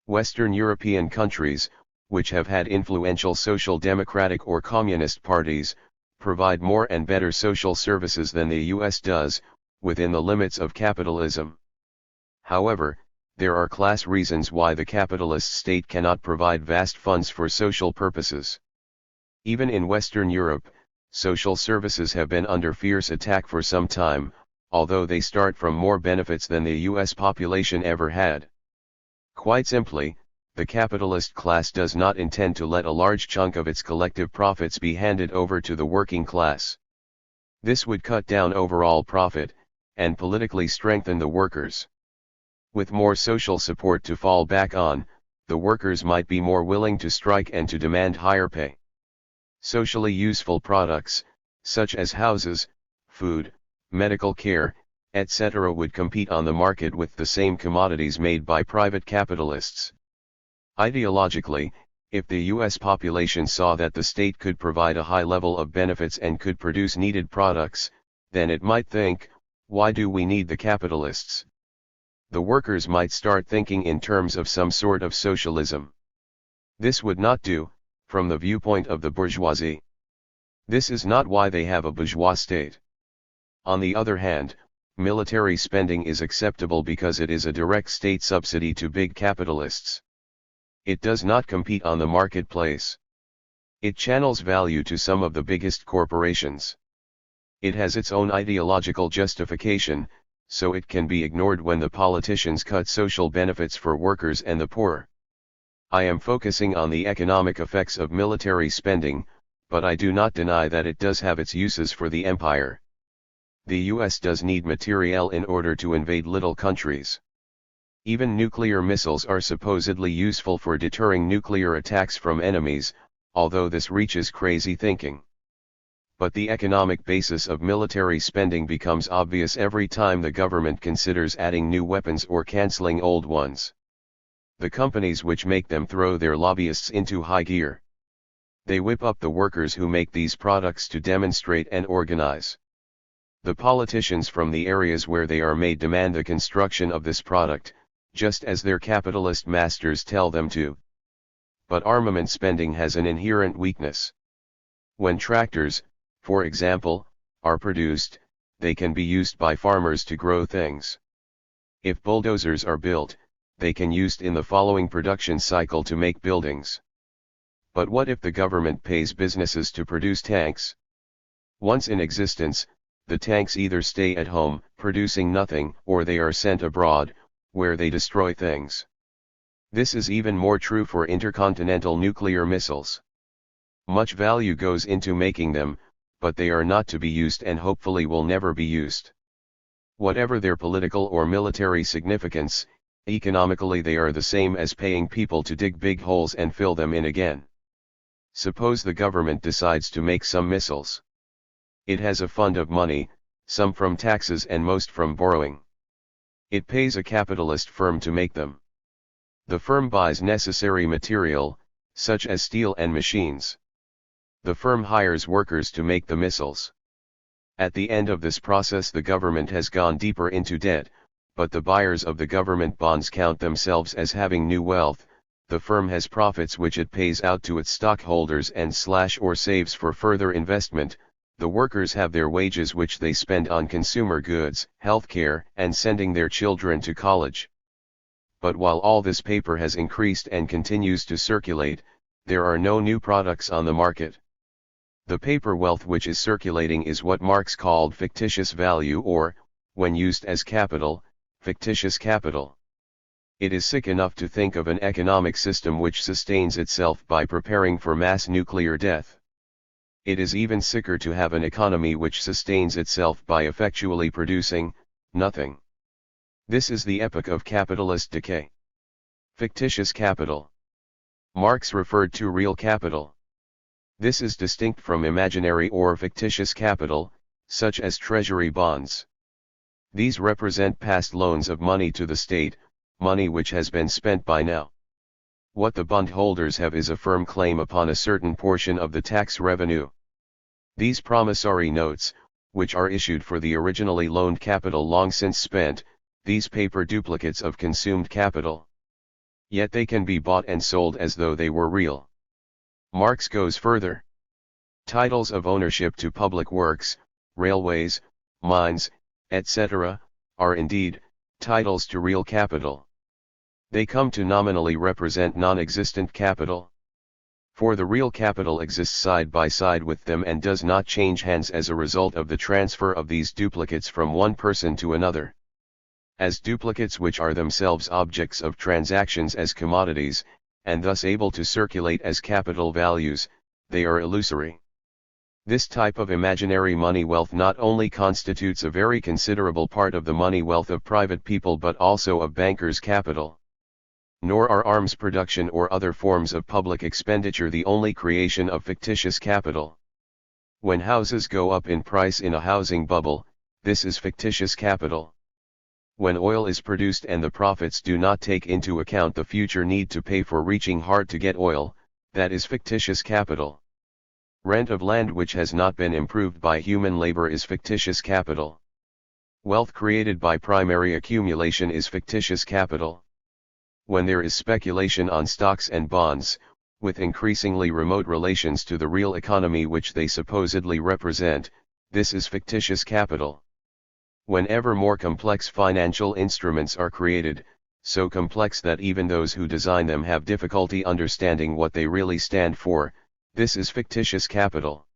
Western European countries, which have had influential social democratic or communist parties, provide more and better social services than the US does, within the limits of capitalism. However, there are class reasons why the capitalist state cannot provide vast funds for social purposes. Even in Western Europe, social services have been under fierce attack for some time, although they start from more benefits than the US population ever had. Quite simply, the capitalist class does not intend to let a large chunk of its collective profits be handed over to the working class. This would cut down overall profit, and politically strengthen the workers. With more social support to fall back on, the workers might be more willing to strike and to demand higher pay. Socially useful products, such as houses, food, medical care, etc., would compete on the market with the same commodities made by private capitalists. Ideologically, if the US population saw that the state could provide a high level of benefits and could produce needed products, then it might think, why do we need the capitalists? The workers might start thinking in terms of some sort of socialism. This would not do, from the viewpoint of the bourgeoisie. This is not why they have a bourgeois state. On the other hand, military spending is acceptable because it is a direct state subsidy to big capitalists. It does not compete on the marketplace. It channels value to some of the biggest corporations. It has its own ideological justification, so it can be ignored when the politicians cut social benefits for workers and the poor. I am focusing on the economic effects of military spending, but I do not deny that it does have its uses for the empire. The US does need materiel in order to invade little countries. Even nuclear missiles are supposedly useful for deterring nuclear attacks from enemies, although this reaches crazy thinking. But the economic basis of military spending becomes obvious every time the government considers adding new weapons or canceling old ones. The companies which make them throw their lobbyists into high gear. They whip up the workers who make these products to demonstrate and organize. The politicians from the areas where they are made demand the construction of this product, just as their capitalist masters tell them to. But armament spending has an inherent weakness. When tractors, for example, are produced, they can be used by farmers to grow things. If bulldozers are built, they can be used in the following production cycle to make buildings. But what if the government pays businesses to produce tanks? Once in existence, the tanks either stay at home, producing nothing, or they are sent abroad, where they destroy things. This is even more true for intercontinental nuclear missiles. Much value goes into making them, but they are not to be used and hopefully will never be used. Whatever their political or military significance, economically they are the same as paying people to dig big holes and fill them in again. Suppose the government decides to make some missiles. It has a fund of money, some from taxes and most from borrowing. It pays a capitalist firm to make them. The firm buys necessary material, such as steel and machines. The firm hires workers to make the missiles. At the end of this process the government has gone deeper into debt, but the buyers of the government bonds count themselves as having new wealth. The firm has profits which it pays out to its stockholders and or saves for further investment. The workers have their wages which they spend on consumer goods, healthcare, and sending their children to college. But while all this paper has increased and continues to circulate, there are no new products on the market. The paper wealth which is circulating is what Marx called fictitious value or, when used as capital, fictitious capital. It is sick enough to think of an economic system which sustains itself by preparing for mass nuclear death. It is even sicker to have an economy which sustains itself by effectually producing nothing. This is the epoch of capitalist decay. Fictitious capital. Marx referred to real capital. This is distinct from imaginary or fictitious capital, such as treasury bonds. These represent past loans of money to the state, money which has been spent by now. What the bondholders have is a firm claim upon a certain portion of the tax revenue. These promissory notes, which are issued for the originally loaned capital long since spent, these paper duplicates of consumed capital. Yet they can be bought and sold as though they were real. Marx goes further. Titles of ownership to public works, railways, mines, etc., are indeed titles to real capital. They come to nominally represent non-existent capital. For the real capital exists side by side with them and does not change hands as a result of the transfer of these duplicates from one person to another. As duplicates which are themselves objects of transactions as commodities, and thus able to circulate as capital values, they are illusory. This type of imaginary money wealth not only constitutes a very considerable part of the money wealth of private people but also of bankers' capital. Nor are arms production or other forms of public expenditure the only creation of fictitious capital. When houses go up in price in a housing bubble, this is fictitious capital. When oil is produced and the profits do not take into account the future need to pay for reaching hard to get oil, that is fictitious capital. Rent of land which has not been improved by human labor is fictitious capital. Wealth created by primary accumulation is fictitious capital. When there is speculation on stocks and bonds, with increasingly remote relations to the real economy which they supposedly represent, this is fictitious capital. Whenever more complex financial instruments are created, so complex that even those who design them have difficulty understanding what they really stand for, this is fictitious capital.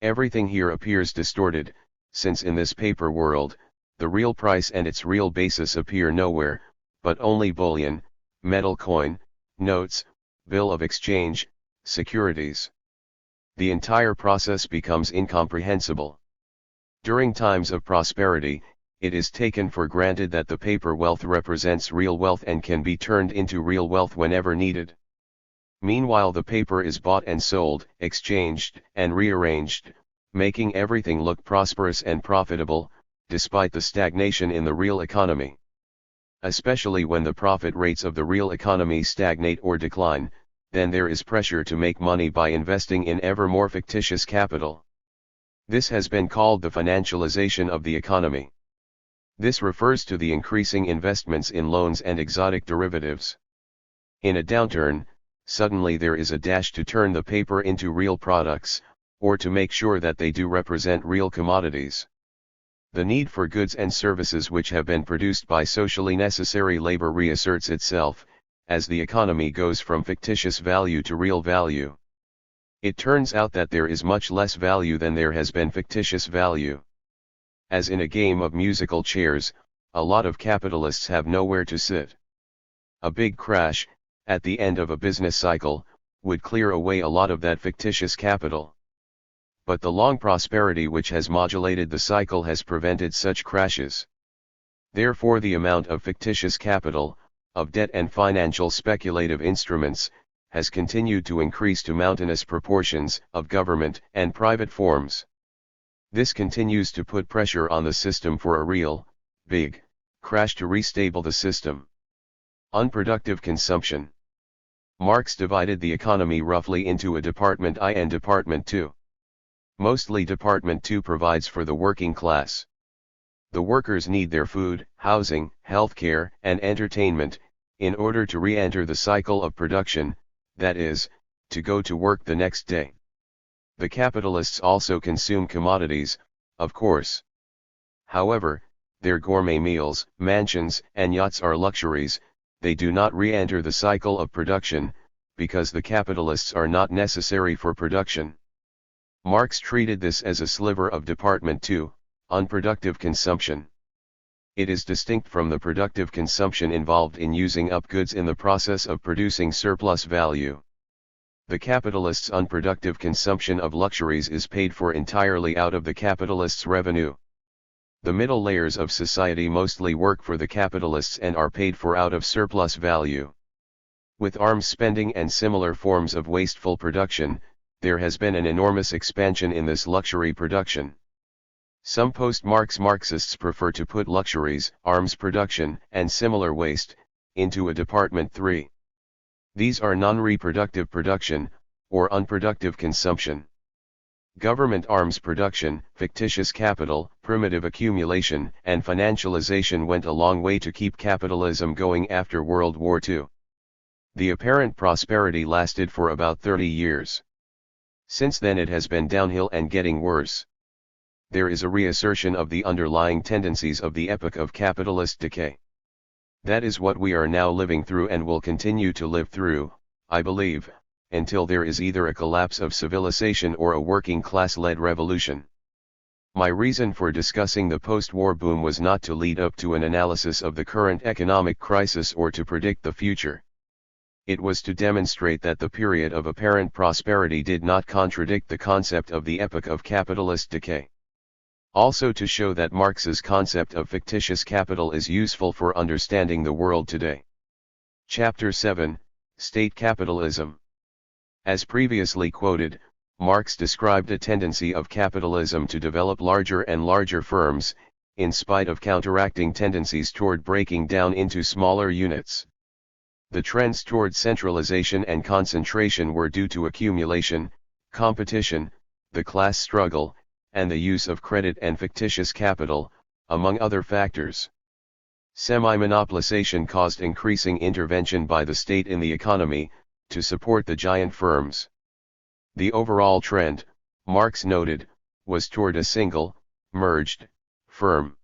Everything here appears distorted, since in this paper world, the real price and its real basis appear nowhere, but only bullion, metal coin, notes, bill of exchange, securities. The entire process becomes incomprehensible. During times of prosperity, it is taken for granted that the paper wealth represents real wealth and can be turned into real wealth whenever needed. Meanwhile the paper is bought and sold, exchanged, and rearranged, making everything look prosperous and profitable, despite the stagnation in the real economy. Especially when the profit rates of the real economy stagnate or decline, then there is pressure to make money by investing in ever more fictitious capital. This has been called the financialization of the economy. This refers to the increasing investments in loans and exotic derivatives. In a downturn, suddenly there is a dash to turn the paper into real products, or to make sure that they do represent real commodities. The need for goods and services which have been produced by socially necessary labor reasserts itself, as the economy goes from fictitious value to real value. It turns out that there is much less value than there has been fictitious value. As in a game of musical chairs, a lot of capitalists have nowhere to sit. A big crash, at the end of a business cycle, would clear away a lot of that fictitious capital. But the long prosperity which has modulated the cycle has prevented such crashes. Therefore the amount of fictitious capital, of debt and financial speculative instruments, has continued to increase to mountainous proportions, of government and private forms. This continues to put pressure on the system for a real, big, crash to restable the system. Unproductive consumption. Marx divided the economy roughly into a Department I and Department II. Mostly Department II provides for the working class. The workers need their food, housing, healthcare, and entertainment, in order to re-enter the cycle of production, that is, to go to work the next day. The capitalists also consume commodities, of course. However, their gourmet meals, mansions, and yachts are luxuries. They do not re-enter the cycle of production, because the capitalists are not necessary for production. Marx treated this as a sliver of Department II, unproductive consumption. It is distinct from the productive consumption involved in using up goods in the process of producing surplus value. The capitalist's unproductive consumption of luxuries is paid for entirely out of the capitalist's revenue. The middle layers of society mostly work for the capitalists and are paid for out of surplus value. With arms spending and similar forms of wasteful production, there has been an enormous expansion in this luxury production. Some post-Marx Marxists prefer to put luxuries, arms production, and similar waste, into a Department III. These are non-reproductive production, or unproductive consumption. Government arms production, fictitious capital, primitive accumulation, and financialization went a long way to keep capitalism going after World War II. The apparent prosperity lasted for about 30 years. Since then it has been downhill and getting worse. There is a reassertion of the underlying tendencies of the epoch of capitalist decay. That is what we are now living through and will continue to live through, I believe, until there is either a collapse of civilization or a working class-led revolution. My reason for discussing the post-war boom was not to lead up to an analysis of the current economic crisis or to predict the future. It was to demonstrate that the period of apparent prosperity did not contradict the concept of the epoch of capitalist decay. Also to show that Marx's concept of fictitious capital is useful for understanding the world today. Chapter 7, State Capitalism. As previously quoted, Marx described a tendency of capitalism to develop larger and larger firms, in spite of counteracting tendencies toward breaking down into smaller units. The trends toward centralization and concentration were due to accumulation, competition, the class struggle, and the use of credit and fictitious capital, among other factors. Semi-monopolization caused increasing intervention by the state in the economy, to support the giant firms. The overall trend, Marx noted, was toward a single, merged, firm.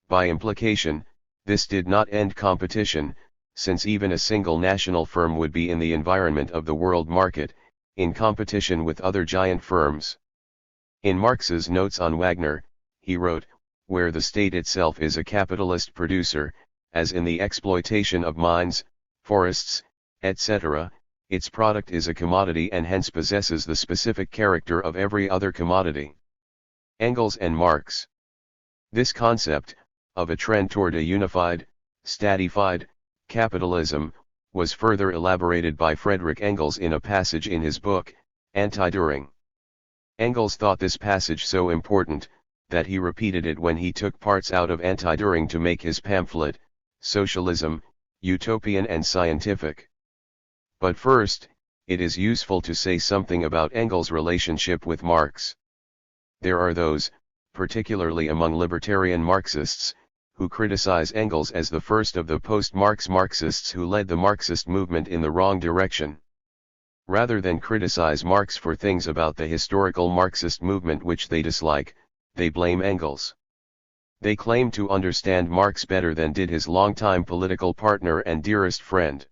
By implication, this did not end competition, since even a single national firm would be in the environment of the world market, in competition with other giant firms. In Marx's Notes on Wagner, he wrote, where the state itself is a capitalist producer, as in the exploitation of mines, forests, etc., its product is a commodity and hence possesses the specific character of every other commodity. Engels and Marx. This concept, of a trend toward a unified, statified, capitalism, was further elaborated by Friedrich Engels in a passage in his book, Anti-Düring. Engels thought this passage so important, that he repeated it when he took parts out of Anti-Düring to make his pamphlet, Socialism, Utopian and Scientific. But first, it is useful to say something about Engels' relationship with Marx. There are those, particularly among libertarian Marxists, who criticize Engels as the first of the post-Marx Marxists who led the Marxist movement in the wrong direction. Rather than criticize Marx for things about the historical Marxist movement which they dislike, they blame Engels. They claim to understand Marx better than did his longtime political partner and dearest friend.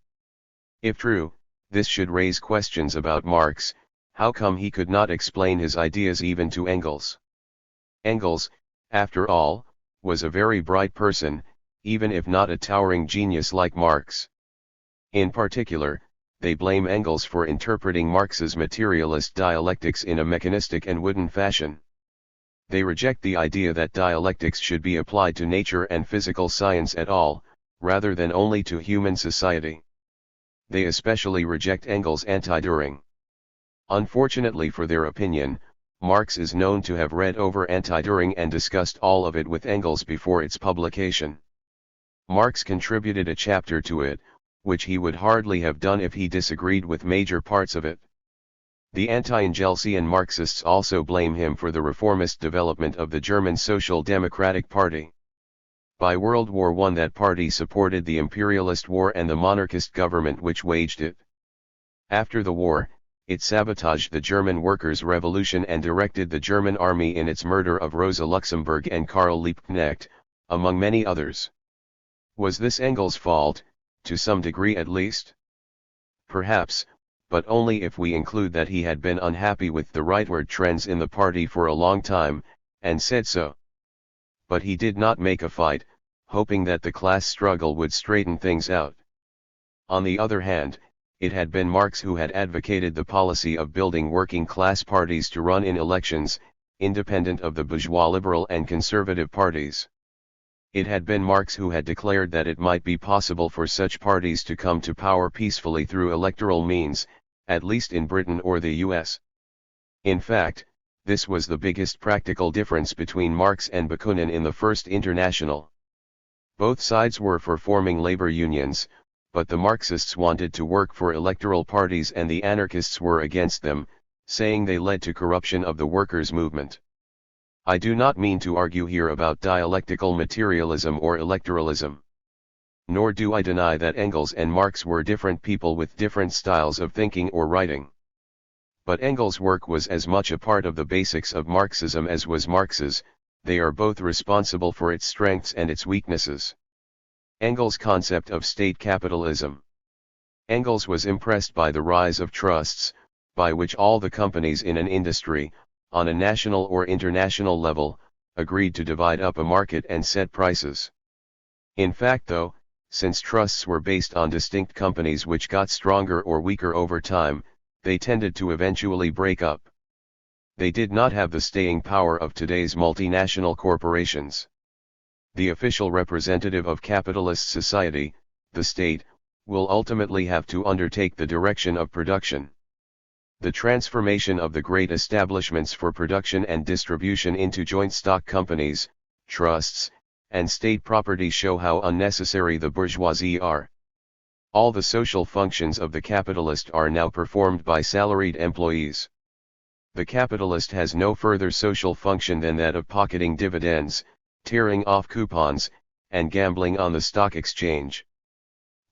If true, this should raise questions about Marx. How come he could not explain his ideas even to Engels? Engels, after all, was a very bright person, even if not a towering genius like Marx. In particular, they blame Engels for interpreting Marx's materialist dialectics in a mechanistic and wooden fashion. They reject the idea that dialectics should be applied to nature and physical science at all, rather than only to human society. They especially reject Engels' Anti-Düring. Unfortunately for their opinion, Marx is known to have read over Anti-Düring and discussed all of it with Engels before its publication. Marx contributed a chapter to it, which he would hardly have done if he disagreed with major parts of it. The anti-Engelsian Marxists also blame him for the reformist development of the German Social Democratic Party. By World War I that party supported the imperialist war and the monarchist government which waged it. After the war, it sabotaged the German workers' revolution and directed the German army in its murder of Rosa Luxemburg and Karl Liebknecht, among many others. Was this Engels' fault, to some degree at least? Perhaps, but only if we include that he had been unhappy with the rightward trends in the party for a long time, and said so. But he did not make a fight, hoping that the class struggle would straighten things out. On the other hand, it had been Marx who had advocated the policy of building working-class parties to run in elections, independent of the bourgeois liberal and conservative parties. It had been Marx who had declared that it might be possible for such parties to come to power peacefully through electoral means, at least in Britain or the US. In fact, this was the biggest practical difference between Marx and Bakunin in the First International. Both sides were for forming labor unions, but the Marxists wanted to work for electoral parties and the anarchists were against them, saying they led to corruption of the workers' movement. I do not mean to argue here about dialectical materialism or electoralism. nor do I deny that Engels and Marx were different people with different styles of thinking or writing. But Engels' work was as much a part of the basics of Marxism as was Marx's. They are both responsible for its strengths and its weaknesses. Engels' concept of state capitalism. Engels was impressed by the rise of trusts, by which all the companies in an industry, on a national or international level, agreed to divide up a market and set prices. In fact though, since trusts were based on distinct companies which got stronger or weaker over time, they tended to eventually break up. They did not have the staying power of today's multinational corporations. The official representative of capitalist society, the state, will ultimately have to undertake the direction of production. The transformation of the great establishments for production and distribution into joint stock companies, trusts, and state property show how unnecessary the bourgeoisie are. All the social functions of the capitalist are now performed by salaried employees. The capitalist has no further social function than that of pocketing dividends, tearing off coupons, and gambling on the stock exchange.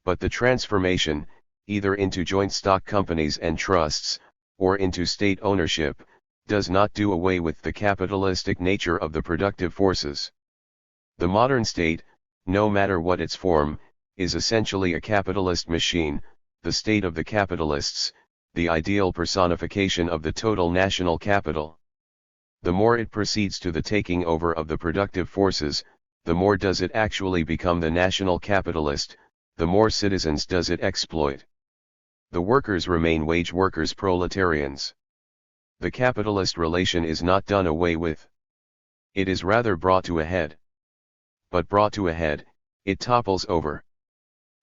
But the transformation, either into joint stock companies and trusts, or into state ownership, does not do away with the capitalistic nature of the productive forces. The modern state, no matter what its form, is essentially a capitalist machine, the state of the capitalists, the ideal personification of the total national capital. The more it proceeds to the taking over of the productive forces, the more does it actually become the national capitalist, the more citizens does it exploit. The workers remain wage workers, proletarians. The capitalist relation is not done away with. It is rather brought to a head. But brought to a head, it topples over.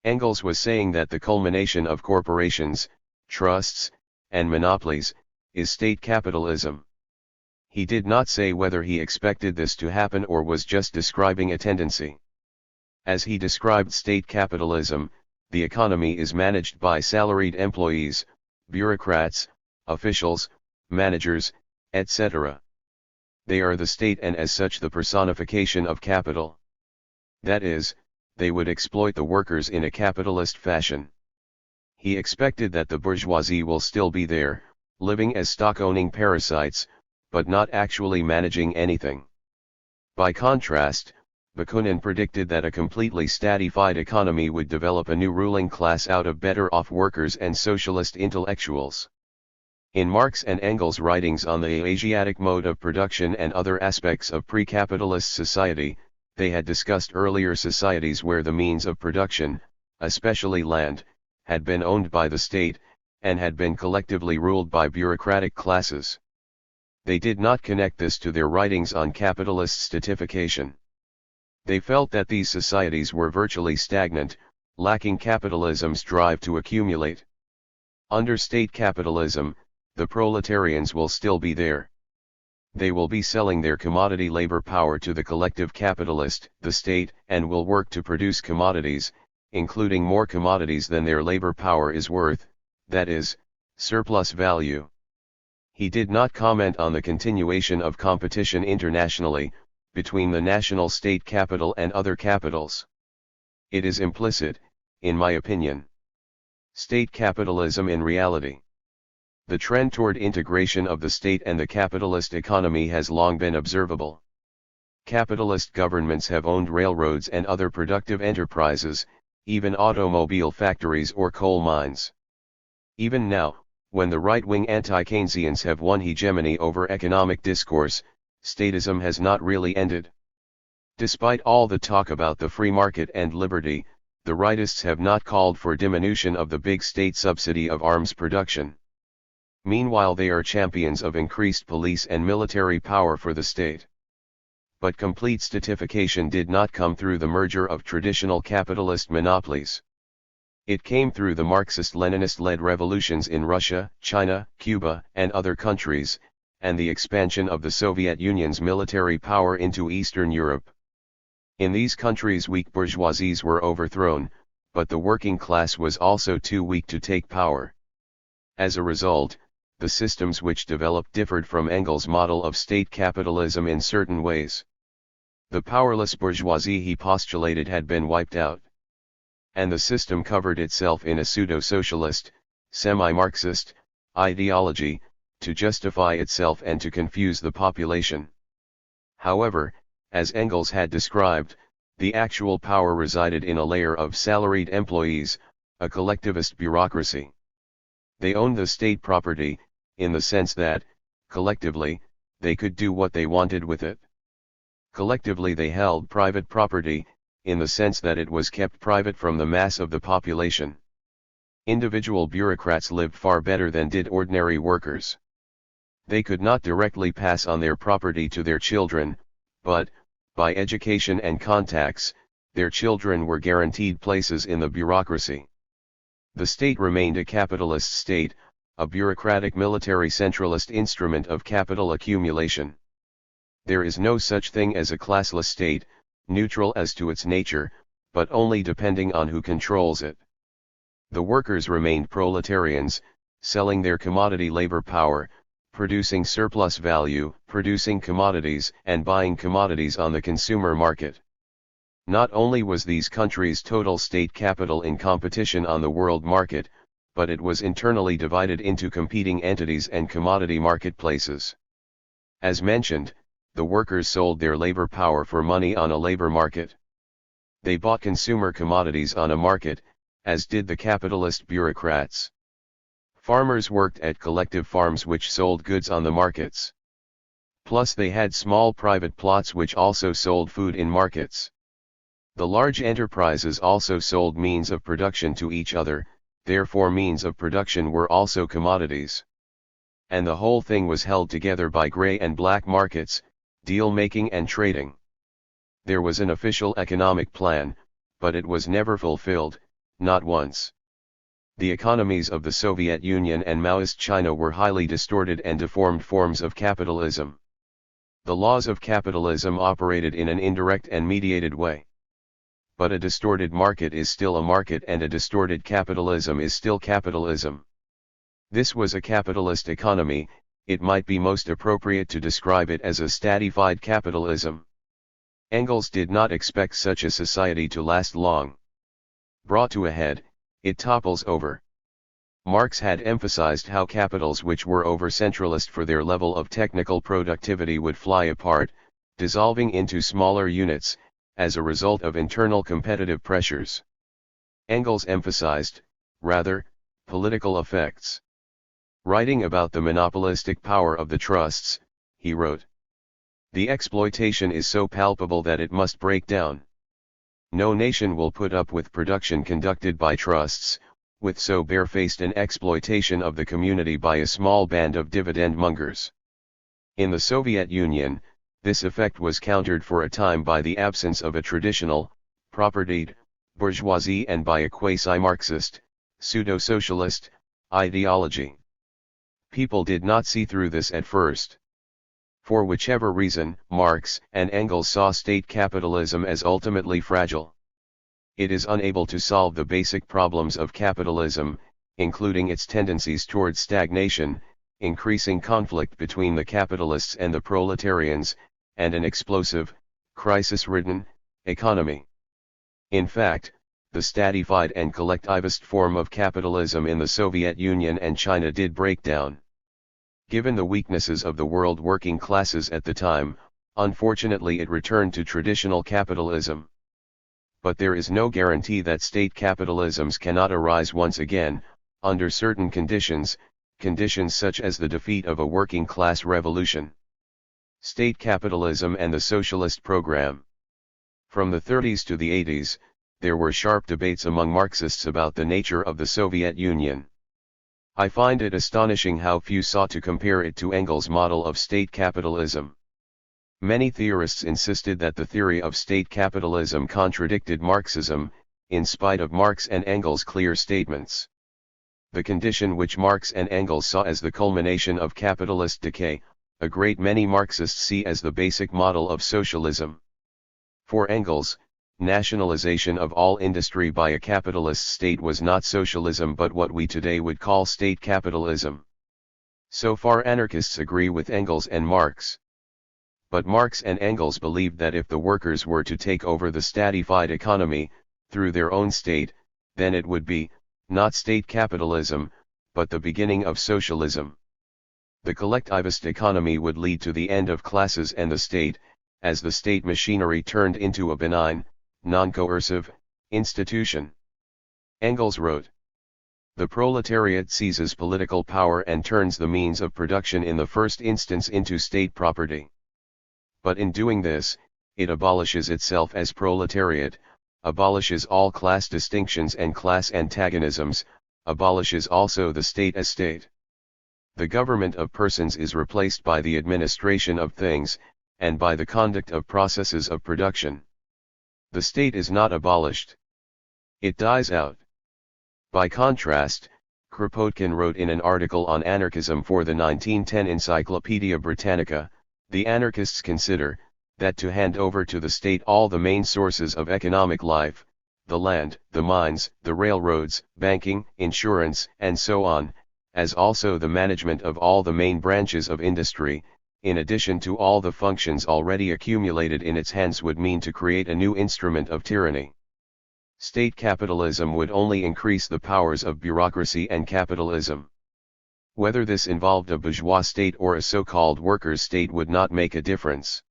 Engels was saying that the culmination of corporations, trusts, and monopolies, is state capitalism. He did not say whether he expected this to happen or was just describing a tendency. As he described state capitalism, the economy is managed by salaried employees, bureaucrats, officials, managers, etc. They are the state and as such the personification of capital. That is, they would exploit the workers in a capitalist fashion. He expected that the bourgeoisie will still be there, living as stock-owning parasites, but not actually managing anything. By contrast, Bakunin predicted that a completely statified economy would develop a new ruling class out of better-off workers and socialist intellectuals. In Marx and Engels' writings on the Asiatic mode of production and other aspects of pre-capitalist society, they had discussed earlier societies where the means of production, especially land, had been owned by the state, and had been collectively ruled by bureaucratic classes. They did not connect this to their writings on capitalist statification. They felt that these societies were virtually stagnant, lacking capitalism's drive to accumulate. Under state capitalism, the proletarians will still be there. They will be selling their commodity labor power to the collective capitalist, the state, and will work to produce commodities, including more commodities than their labor power is worth, that is, surplus value. He did not comment on the continuation of competition internationally, between the national state capital and other capitals. It is implicit, in my opinion. State capitalism in reality. The trend toward integration of the state and the capitalist economy has long been observable. Capitalist governments have owned railroads and other productive enterprises, even automobile factories or coal mines. Even now, when the right-wing anti-Keynesians have won hegemony over economic discourse, statism has not really ended. Despite all the talk about the free market and liberty, the rightists have not called for diminution of the big state subsidy of arms production. Meanwhile, they are champions of increased police and military power for the state. But complete statification did not come through the merger of traditional capitalist monopolies. It came through the Marxist-Leninist-led revolutions in Russia, China, Cuba, and other countries, and the expansion of the Soviet Union's military power into Eastern Europe. In these countries weak bourgeoisies were overthrown, but the working class was also too weak to take power. As a result, the systems which developed differed from Engels' model of state capitalism in certain ways. The powerless bourgeoisie he postulated had been wiped out. and the system covered itself in a pseudo-socialist, semi-Marxist, ideology, to justify itself and to confuse the population. However, as Engels had described, the actual power resided in a layer of salaried employees, a collectivist bureaucracy. They owned the state property, in the sense that, collectively, they could do what they wanted with it. Collectively they held private property, in the sense that it was kept private from the mass of the population. Individual bureaucrats lived far better than did ordinary workers. They could not directly pass on their property to their children, but, by education and contacts, their children were guaranteed places in the bureaucracy. The state remained a capitalist state, a bureaucratic military centralist instrument of capital accumulation. There is no such thing as a classless state, neutral as to its nature, but only depending on who controls it. The workers remained proletarians, selling their commodity labor power, producing surplus value, producing commodities and buying commodities on the consumer market. Not only was these countries' total state capital in competition on the world market, but it was internally divided into competing entities and commodity marketplaces. As mentioned, the workers sold their labor power for money on a labor market. They bought consumer commodities on a market, as did the capitalist bureaucrats. Farmers worked at collective farms which sold goods on the markets. Plus they had small private plots which also sold food in markets. The large enterprises also sold means of production to each other, therefore means of production were also commodities. And the whole thing was held together by gray and black markets, deal-making and trading. There was an official economic plan, but it was never fulfilled, not once. The economies of the Soviet Union and Maoist China were highly distorted and deformed forms of capitalism. The laws of capitalism operated in an indirect and mediated way. But a distorted market is still a market and a distorted capitalism is still capitalism. This was a capitalist economy, it might be most appropriate to describe it as a statified capitalism. Engels did not expect such a society to last long. Brought to a head, it topples over. Marx had emphasized how capitals which were over-centralist for their level of technical productivity would fly apart, dissolving into smaller units, as a result of internal competitive pressures. Engels emphasized, rather, political effects. Writing about the monopolistic power of the trusts, he wrote, "The exploitation is so palpable that it must break down. No nation will put up with production conducted by trusts, with so barefaced an exploitation of the community by a small band of dividend mongers." In the Soviet Union, this effect was countered for a time by the absence of a traditional, propertied, bourgeoisie and by a quasi-Marxist, pseudo-socialist, ideology. People did not see through this at first. For whichever reason, Marx and Engels saw state capitalism as ultimately fragile. It is unable to solve the basic problems of capitalism, including its tendencies towards stagnation, increasing conflict between the capitalists and the proletarians, and an explosive, crisis-ridden, economy. In fact, the statified and collectivist form of capitalism in the Soviet Union and China did break down. Given the weaknesses of the world working classes at the time, unfortunately it returned to traditional capitalism. But there is no guarantee that state capitalisms cannot arise once again, under certain conditions, conditions such as the defeat of a working class revolution. State capitalism and the socialist program. From the 30s to the 80s, there were sharp debates among Marxists about the nature of the Soviet Union. I find it astonishing how few sought to compare it to Engels' model of state capitalism. Many theorists insisted that the theory of state capitalism contradicted Marxism, in spite of Marx and Engels' clear statements. The condition which Marx and Engels saw as the culmination of capitalist decay, a great many Marxists see as the basic model of socialism. For Engels, nationalization of all industry by a capitalist state was not socialism but what we today would call state capitalism. So far anarchists agree with Engels and Marx. But Marx and Engels believed that if the workers were to take over the statified economy, through their own state, then it would be, not state capitalism, but the beginning of socialism. The collectivist economy would lead to the end of classes and the state, as the state machinery turned into a benign, non-coercive, institution. Engels wrote, "The proletariat seizes political power and turns the means of production in the first instance into state property. But in doing this, it abolishes itself as proletariat, abolishes all class distinctions and class antagonisms, abolishes also the state as state. The government of persons is replaced by the administration of things, and by the conduct of processes of production. The state is not abolished. It dies out." By contrast, Kropotkin wrote in an article on anarchism for the 1910 Encyclopaedia Britannica, "The anarchists consider, that to hand over to the state all the main sources of economic life, the land, the mines, the railroads, banking, insurance, and so on, as also the management of all the main branches of industry, in addition to all the functions already accumulated in its hands, would mean to create a new instrument of tyranny. State capitalism would only increase the powers of bureaucracy and capitalism. Whether this involved a bourgeois state or a so-called workers' state would not make a difference.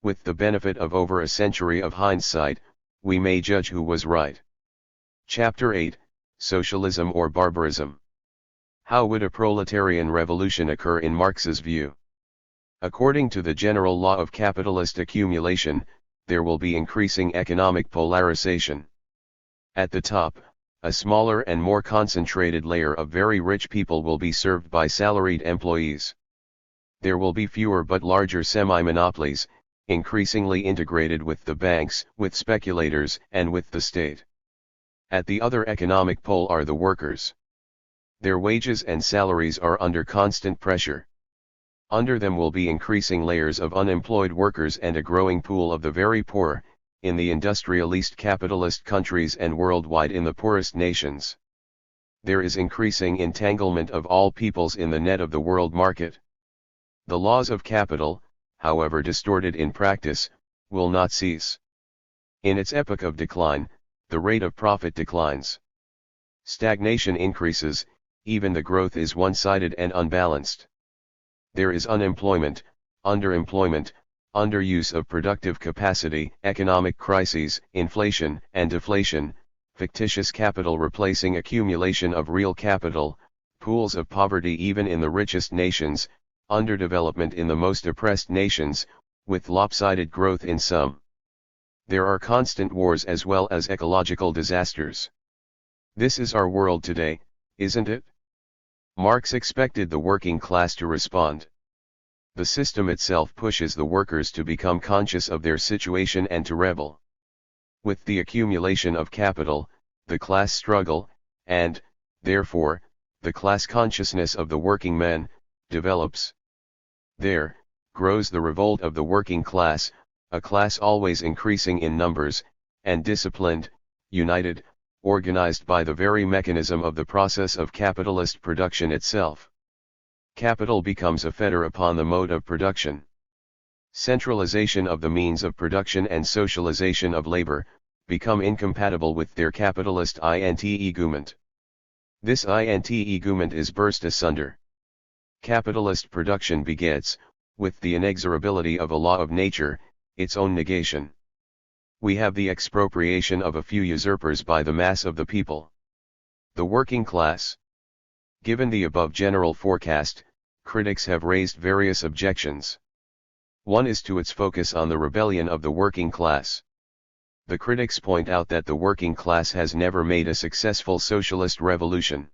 With the benefit of over a century of hindsight, we may judge who was right." Chapter 8, Socialism or Barbarism. How would a proletarian revolution occur in Marx's view? According to the general law of capitalist accumulation, there will be increasing economic polarization. At the top, a smaller and more concentrated layer of very rich people will be served by salaried employees. There will be fewer but larger semi-monopolies, increasingly integrated with the banks, with speculators, and with the state. At the other economic pole are the workers. Their wages and salaries are under constant pressure. Under them will be increasing layers of unemployed workers and a growing pool of the very poor, in the industrialist capitalist countries and worldwide in the poorest nations. There is increasing entanglement of all peoples in the net of the world market. The laws of capital, however distorted in practice, will not cease. In its epoch of decline, the rate of profit declines. Stagnation increases, even the growth is one-sided and unbalanced. There is unemployment, underemployment, underuse of productive capacity, economic crises, inflation and deflation, fictitious capital replacing accumulation of real capital, pools of poverty even in the richest nations, underdevelopment in the most oppressed nations, with lopsided growth in some. There are constant wars as well as ecological disasters. This is our world today, isn't it? Marx expected the working class to respond. The system itself pushes the workers to become conscious of their situation and to rebel. With the accumulation of capital, the class struggle, and, therefore, the class consciousness of the working men, develops. There grows the revolt of the working class, a class always increasing in numbers, and disciplined, united, organized by the very mechanism of the process of capitalist production itself. Capital becomes a fetter upon the mode of production. Centralization of the means of production and socialization of labor become incompatible with their capitalist int-egument. This int-egument is burst asunder. Capitalist production begets, with the inexorability of a law of nature, its own negation. We have the expropriation of a few usurpers by the mass of the people. The working class. Given the above general forecast, critics have raised various objections. One is to its focus on the rebellion of the working class. The critics point out that the working class has never made a successful socialist revolution.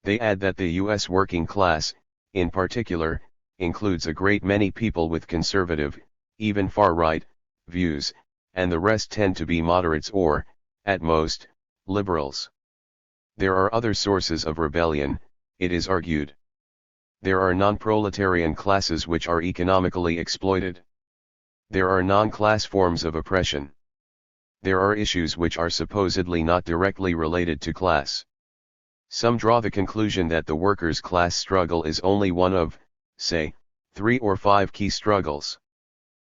They add that the U.S. working class, in particular, includes a great many people with conservative, even far-right, views, and the rest tend to be moderates or, at most, liberals. There are other sources of rebellion, it is argued. There are non-proletarian classes which are economically exploited. There are non-class forms of oppression. There are issues which are supposedly not directly related to class. Some draw the conclusion that the workers' class struggle is only one of, say, 3 or 5 key struggles.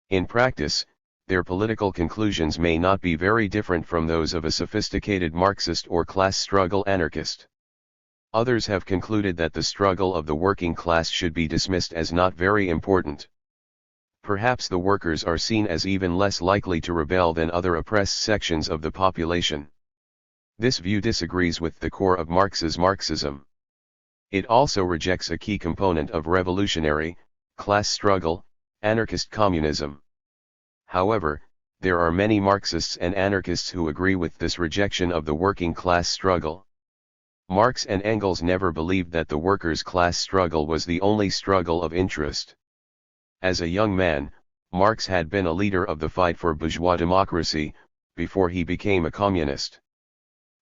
In practice, their political conclusions may not be very different from those of a sophisticated Marxist or class struggle anarchist. Others have concluded that the struggle of the working class should be dismissed as not very important. Perhaps the workers are seen as even less likely to rebel than other oppressed sections of the population. This view disagrees with the core of Marx's Marxism. It also rejects a key component of revolutionary, class struggle, anarchist communism. However, there are many Marxists and anarchists who agree with this rejection of the working class struggle. Marx and Engels never believed that the workers' class struggle was the only struggle of interest. As a young man, Marx had been a leader of the fight for bourgeois democracy, before he became a communist.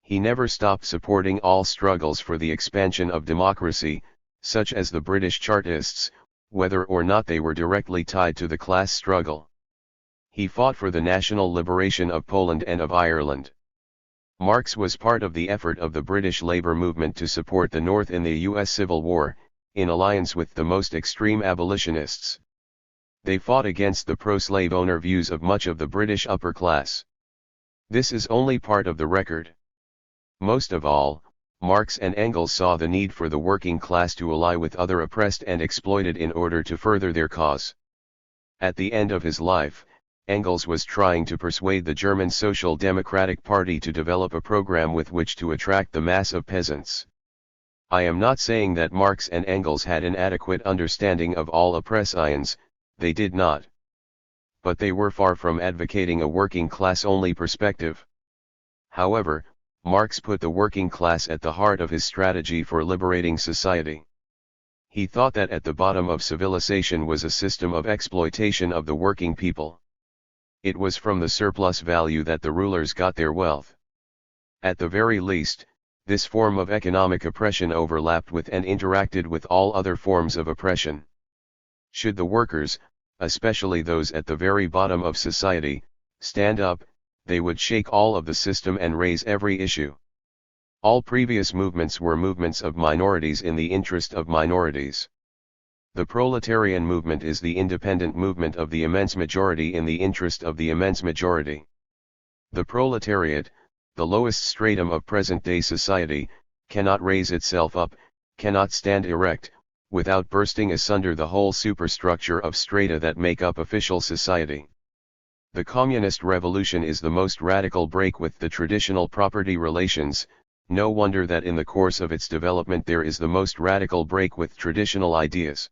He never stopped supporting all struggles for the expansion of democracy, such as the British Chartists, whether or not they were directly tied to the class struggle. He fought for the national liberation of Poland and of Ireland. Marx was part of the effort of the British labor movement to support the North in the U.S. Civil War, in alliance with the most extreme abolitionists. They fought against the pro-slave owner views of much of the British upper class. This is only part of the record. Most of all, Marx and Engels saw the need for the working class to ally with other oppressed and exploited in order to further their cause. At the end of his life, Engels was trying to persuade the German Social Democratic Party to develop a program with which to attract the mass of peasants. I am not saying that Marx and Engels had an adequate understanding of all oppressions, they did not. But they were far from advocating a working class-only perspective. However, Marx put the working class at the heart of his strategy for liberating society. He thought that at the bottom of civilization was a system of exploitation of the working people. It was from the surplus value that the rulers got their wealth. At the very least, this form of economic oppression overlapped with and interacted with all other forms of oppression. Should the workers, especially those at the very bottom of society, stand up, they would shake all of the system and raise every issue. All previous movements were movements of minorities in the interest of minorities. The proletarian movement is the independent movement of the immense majority in the interest of the immense majority. The proletariat, the lowest stratum of present-day society, cannot raise itself up, cannot stand erect, without bursting asunder the whole superstructure of strata that make up official society. The communist revolution is the most radical break with the traditional property relations. No wonder that in the course of its development there is the most radical break with traditional ideas.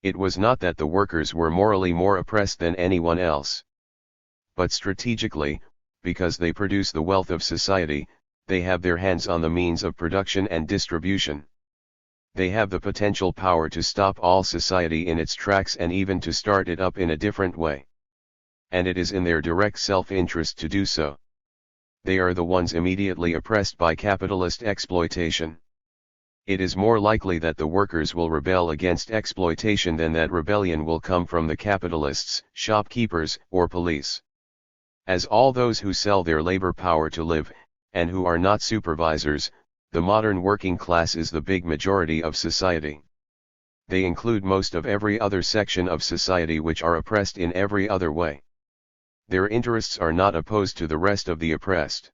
It was not that the workers were morally more oppressed than anyone else. But strategically, because they produce the wealth of society, they have their hands on the means of production and distribution. They have the potential power to stop all society in its tracks and even to start it up in a different way. And it is in their direct self-interest to do so. They are the ones immediately oppressed by capitalist exploitation. It is more likely that the workers will rebel against exploitation than that rebellion will come from the capitalists, shopkeepers, or police. As all those who sell their labor power to live, and who are not supervisors, the modern working class is the big majority of society. They include most of every other section of society which are oppressed in every other way. Their interests are not opposed to the rest of the oppressed.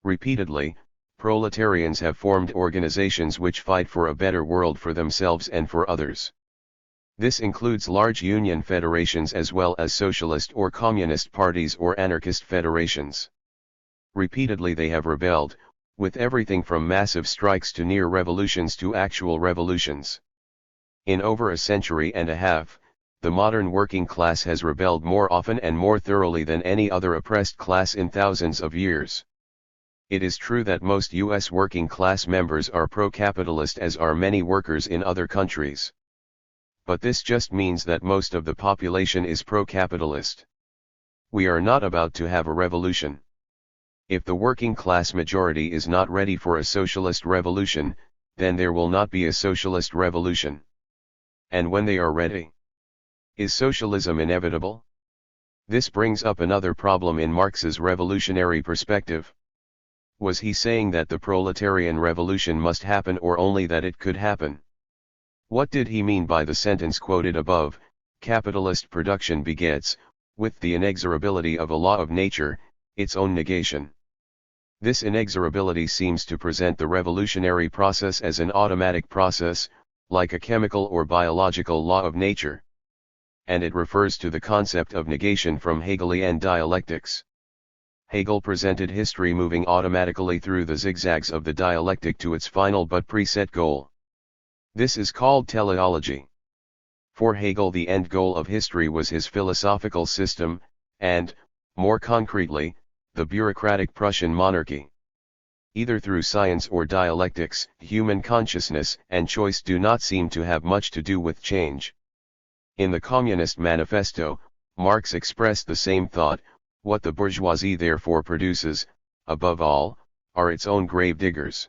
Repeatedly, proletarians have formed organizations which fight for a better world for themselves and for others. This includes large union federations as well as socialist or communist parties or anarchist federations. Repeatedly they have rebelled, with everything from massive strikes to near revolutions to actual revolutions. In over a century and a half, the modern working class has rebelled more often and more thoroughly than any other oppressed class in thousands of years. It is true that most U.S. working class members are pro-capitalist, as are many workers in other countries. But this just means that most of the population is pro-capitalist. We are not about to have a revolution. If the working class majority is not ready for a socialist revolution, then there will not be a socialist revolution. And when they are ready, is socialism inevitable? This brings up another problem in Marx's revolutionary perspective. Was he saying that the proletarian revolution must happen or only that it could happen? What did he mean by the sentence quoted above, capitalist production begets, with the inexorability of a law of nature, its own negation. This inexorability seems to present the revolutionary process as an automatic process, like a chemical or biological law of nature. And it refers to the concept of negation from Hegelian dialectics. Hegel presented history moving automatically through the zigzags of the dialectic to its final but preset goal. This is called teleology. For Hegel, the end goal of history was his philosophical system, and, more concretely, the bureaucratic Prussian monarchy. Either through science or dialectics, human consciousness and choice do not seem to have much to do with change. In the Communist Manifesto, Marx expressed the same thought: what the bourgeoisie therefore produces, above all, are its own gravediggers.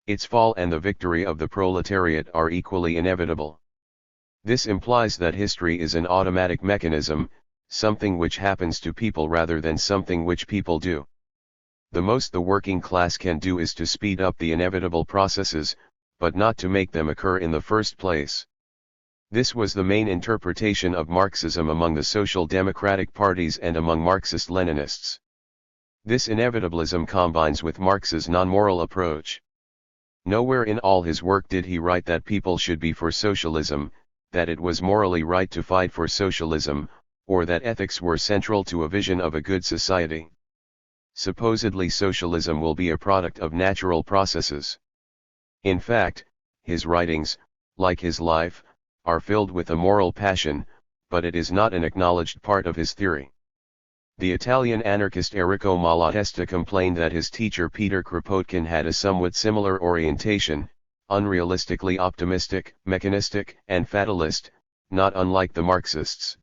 Its fall and the victory of the proletariat are equally inevitable. This implies that history is an automatic mechanism, something which happens to people rather than something which people do. The most the working class can do is to speed up the inevitable processes, but not to make them occur in the first place. This was the main interpretation of Marxism among the social democratic parties and among Marxist-Leninists. This inevitabilism combines with Marx's non-moral approach. Nowhere in all his work did he write that people should be for socialism, that it was morally right to fight for socialism, or that ethics were central to a vision of a good society. Supposedly socialism will be a product of natural processes. In fact, his writings, like his life, are filled with a moral passion, but it is not an acknowledged part of his theory. The Italian anarchist Enrico Malatesta complained that his teacher Peter Kropotkin had a somewhat similar orientation, unrealistically optimistic, mechanistic, and fatalist, not unlike the Marxists.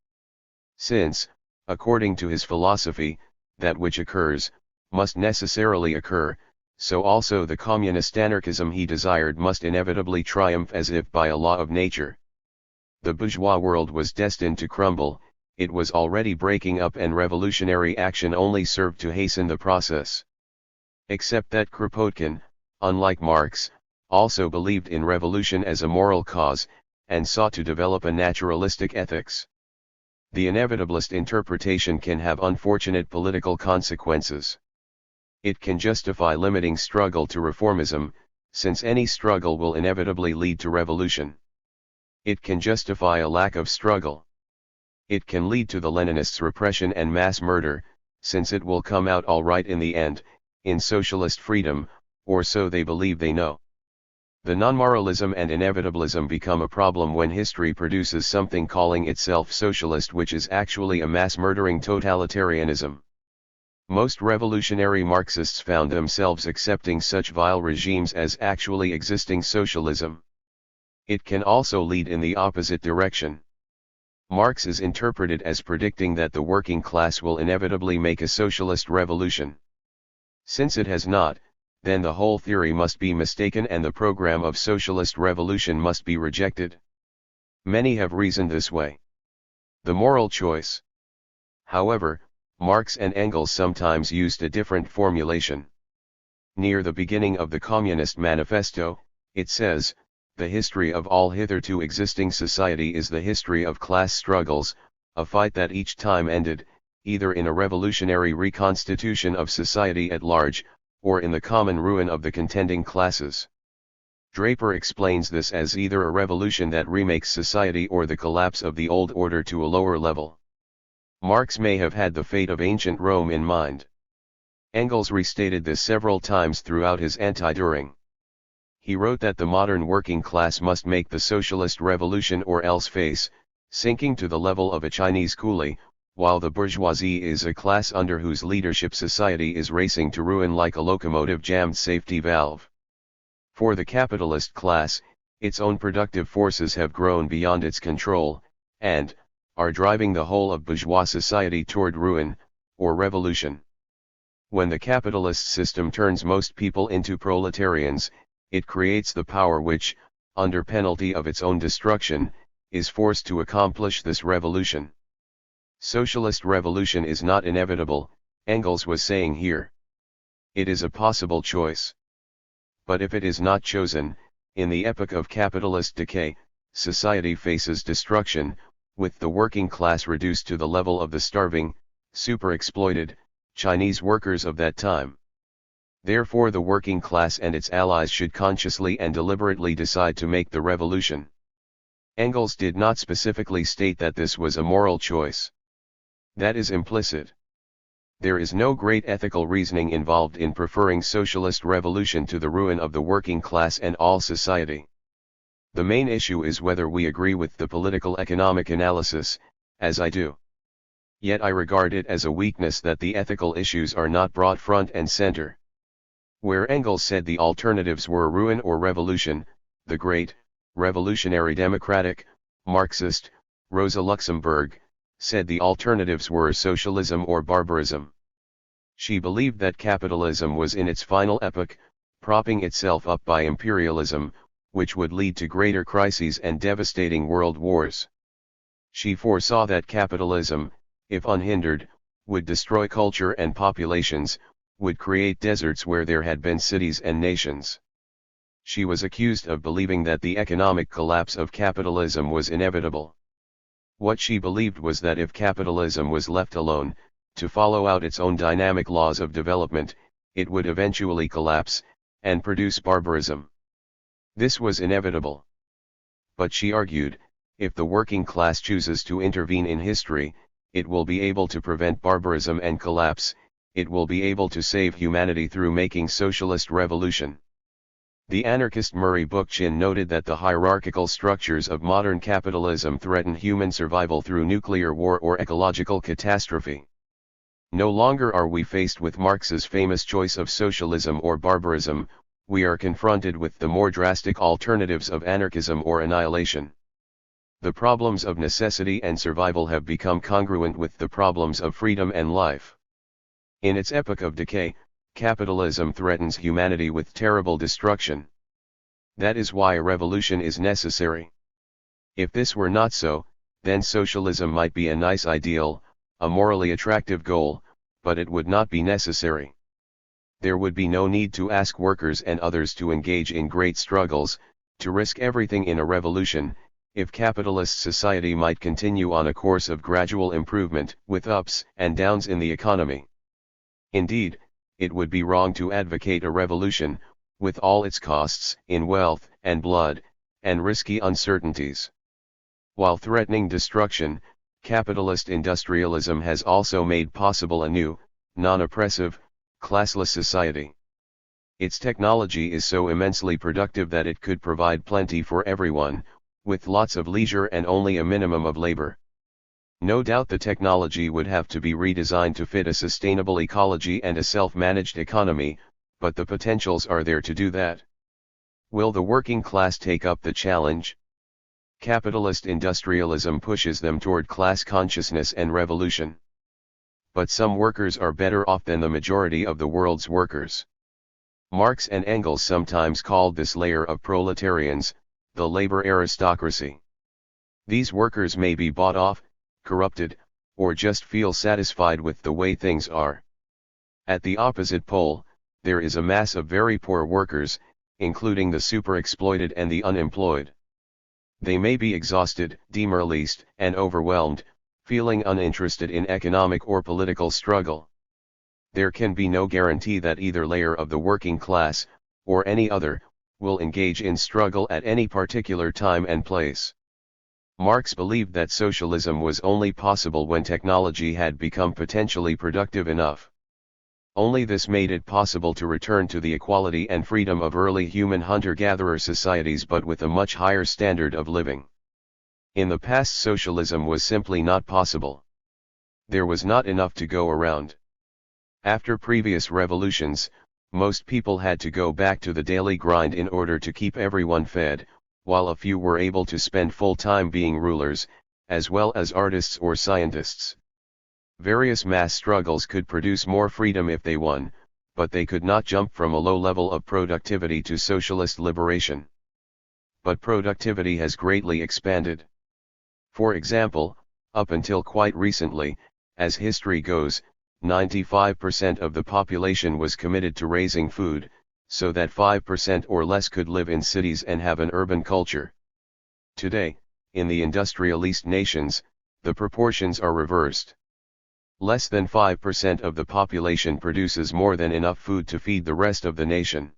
Since, according to his philosophy, that which occurs, must necessarily occur, so also the communist anarchism he desired must inevitably triumph as if by a law of nature. The bourgeois world was destined to crumble, it was already breaking up, and revolutionary action only served to hasten the process. Except that Kropotkin, unlike Marx, also believed in revolution as a moral cause, and sought to develop a naturalistic ethics. The inevitabilist interpretation can have unfortunate political consequences. It can justify limiting struggle to reformism, since any struggle will inevitably lead to revolution. It can justify a lack of struggle. It can lead to the Leninists' repression and mass murder, since it will come out all right in the end, in socialist freedom, or so they believe they know. The non-moralism and inevitabilism become a problem when history produces something calling itself socialist which is actually a mass-murdering totalitarianism. Most revolutionary Marxists found themselves accepting such vile regimes as actually existing socialism. It can also lead in the opposite direction. Marx is interpreted as predicting that the working class will inevitably make a socialist revolution. Since it has not, then the whole theory must be mistaken and the program of socialist revolution must be rejected. Many have reasoned this way. The moral choice. However, Marx and Engels sometimes used a different formulation. Near the beginning of the Communist Manifesto, it says, "The history of all hitherto existing society is the history of class struggles, a fight that each time ended, either in a revolutionary reconstitution of society at large, or in the common ruin of the contending classes." Draper explains this as either a revolution that remakes society or the collapse of the old order to a lower level. Marx may have had the fate of ancient Rome in mind. Engels restated this several times throughout his Anti-Düring. He wrote that the modern working class must make the socialist revolution or else face, sinking to the level of a Chinese coolie, while the bourgeoisie is a class under whose leadership society is racing to ruin like a locomotive jammed safety valve. For the capitalist class, its own productive forces have grown beyond its control, and are driving the whole of bourgeois society toward ruin, or revolution. When the capitalist system turns most people into proletarians, it creates the power which, under penalty of its own destruction, is forced to accomplish this revolution. Socialist revolution is not inevitable, Engels was saying here. It is a possible choice. But if it is not chosen, in the epoch of capitalist decay, society faces destruction, with the working class reduced to the level of the starving, super-exploited, Chinese workers of that time. Therefore the working class and its allies should consciously and deliberately decide to make the revolution. Engels did not specifically state that this was a moral choice. That is implicit. There is no great ethical reasoning involved in preferring socialist revolution to the ruin of the working class and all society. The main issue is whether we agree with the political economic analysis, as I do. Yet I regard it as a weakness that the ethical issues are not brought front and center. Where Engels said the alternatives were ruin or revolution, the great, revolutionary democratic, Marxist, Rosa Luxemburg, said the alternatives were socialism or barbarism. She believed that capitalism was in its final epoch, propping itself up by imperialism, which would lead to greater crises and devastating world wars. She foresaw that capitalism, if unhindered, would destroy culture and populations, would create deserts where there had been cities and nations. She was accused of believing that the economic collapse of capitalism was inevitable. What she believed was that if capitalism was left alone, to follow out its own dynamic laws of development, it would eventually collapse, and produce barbarism. This was inevitable. But she argued, if the working class chooses to intervene in history, it will be able to prevent barbarism and collapse, it will be able to save humanity through making socialist revolution. The anarchist Murray Bookchin noted that the hierarchical structures of modern capitalism threaten human survival through nuclear war or ecological catastrophe. No longer are we faced with Marx's famous choice of socialism or barbarism, we are confronted with the more drastic alternatives of anarchism or annihilation. The problems of necessity and survival have become congruent with the problems of freedom and life. In its epoch of decay, capitalism threatens humanity with terrible destruction. That is why a revolution is necessary. If this were not so, then socialism might be a nice ideal, a morally attractive goal, but it would not be necessary. There would be no need to ask workers and others to engage in great struggles, to risk everything in a revolution, if capitalist society might continue on a course of gradual improvement, with ups and downs in the economy. Indeed, it would be wrong to advocate a revolution, with all its costs in wealth and blood, and risky uncertainties. While threatening destruction, capitalist industrialism has also made possible a new, non-oppressive, classless society. Its technology is so immensely productive that it could provide plenty for everyone, with lots of leisure and only a minimum of labor. No doubt the technology would have to be redesigned to fit a sustainable ecology and a self-managed economy, but the potentials are there to do that. Will the working class take up the challenge? Capitalist industrialism pushes them toward class consciousness and revolution. But some workers are better off than the majority of the world's workers. Marx and Engels sometimes called this layer of proletarians, the labor aristocracy. These workers may be bought off, corrupted, or just feel satisfied with the way things are. At the opposite pole, there is a mass of very poor workers, including the super-exploited and the unemployed. They may be exhausted, demoralized, and overwhelmed, feeling uninterested in economic or political struggle. There can be no guarantee that either layer of the working class, or any other, will engage in struggle at any particular time and place. Marx believed that socialism was only possible when technology had become potentially productive enough. Only this made it possible to return to the equality and freedom of early human hunter-gatherer societies, but with a much higher standard of living. In the past, socialism was simply not possible. There was not enough to go around. After previous revolutions, most people had to go back to the daily grind in order to keep everyone fed, while a few were able to spend full time being rulers, as well as artists or scientists. Various mass struggles could produce more freedom if they won, but they could not jump from a low level of productivity to socialist liberation. But productivity has greatly expanded. For example, up until quite recently, as history goes, 95% of the population was committed to raising food, so that 5% or less could live in cities and have an urban culture. Today, in the industrialist nations, the proportions are reversed. Less than 5% of the population produces more than enough food to feed the rest of the nation.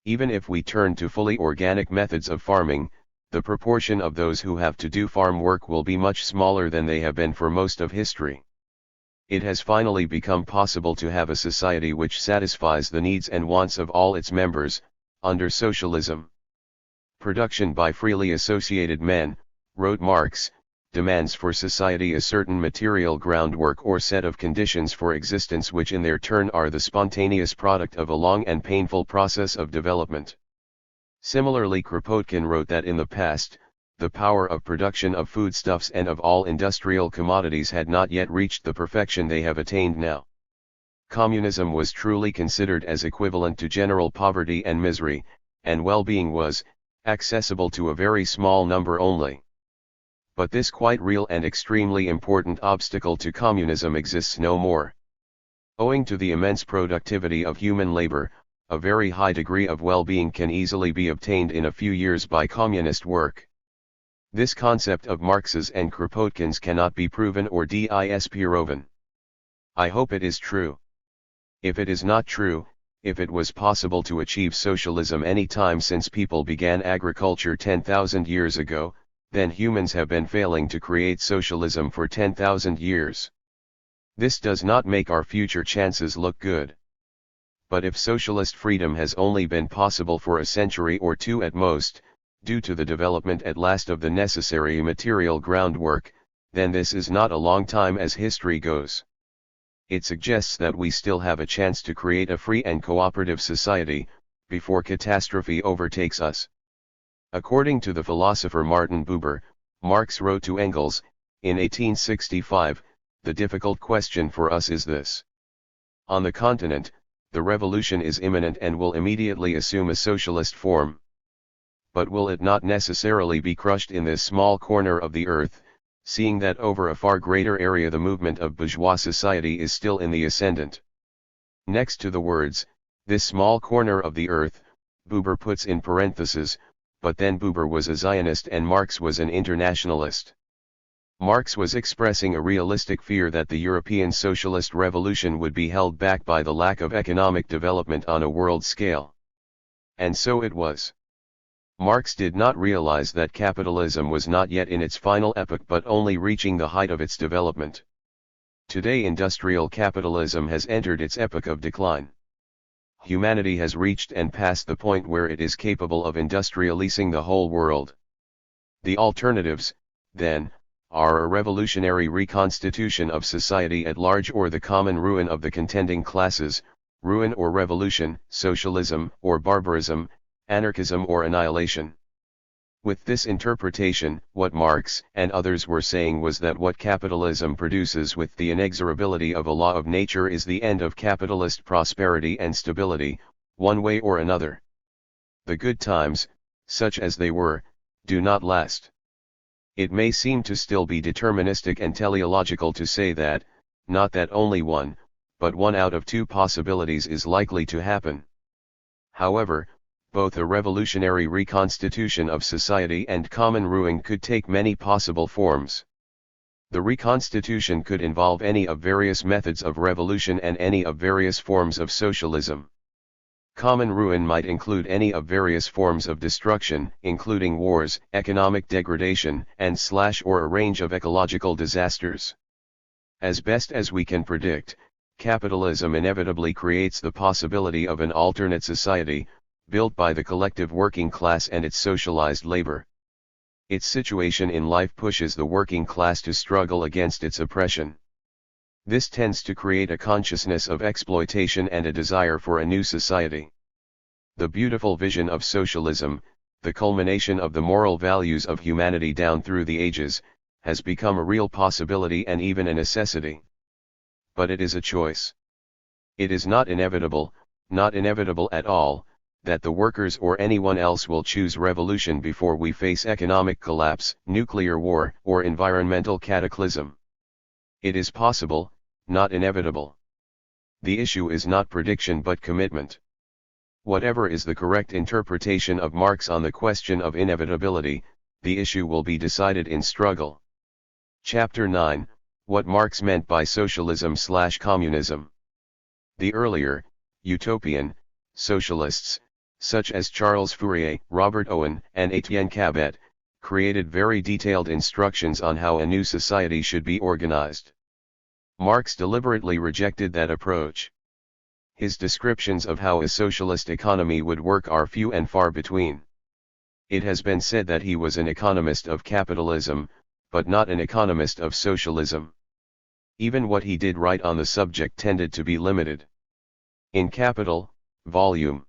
Even if we turn to fully organic methods of farming, the proportion of those who have to do farm work will be much smaller than they have been for most of history. It has finally become possible to have a society which satisfies the needs and wants of all its members, under socialism. Production by freely associated men, wrote Marx, demands for society a certain material groundwork or set of conditions for existence which in their turn are the spontaneous product of a long and painful process of development. Similarly, Kropotkin wrote that in the past, the power of production of foodstuffs and of all industrial commodities had not yet reached the perfection they have attained now. Communism was truly considered as equivalent to general poverty and misery, and well-being was accessible to a very small number only. But this quite real and extremely important obstacle to communism exists no more. Owing to the immense productivity of human labor, a very high degree of well-being can easily be obtained in a few years by communist work. This concept of Marx's and Kropotkin's cannot be proven or disproven. I hope it is true. If it is not true, if it was possible to achieve socialism any time since people began agriculture 10,000 years ago, then humans have been failing to create socialism for 10,000 years. This does not make our future chances look good. But if socialist freedom has only been possible for a century or two at most, due to the development at last of the necessary material groundwork, then this is not a long time as history goes. It suggests that we still have a chance to create a free and cooperative society, before catastrophe overtakes us. According to the philosopher Martin Buber, Marx wrote to Engels, in 1865, "The difficult question for us is this. On the continent, the revolution is imminent and will immediately assume a socialist form. But will it not necessarily be crushed in this small corner of the earth, seeing that over a far greater area the movement of bourgeois society is still in the ascendant?" Next to the words, "this small corner of the earth," Buber puts in parentheses, "but then Buber was a Zionist and Marx was an internationalist." Marx was expressing a realistic fear that the European socialist revolution would be held back by the lack of economic development on a world scale. And so it was. Marx did not realize that capitalism was not yet in its final epoch but only reaching the height of its development. Today industrial capitalism has entered its epoch of decline. Humanity has reached and passed the point where it is capable of industrializing the whole world. The alternatives, then, are a revolutionary reconstitution of society at large or the common ruin of the contending classes, ruin or revolution, socialism or barbarism, anarchism or annihilation. With this interpretation, what Marx and others were saying was that what capitalism produces with the inexorability of a law of nature is the end of capitalist prosperity and stability, one way or another. The good times, such as they were, do not last. It may seem to still be deterministic and teleological to say that, not that only one, but one out of two possibilities is likely to happen. However, both a revolutionary reconstitution of society and common ruin could take many possible forms. The reconstitution could involve any of various methods of revolution and any of various forms of socialism. Common ruin might include any of various forms of destruction, including wars, economic degradation, and/or a range of ecological disasters. As best as we can predict, capitalism inevitably creates the possibility of an alternate society, built by the collective working class and its socialized labor. Its situation in life pushes the working class to struggle against its oppression. This tends to create a consciousness of exploitation and a desire for a new society. The beautiful vision of socialism, the culmination of the moral values of humanity down through the ages, has become a real possibility and even a necessity. But it is a choice. It is not inevitable at all, that the workers or anyone else will choose revolution before we face economic collapse, nuclear war, or environmental cataclysm. It is possible, not inevitable. The issue is not prediction but commitment. Whatever is the correct interpretation of Marx on the question of inevitability, the issue will be decided in struggle. Chapter 9, What Marx Meant by Socialism/Communism. The earlier, utopian, socialists, such as Charles Fourier, Robert Owen, and Etienne Cabet, created very detailed instructions on how a new society should be organized. Marx deliberately rejected that approach. His descriptions of how a socialist economy would work are few and far between. It has been said that he was an economist of capitalism, but not an economist of socialism. Even what he did write on the subject tended to be limited. In Capital, Volume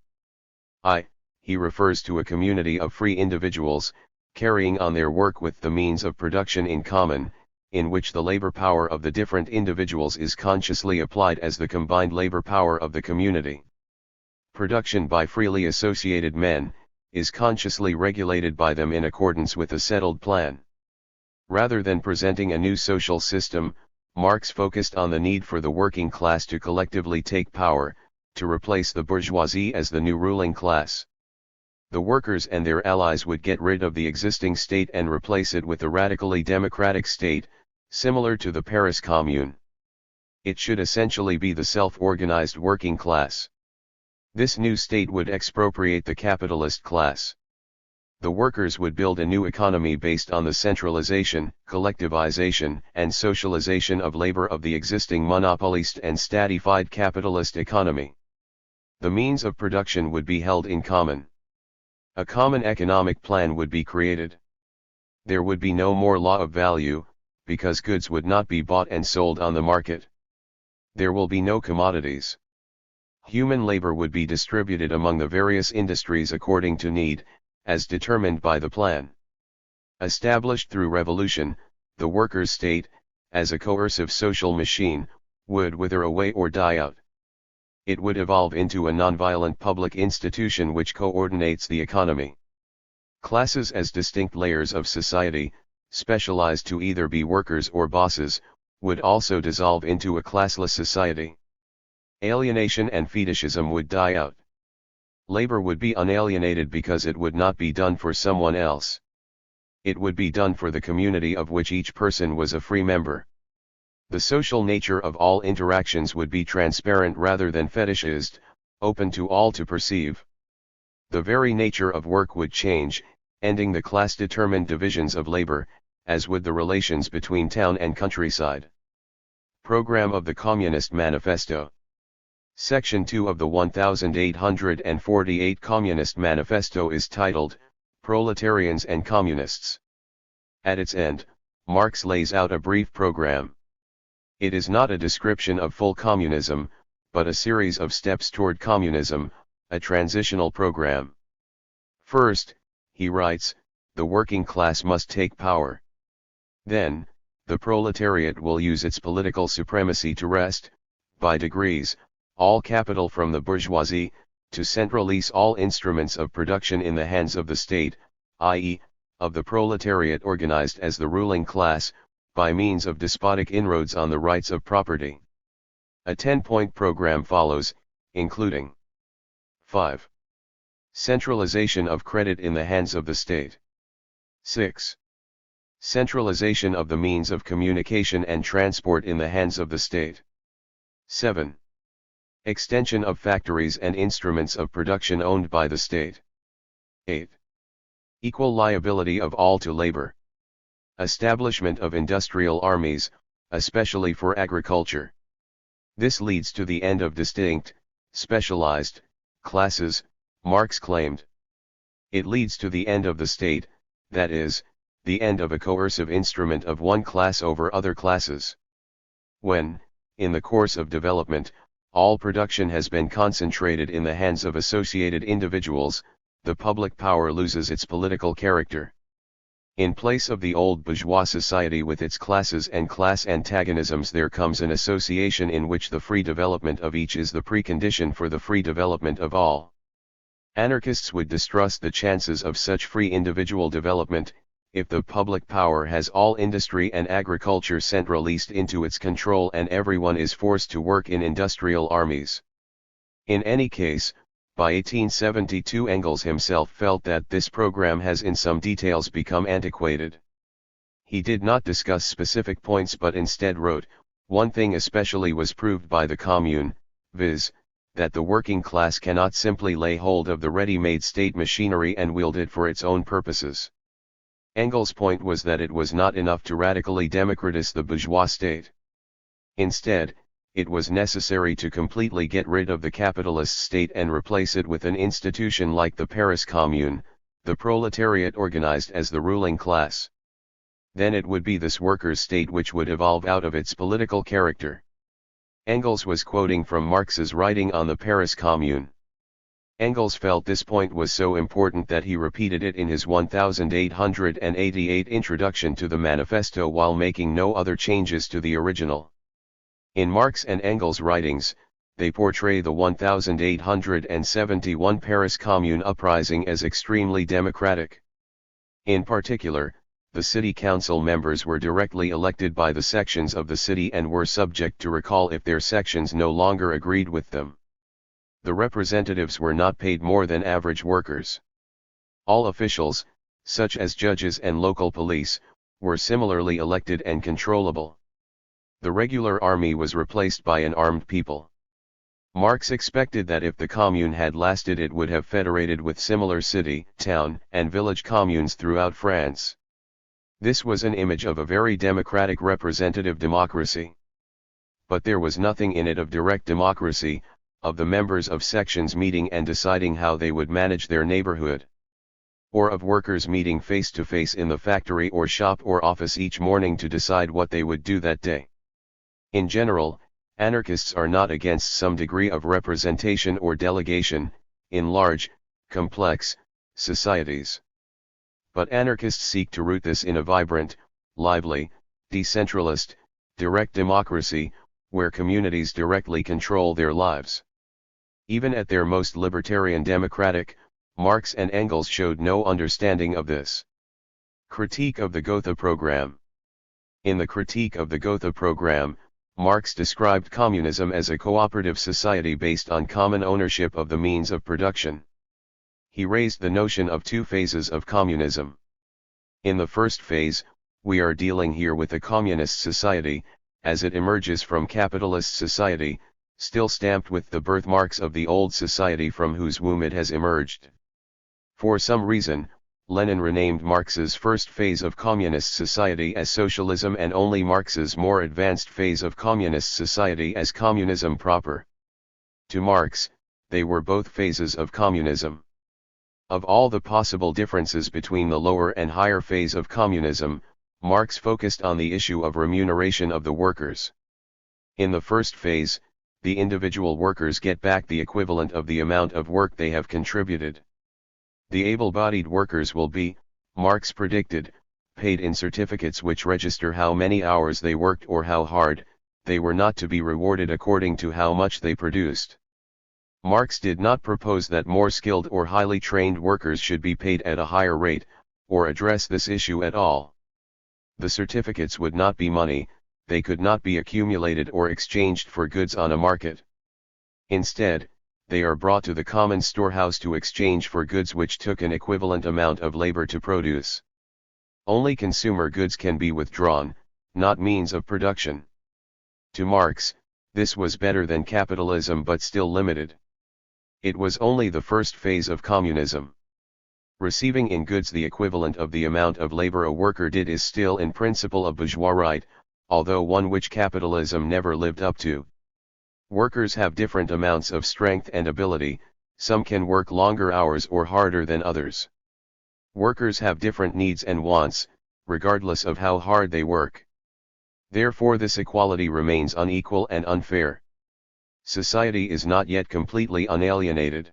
I, he refers to a community of free individuals, carrying on their work with the means of production in common, in which the labor power of the different individuals is consciously applied as the combined labor power of the community. Production by freely associated men, is consciously regulated by them in accordance with a settled plan. Rather than presenting a new social system, Marx focused on the need for the working class to collectively take power, to replace the bourgeoisie as the new ruling class. The workers and their allies would get rid of the existing state and replace it with a radically democratic state, similar to the Paris Commune. It should essentially be the self-organized working class. This new state would expropriate the capitalist class. The workers would build a new economy based on the centralization, collectivization, and socialization of labor of the existing monopolist and statified capitalist economy. The means of production would be held in common. A common economic plan would be created. There would be no more law of value, because goods would not be bought and sold on the market. There will be no commodities. Human labor would be distributed among the various industries according to need, as determined by the plan. Established through revolution, the workers' state, as a coercive social machine, would wither away or die out. It would evolve into a nonviolent public institution which coordinates the economy. Classes as distinct layers of society, specialized to either be workers or bosses, would also dissolve into a classless society. Alienation and fetishism would die out. Labor would be unalienated because it would not be done for someone else. It would be done for the community of which each person was a free member. The social nature of all interactions would be transparent rather than fetishized, open to all to perceive. The very nature of work would change, ending the class-determined divisions of labor, as would the relations between town and countryside. Program of the Communist Manifesto. Section 2 of the 1848 Communist Manifesto is titled, Proletarians and Communists. At its end, Marx lays out a brief program. It is not a description of full communism, but a series of steps toward communism, a transitional program. First, he writes, the working class must take power. Then, the proletariat will use its political supremacy to wrest, by degrees, all capital from the bourgeoisie, to centralize all instruments of production in the hands of the state, i.e., of the proletariat organized as the ruling class, by means of despotic inroads on the rights of property. A 10-point program follows, including 5. Centralization of credit in the hands of the state. 6. Centralization of the means of communication and transport in the hands of the state. 7. Extension of factories and instruments of production owned by the state. 8. Equal liability of all to labor. Establishment of industrial armies, especially for agriculture. This leads to the end of distinct, specialized, classes, Marx claimed. It leads to the end of the state, that is, the end of a coercive instrument of one class over other classes. When, in the course of development, all production has been concentrated in the hands of associated individuals, the public power loses its political character. In place of the old bourgeois society with its classes and class antagonisms, there comes an association in which the free development of each is the precondition for the free development of all. Anarchists would distrust the chances of such free individual development, if the public power has all industry and agriculture centralized into its control and everyone is forced to work in industrial armies. In any case, by 1872 Engels himself felt that this program has in some details become antiquated. He did not discuss specific points but instead wrote, "One thing especially was proved by the Commune, viz., that the working class cannot simply lay hold of the ready-made state machinery and wield it for its own purposes." Engels' point was that it was not enough to radically democratize the bourgeois state. Instead, it was necessary to completely get rid of the capitalist state and replace it with an institution like the Paris Commune, the proletariat organized as the ruling class. Then it would be this workers' state which would evolve out of its political character. Engels was quoting from Marx's writing on the Paris Commune. Engels felt this point was so important that he repeated it in his 1888 introduction to the manifesto while making no other changes to the original. In Marx and Engels' writings, they portray the 1871 Paris Commune uprising as extremely democratic. In particular, the city council members were directly elected by the sections of the city and were subject to recall if their sections no longer agreed with them. The representatives were not paid more than average workers. All officials, such as judges and local police, were similarly elected and controllable. The regular army was replaced by an armed people. Marx expected that if the commune had lasted it would have federated with similar city, town, and village communes throughout France. This was an image of a very democratic representative democracy. But there was nothing in it of direct democracy, of the members of sections meeting and deciding how they would manage their neighborhood. Or of workers meeting face to face in the factory or shop or office each morning to decide what they would do that day. In general, anarchists are not against some degree of representation or delegation, in large, complex, societies. But anarchists seek to root this in a vibrant, lively, decentralist, direct democracy, where communities directly control their lives. Even at their most libertarian democratic, Marx and Engels showed no understanding of this. Critique of the Gotha Program. In the Critique of the Gotha Program, Marx described communism as a cooperative society based on common ownership of the means of production. He raised the notion of two phases of communism. In the first phase, we are dealing here with a communist society, as it emerges from capitalist society, still stamped with the birthmarks of the old society from whose womb it has emerged. For some reason, Lenin renamed Marx's first phase of communist society as socialism and only Marx's more advanced phase of communist society as communism proper. To Marx, they were both phases of communism. Of all the possible differences between the lower and higher phase of communism, Marx focused on the issue of remuneration of the workers. In the first phase, the individual workers get back the equivalent of the amount of work they have contributed. The able-bodied workers will be, Marx predicted, paid in certificates which register how many hours they worked or how hard. They were not to be rewarded according to how much they produced. Marx did not propose that more skilled or highly trained workers should be paid at a higher rate, or address this issue at all. The certificates would not be money, they could not be accumulated or exchanged for goods on a market. Instead, they are brought to the common storehouse to exchange for goods which took an equivalent amount of labor to produce. Only consumer goods can be withdrawn, not means of production. To Marx, this was better than capitalism but still limited. It was only the first phase of communism. Receiving in goods the equivalent of the amount of labor a worker did is still in principle a bourgeois right, although one which capitalism never lived up to. Workers have different amounts of strength and ability, some can work longer hours or harder than others. Workers have different needs and wants, regardless of how hard they work. Therefore this equality remains unequal and unfair. Society is not yet completely unalienated.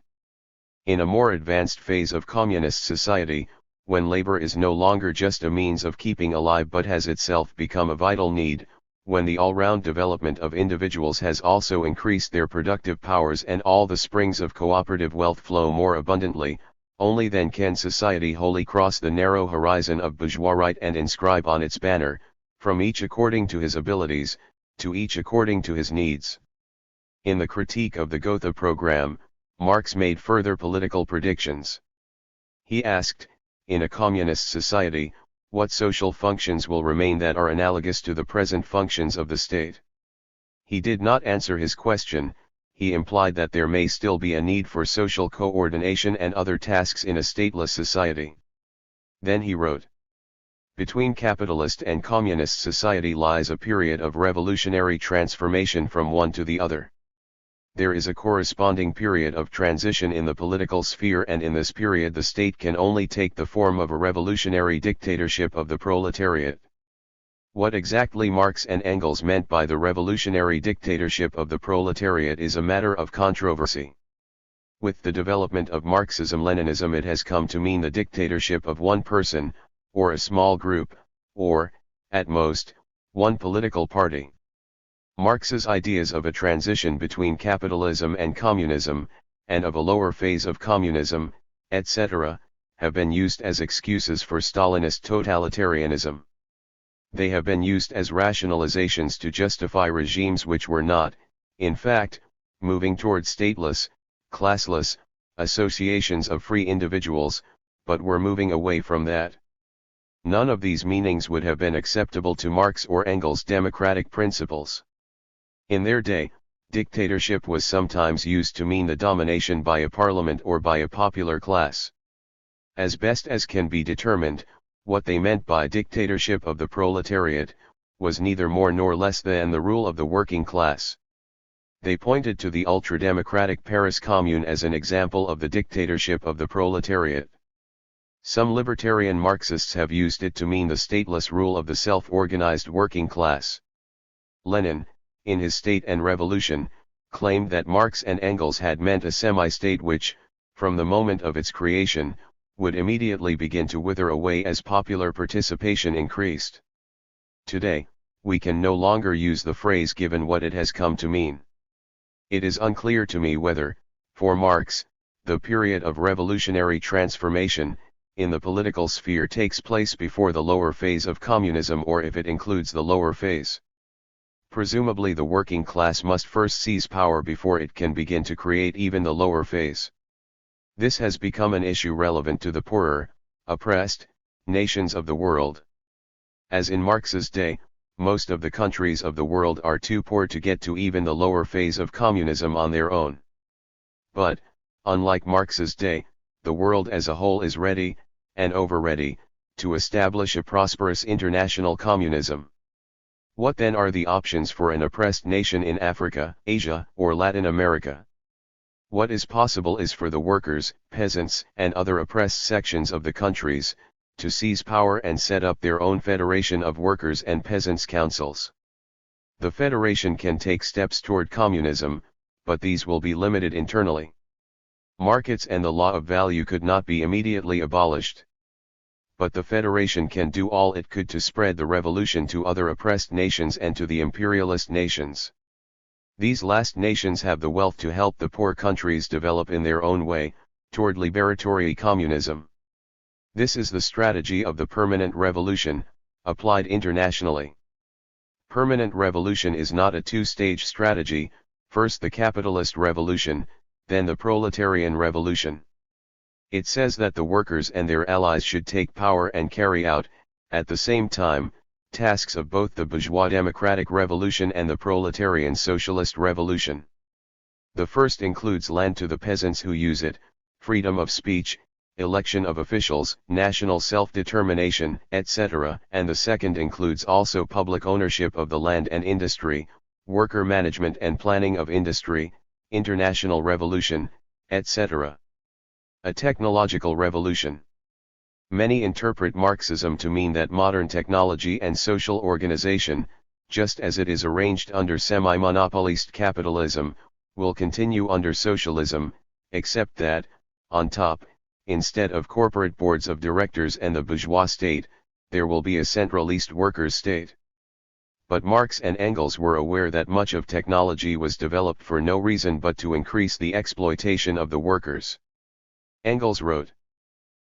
In a more advanced phase of communist society, when labor is no longer just a means of keeping alive but has itself become a vital need, when the all-round development of individuals has also increased their productive powers and all the springs of cooperative wealth flow more abundantly, only then can society wholly cross the narrow horizon of bourgeois right and inscribe on its banner, from each according to his abilities, to each according to his needs. In the Critique of the Gotha Program, Marx made further political predictions. He asked, in a communist society, What social functions will remain that are analogous to the present functions of the state? He did not answer his question. He implied that there may still be a need for social coordination and other tasks in a stateless society. Then he wrote, "Between capitalist and communist society lies a period of revolutionary transformation from one to the other. There is a corresponding period of transition in the political sphere, and in this period the state can only take the form of a revolutionary dictatorship of the proletariat." What exactly Marx and Engels meant by the revolutionary dictatorship of the proletariat is a matter of controversy. With the development of Marxism-Leninism, it has come to mean the dictatorship of one person, or a small group, or, at most, one political party. Marx's ideas of a transition between capitalism and communism, and of a lower phase of communism, etc., have been used as excuses for Stalinist totalitarianism. They have been used as rationalizations to justify regimes which were not, in fact, moving toward stateless, classless, associations of free individuals, but were moving away from that. None of these meanings would have been acceptable to Marx or Engels' democratic principles. In their day, dictatorship was sometimes used to mean the domination by a parliament or by a popular class. As best as can be determined, what they meant by dictatorship of the proletariat was neither more nor less than the rule of the working class. They pointed to the ultra-democratic Paris Commune as an example of the dictatorship of the proletariat. Some libertarian Marxists have used it to mean the stateless rule of the self-organized working class. Lenin, in his State and Revolution, claimed that Marx and Engels had meant a semi-state which, from the moment of its creation, would immediately begin to wither away as popular participation increased. Today, we can no longer use the phrase given what it has come to mean. It is unclear to me whether, for Marx, the period of revolutionary transformation, in the political sphere takes place before the lower phase of communism or if it includes the lower phase. Presumably the working class must first seize power before it can begin to create even the lower phase. This has become an issue relevant to the poorer, oppressed, nations of the world. As in Marx's day, most of the countries of the world are too poor to get to even the lower phase of communism on their own. But, unlike Marx's day, the world as a whole is ready, and over-ready, to establish a prosperous international communism. What then are the options for an oppressed nation in Africa, Asia, or Latin America? What is possible is for the workers, peasants, and other oppressed sections of the countries, to seize power and set up their own federation of workers and peasants' councils. The federation can take steps toward communism, but these will be limited internally. Markets and the law of value could not be immediately abolished. But the federation can do all it could to spread the revolution to other oppressed nations and to the imperialist nations. These last nations have the wealth to help the poor countries develop in their own way, toward liberatory communism. This is the strategy of the permanent revolution, applied internationally. Permanent revolution is not a two-stage strategy, first the capitalist revolution, then the proletarian revolution. It says that the workers and their allies should take power and carry out, at the same time, tasks of both the bourgeois democratic revolution and the proletarian socialist revolution. The first includes land to the peasants who use it, freedom of speech, election of officials, national self-determination, etc., and the second includes also public ownership of the land and industry, worker management and planning of industry, international revolution, etc. A technological revolution. Many interpret Marxism to mean that modern technology and social organization, just as it is arranged under semi-monopolist capitalism, will continue under socialism, except that, on top, instead of corporate boards of directors and the bourgeois state, there will be a centralist workers' state. But Marx and Engels were aware that much of technology was developed for no reason but to increase the exploitation of the workers. Engels wrote,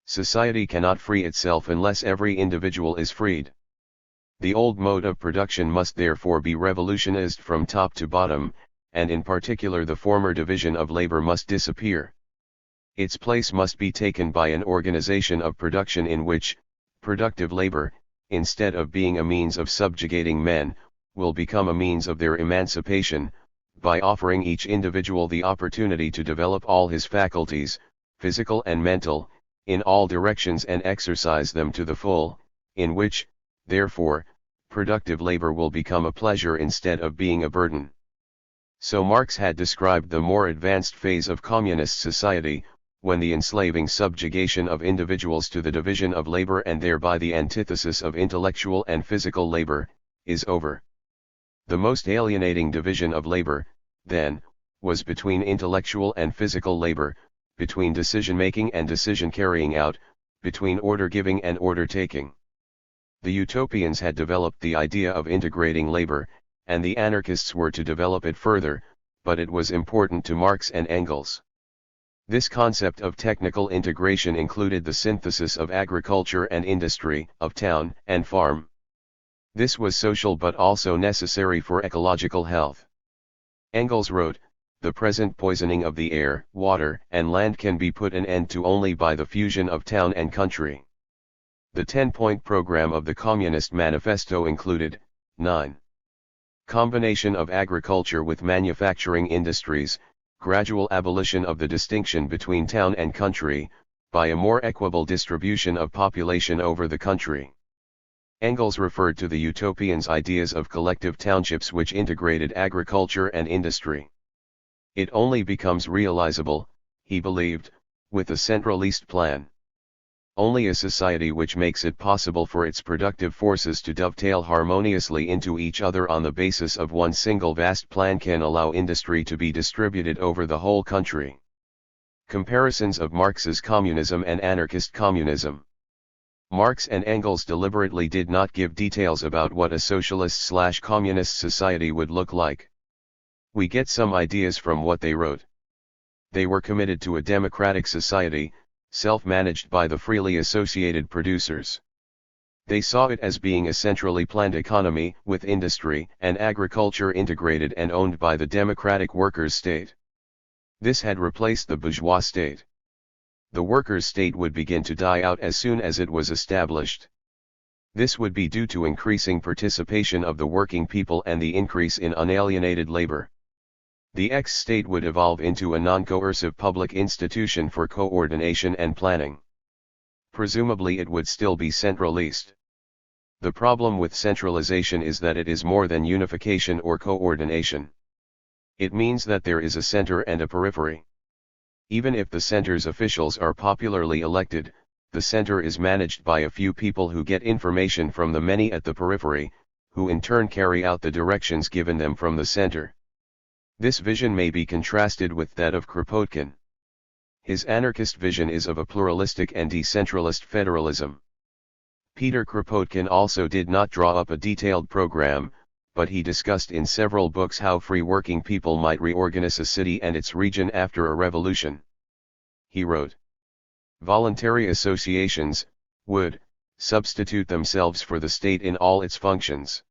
"Society cannot free itself unless every individual is freed. The old mode of production must therefore be revolutionized from top to bottom, and in particular the former division of labor must disappear. Its place must be taken by an organization of production in which, productive labor, instead of being a means of subjugating men, will become a means of their emancipation, by offering each individual the opportunity to develop all his faculties, physical and mental, in all directions and exercise them to the full, in which, therefore, productive labor will become a pleasure instead of being a burden. So Marx had described the more advanced phase of communist society, when the enslaving subjugation of individuals to the division of labor and thereby the antithesis of intellectual and physical labor, is over. The most alienating division of labor, then, was between intellectual and physical labor, between decision-making and decision-carrying out, between order-giving and order-taking. The utopians had developed the idea of integrating labor, and the anarchists were to develop it further, but it was important to Marx and Engels. This concept of technical integration included the synthesis of agriculture and industry, of town and farm. This was social but also necessary for ecological health. Engels wrote, "The present poisoning of the air, water, and land can be put an end to only by the fusion of town and country." The 10-point program of the Communist Manifesto included, 9. Combination of agriculture with manufacturing industries, gradual abolition of the distinction between town and country, by a more equable distribution of population over the country. Engels referred to the utopians' ideas of collective townships which integrated agriculture and industry. It only becomes realizable, he believed, with a centralist plan. Only a society which makes it possible for its productive forces to dovetail harmoniously into each other on the basis of one single vast plan can allow industry to be distributed over the whole country. Comparisons of Marx's communism and anarchist communism. Marx and Engels deliberately did not give details about what a socialist/communist society would look like. We get some ideas from what they wrote. They were committed to a democratic society, self-managed by the freely associated producers. They saw it as being a centrally planned economy, with industry and agriculture integrated and owned by the democratic workers' state. This had replaced the bourgeois state. The workers' state would begin to die out as soon as it was established. This would be due to increasing participation of the working people and the increase in unalienated labor. The X-state would evolve into a non-coercive public institution for coordination and planning. Presumably it would still be centralist. The problem with centralization is that it is more than unification or coordination. It means that there is a center and a periphery. Even if the center's officials are popularly elected, the center is managed by a few people who get information from the many at the periphery, who in turn carry out the directions given them from the center. This vision may be contrasted with that of Kropotkin. His anarchist vision is of a pluralistic and decentralist federalism. Peter Kropotkin also did not draw up a detailed program, but he discussed in several books how free working people might reorganize a city and its region after a revolution. He wrote, "Voluntary associations would substitute themselves for the state in all its functions.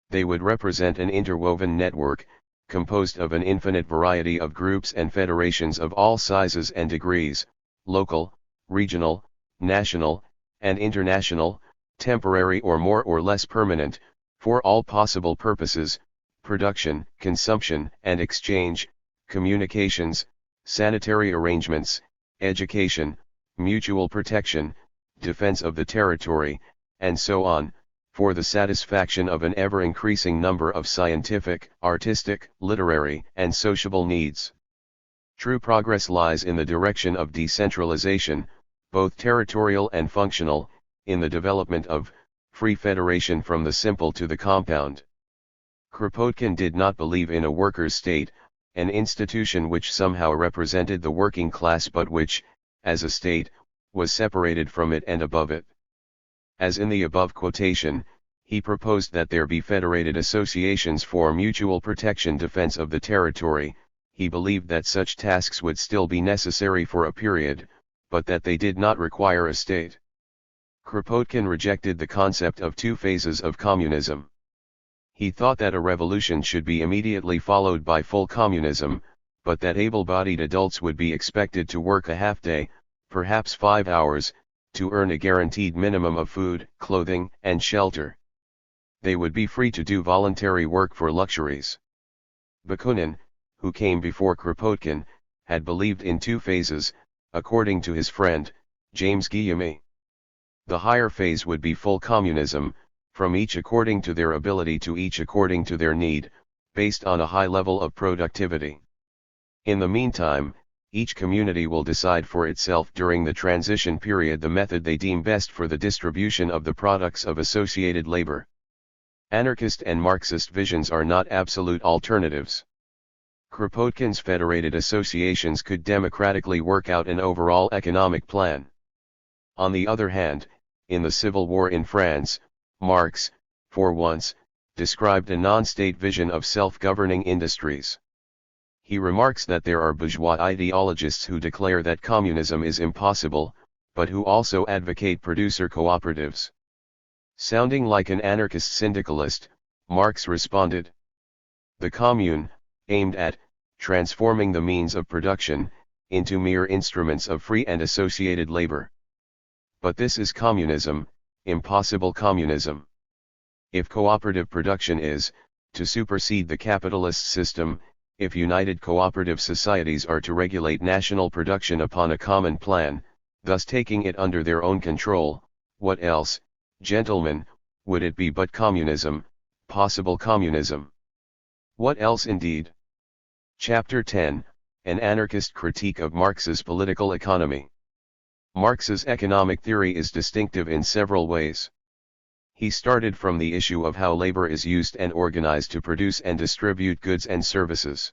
They would represent an interwoven network, composed of an infinite variety of groups and federations of all sizes and degrees, local, regional, national, and international, temporary or more or less permanent, for all possible purposes, production, consumption and exchange, communications, sanitary arrangements, education, mutual protection, defense of the territory, and so on, for the satisfaction of an ever-increasing number of scientific, artistic, literary, and sociable needs. True progress lies in the direction of decentralization, both territorial and functional, in the development of free federation from the simple to the compound." Kropotkin did not believe in a workers' state, an institution which somehow represented the working class but which, as a state, was separated from it and above it. As in the above quotation, he proposed that there be federated associations for mutual protection defense of the territory. He believed that such tasks would still be necessary for a period, but that they did not require a state. Kropotkin rejected the concept of two phases of communism. He thought that a revolution should be immediately followed by full communism, but that able-bodied adults would be expected to work a half-day, perhaps 5 hours, to earn a guaranteed minimum of food, clothing, and shelter. They would be free to do voluntary work for luxuries. Bakunin, who came before Kropotkin, had believed in two phases, according to his friend, James Guillaume. The higher phase would be full communism, from each according to their ability to each according to their need, based on a high level of productivity. In the meantime, each community will decide for itself during the transition period the method they deem best for the distribution of the products of associated labor. Anarchist and Marxist visions are not absolute alternatives. Kropotkin's federated associations could democratically work out an overall economic plan. On the other hand, in the Civil War in France, Marx, for once, described a non-state vision of self-governing industries. He remarks that there are bourgeois ideologists who declare that communism is impossible, but who also advocate producer cooperatives. Sounding like an anarchist syndicalist, Marx responded, "The commune, aimed at transforming the means of production into mere instruments of free and associated labor. But this is communism, impossible communism. If cooperative production is to supersede the capitalist system, if united cooperative societies are to regulate national production upon a common plan, thus taking it under their own control, what else, gentlemen, would it be but communism, possible communism? What else indeed?" Chapter 10, An Anarchist Critique of Marx's Political Economy. Marx's economic theory is distinctive in several ways. He started from the issue of how labor is used and organized to produce and distribute goods and services.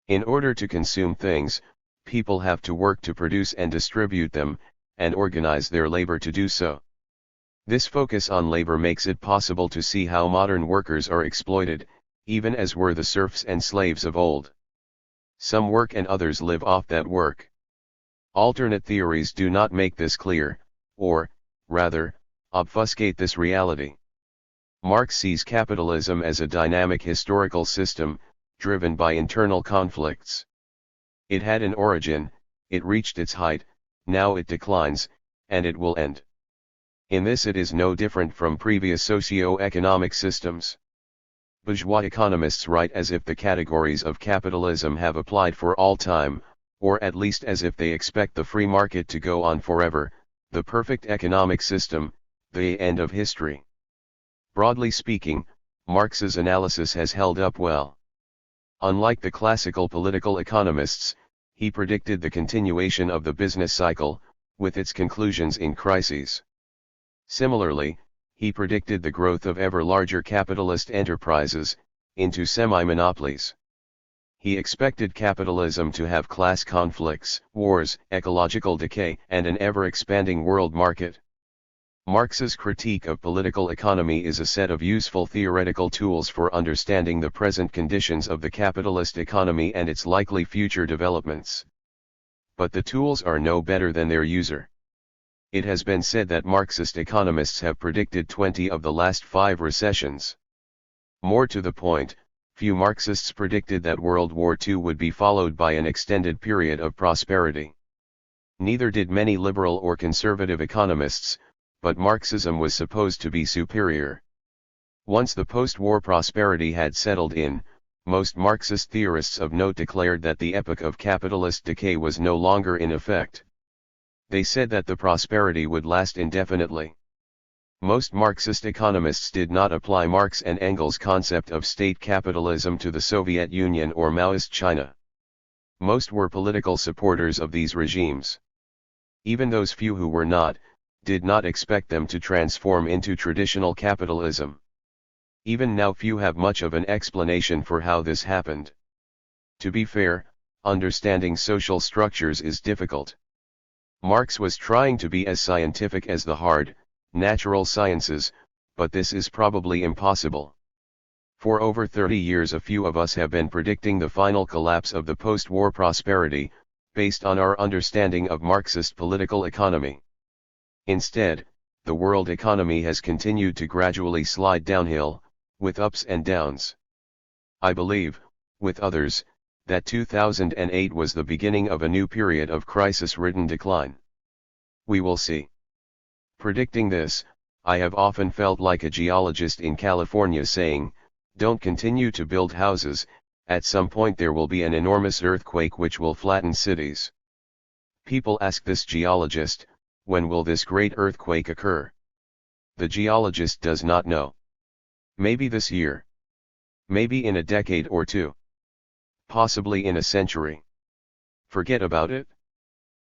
In order to consume things, people have to work to produce and distribute them, and organize their labor to do so. This focus on labor makes it possible to see how modern workers are exploited, even as were the serfs and slaves of old. Some work and others live off that work. Alternate theories do not make this clear, or, rather, obfuscate this reality. Marx sees capitalism as a dynamic historical system, driven by internal conflicts. It had an origin, it reached its height, now it declines, and it will end. In this it is no different from previous socio-economic systems. Bourgeois economists write as if the categories of capitalism have applied for all time, or at least as if they expect the free market to go on forever, the perfect economic system, the end of history. Broadly speaking, Marx's analysis has held up well. Unlike the classical political economists, he predicted the continuation of the business cycle, with its conclusions in crises. Similarly, he predicted the growth of ever larger capitalist enterprises, into semi-monopolies. He expected capitalism to have class conflicts, wars, ecological decay, and an ever-expanding world market. Marx's critique of political economy is a set of useful theoretical tools for understanding the present conditions of the capitalist economy and its likely future developments. But the tools are no better than their user. It has been said that Marxist economists have predicted 20 of the last 5 recessions. More to the point, few Marxists predicted that World War II would be followed by an extended period of prosperity. Neither did many liberal or conservative economists, but Marxism was supposed to be superior. Once the post-war prosperity had settled in, most Marxist theorists of note declared that the epoch of capitalist decay was no longer in effect. They said that the prosperity would last indefinitely. Most Marxist economists did not apply Marx and Engels' concept of state capitalism to the Soviet Union or Maoist China. Most were political supporters of these regimes. Even those few who were not, did not expect them to transform into traditional capitalism. Even now few have much of an explanation for how this happened. To be fair, understanding social structures is difficult. Marx was trying to be as scientific as the hard, natural sciences, but this is probably impossible. For over 30 years a few of us have been predicting the final collapse of the post-war prosperity, based on our understanding of Marxist political economy. Instead, the world economy has continued to gradually slide downhill, with ups and downs. I believe, with others, that 2008 was the beginning of a new period of crisis-ridden decline. We will see. Predicting this, I have often felt like a geologist in California saying, don't continue to build houses, at some point there will be an enormous earthquake which will flatten cities. People ask this geologist, when will this great earthquake occur? The geologist does not know. Maybe this year. Maybe in a decade or two. Possibly in a century. Forget about it.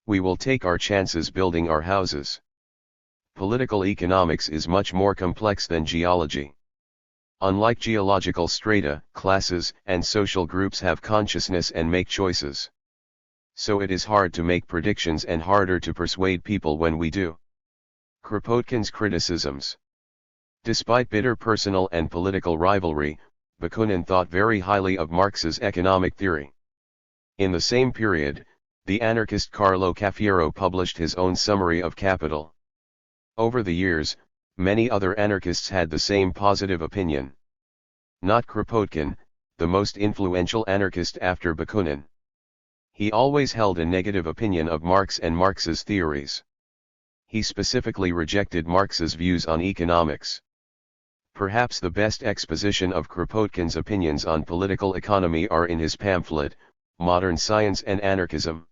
We will take our chances building our houses. Political economics is much more complex than geology. Unlike geological strata, classes and social groups have consciousness and make choices. So it is hard to make predictions and harder to persuade people when we do. Kropotkin's criticisms. Despite bitter personal and political rivalry, Bakunin thought very highly of Marx's economic theory. In the same period, the anarchist Carlo Cafiero published his own summary of Capital. Over the years, many other anarchists had the same positive opinion. Not Kropotkin, the most influential anarchist after Bakunin. He always held a negative opinion of Marx and Marx's theories. He specifically rejected Marx's views on economics. Perhaps the best exposition of Kropotkin's opinions on political economy are in his pamphlet, Modern Science and Anarchism.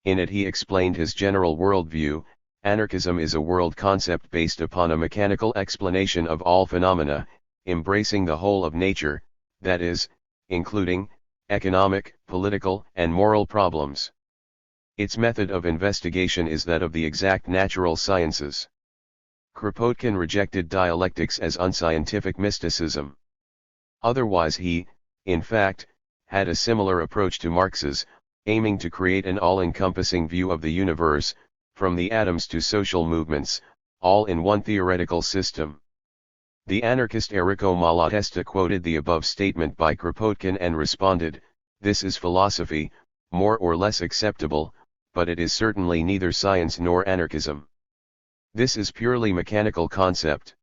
In it he explained his general worldview. Anarchism is a world concept based upon a mechanical explanation of all phenomena, embracing the whole of nature, that is, including economic, political, and moral problems. Its method of investigation is that of the exact natural sciences. Kropotkin rejected dialectics as unscientific mysticism. Otherwise he, in fact, had a similar approach to Marx's, aiming to create an all-encompassing view of the universe, from the atoms to social movements, all in one theoretical system. The anarchist Enrico Malatesta quoted the above statement by Kropotkin and responded, "This is philosophy, more or less acceptable, but it is certainly neither science nor anarchism. This is purely mechanical concept.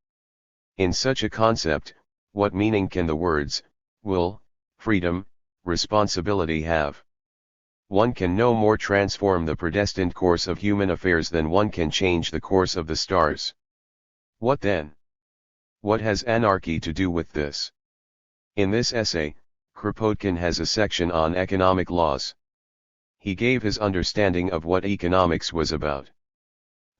In such a concept, what meaning can the words, will, freedom, responsibility have? One can no more transform the predestined course of human affairs than one can change the course of the stars. What then? What has anarchy to do with this?" In this essay, Kropotkin has a section on economic laws. He gave his understanding of what economics was about.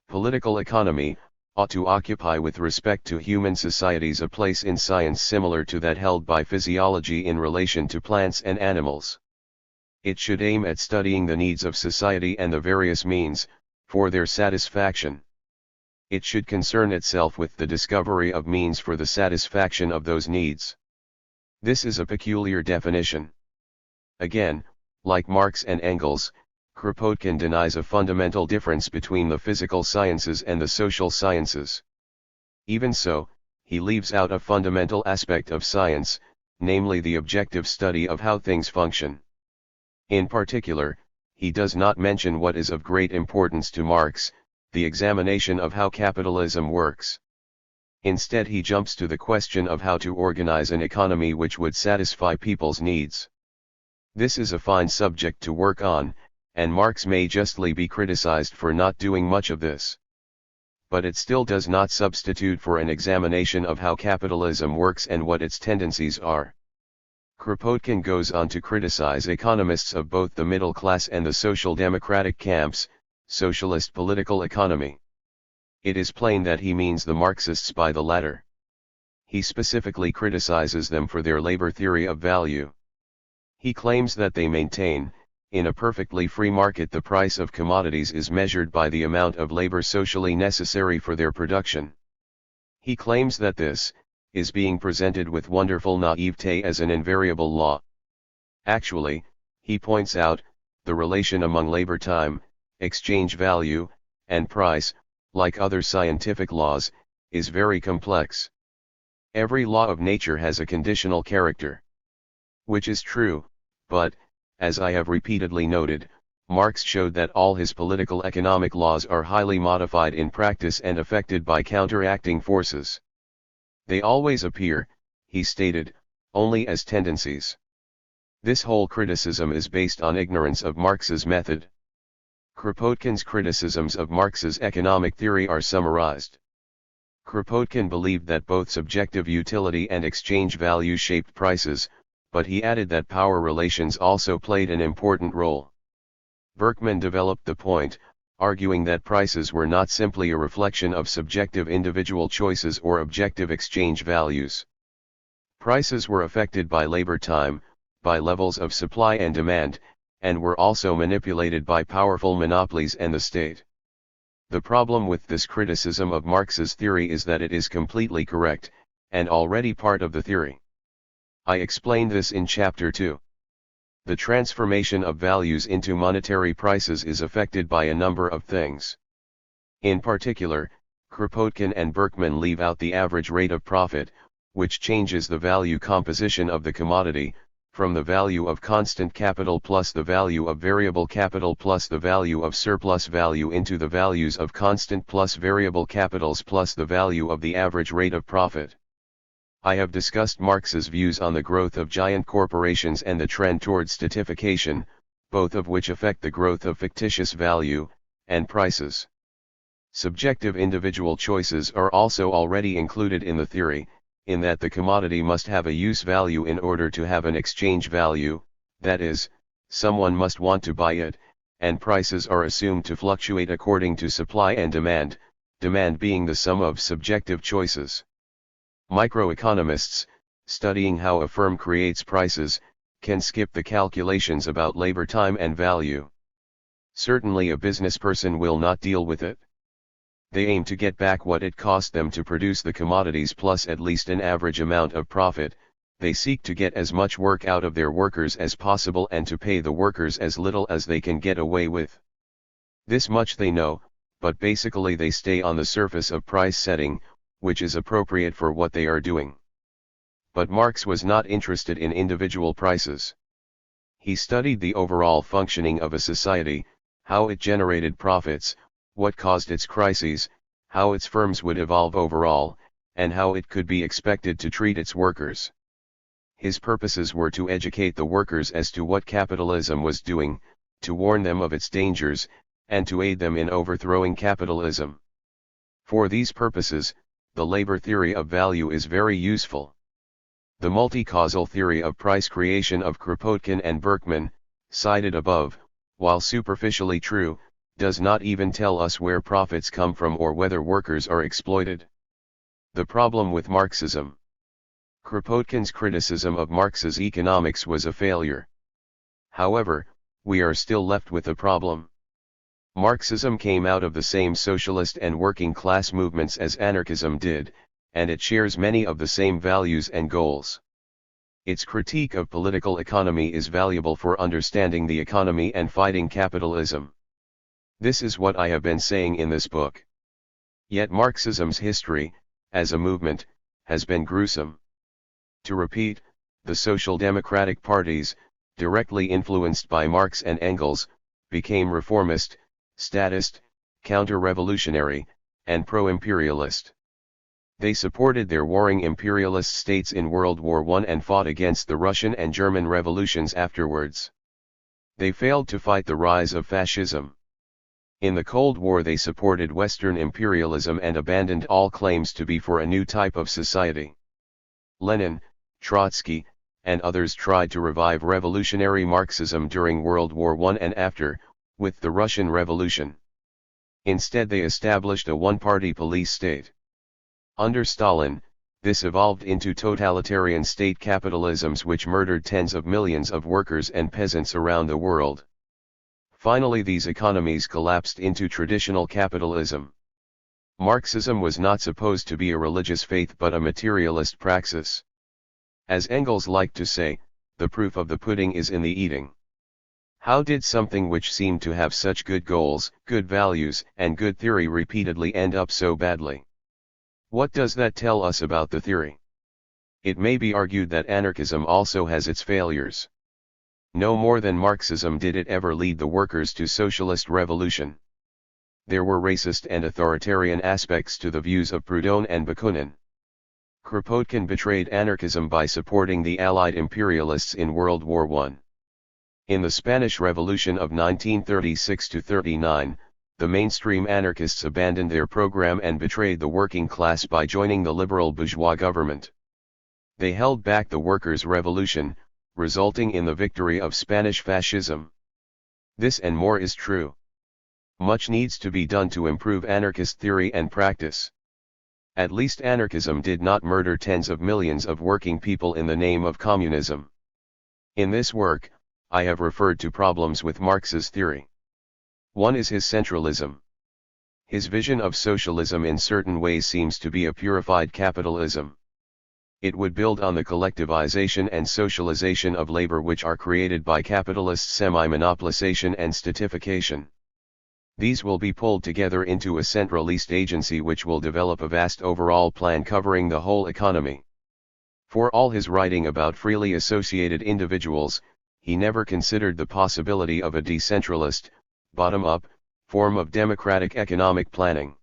Political economy ought to occupy with respect to human societies a place in science similar to that held by physiology in relation to plants and animals. It should aim at studying the needs of society and the various means, for their satisfaction. It should concern itself with the discovery of means for the satisfaction of those needs. This is a peculiar definition. Again, like Marx and Engels, Kropotkin denies a fundamental difference between the physical sciences and the social sciences. Even so, he leaves out a fundamental aspect of science, namely the objective study of how things function. In particular, he does not mention what is of great importance to Marx, the examination of how capitalism works. Instead he jumps to the question of how to organize an economy which would satisfy people's needs. This is a fine subject to work on, and Marx may justly be criticized for not doing much of this. But it still does not substitute for an examination of how capitalism works and what its tendencies are. Kropotkin goes on to criticize economists of both the middle class and the social democratic camps, socialist political economy. It is plain that he means the Marxists by the latter. He specifically criticizes them for their labor theory of value. He claims that they maintain, in a perfectly free market the price of commodities is measured by the amount of labor socially necessary for their production. He claims that this is being presented with wonderful naivete as an invariable law. Actually, he points out, the relation among labor time, exchange value, and price, like other scientific laws, is very complex. Every law of nature has a conditional character. Which is true, but, as I have repeatedly noted, Marx showed that all his political economic laws are highly modified in practice and affected by counteracting forces. They always appear, he stated, only as tendencies. This whole criticism is based on ignorance of Marx's method. Kropotkin's criticisms of Marx's economic theory are summarized. Kropotkin believed that both subjective utility and exchange value shaped prices, but he added that power relations also played an important role. Berkman developed the point, arguing that prices were not simply a reflection of subjective individual choices or objective exchange values. Prices were affected by labor time, by levels of supply and demand, and were also manipulated by powerful monopolies and the state. The problem with this criticism of Marx's theory is that it is completely correct, and already part of the theory. I explained this in Chapter 2. The transformation of values into monetary prices is affected by a number of things. In particular, Kropotkin and Berkman leave out the average rate of profit, which changes the value composition of the commodity, from the value of constant capital plus the value of variable capital plus the value of surplus value into the values of constant plus variable capitals plus the value of the average rate of profit. I have discussed Marx's views on the growth of giant corporations and the trend toward statification, both of which affect the growth of fictitious value and prices. Subjective individual choices are also already included in the theory, in that the commodity must have a use value in order to have an exchange value, that is, someone must want to buy it, and prices are assumed to fluctuate according to supply and demand, demand being the sum of subjective choices. Microeconomists, studying how a firm creates prices, can skip the calculations about labor time and value. Certainly a business person will not deal with it. They aim to get back what it cost them to produce the commodities plus at least an average amount of profit. They seek to get as much work out of their workers as possible and to pay the workers as little as they can get away with. This much they know, but basically they stay on the surface of price setting, which is appropriate for what they are doing. But Marx was not interested in individual prices. He studied the overall functioning of a society, how it generated profits, what caused its crises, how its firms would evolve overall, and how it could be expected to treat its workers. His purposes were to educate the workers as to what capitalism was doing, to warn them of its dangers, and to aid them in overthrowing capitalism. For these purposes, the labor theory of value is very useful. The multi-causal theory of price creation of Kropotkin and Berkman, cited above, while superficially true, does not even tell us where profits come from or whether workers are exploited. The problem with Marxism. Kropotkin's criticism of Marx's economics was a failure. However, we are still left with a problem. Marxism came out of the same socialist and working class movements as anarchism did, and it shares many of the same values and goals. Its critique of political economy is valuable for understanding the economy and fighting capitalism. This is what I have been saying in this book. Yet Marxism's history, as a movement, has been gruesome. To repeat, the social democratic parties, directly influenced by Marx and Engels, became reformist, statist, counter-revolutionary, and pro-imperialist. They supported their warring imperialist states in World War I and fought against the Russian and German revolutions afterwards. They failed to fight the rise of fascism. In the Cold War they supported Western imperialism and abandoned all claims to be for a new type of society. Lenin, Trotsky, and others tried to revive revolutionary Marxism during World War I and after, with the Russian Revolution. Instead they established a one-party police state. Under Stalin, this evolved into totalitarian state capitalisms which murdered tens of millions of workers and peasants around the world. Finally these economies collapsed into traditional capitalism. Marxism was not supposed to be a religious faith but a materialist praxis. As Engels liked to say, the proof of the pudding is in the eating. How did something which seemed to have such good goals, good values, and good theory repeatedly end up so badly? What does that tell us about the theory? It may be argued that anarchism also has its failures. No more than Marxism did it ever lead the workers to socialist revolution. There were racist and authoritarian aspects to the views of Proudhon and Bakunin. Kropotkin betrayed anarchism by supporting the Allied imperialists in World War I. In the Spanish Revolution of 1936–39, the mainstream anarchists abandoned their program and betrayed the working class by joining the liberal bourgeois government. They held back the workers' revolution, resulting in the victory of Spanish fascism. This and more is true. Much needs to be done to improve anarchist theory and practice. At least anarchism did not murder tens of millions of working people in the name of communism. In this work, I have referred to problems with Marx's theory. One is his centralism. His vision of socialism in certain ways seems to be a purified capitalism. It would build on the collectivization and socialization of labor which are created by capitalist semi-monopolization and statification. These will be pulled together into a centralist agency which will develop a vast overall plan covering the whole economy. For all his writing about freely associated individuals, he never considered the possibility of a decentralist, bottom-up, form of democratic economic planning.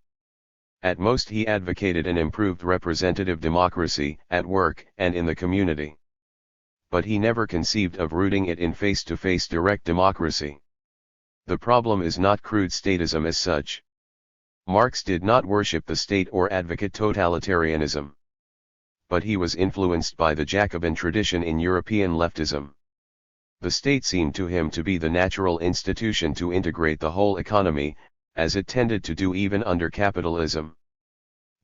At most he advocated an improved representative democracy, at work and in the community. But he never conceived of rooting it in face-to-face direct democracy. The problem is not crude statism as such. Marx did not worship the state or advocate totalitarianism. But he was influenced by the Jacobin tradition in European leftism. The state seemed to him to be the natural institution to integrate the whole economy, as it tended to do even under capitalism.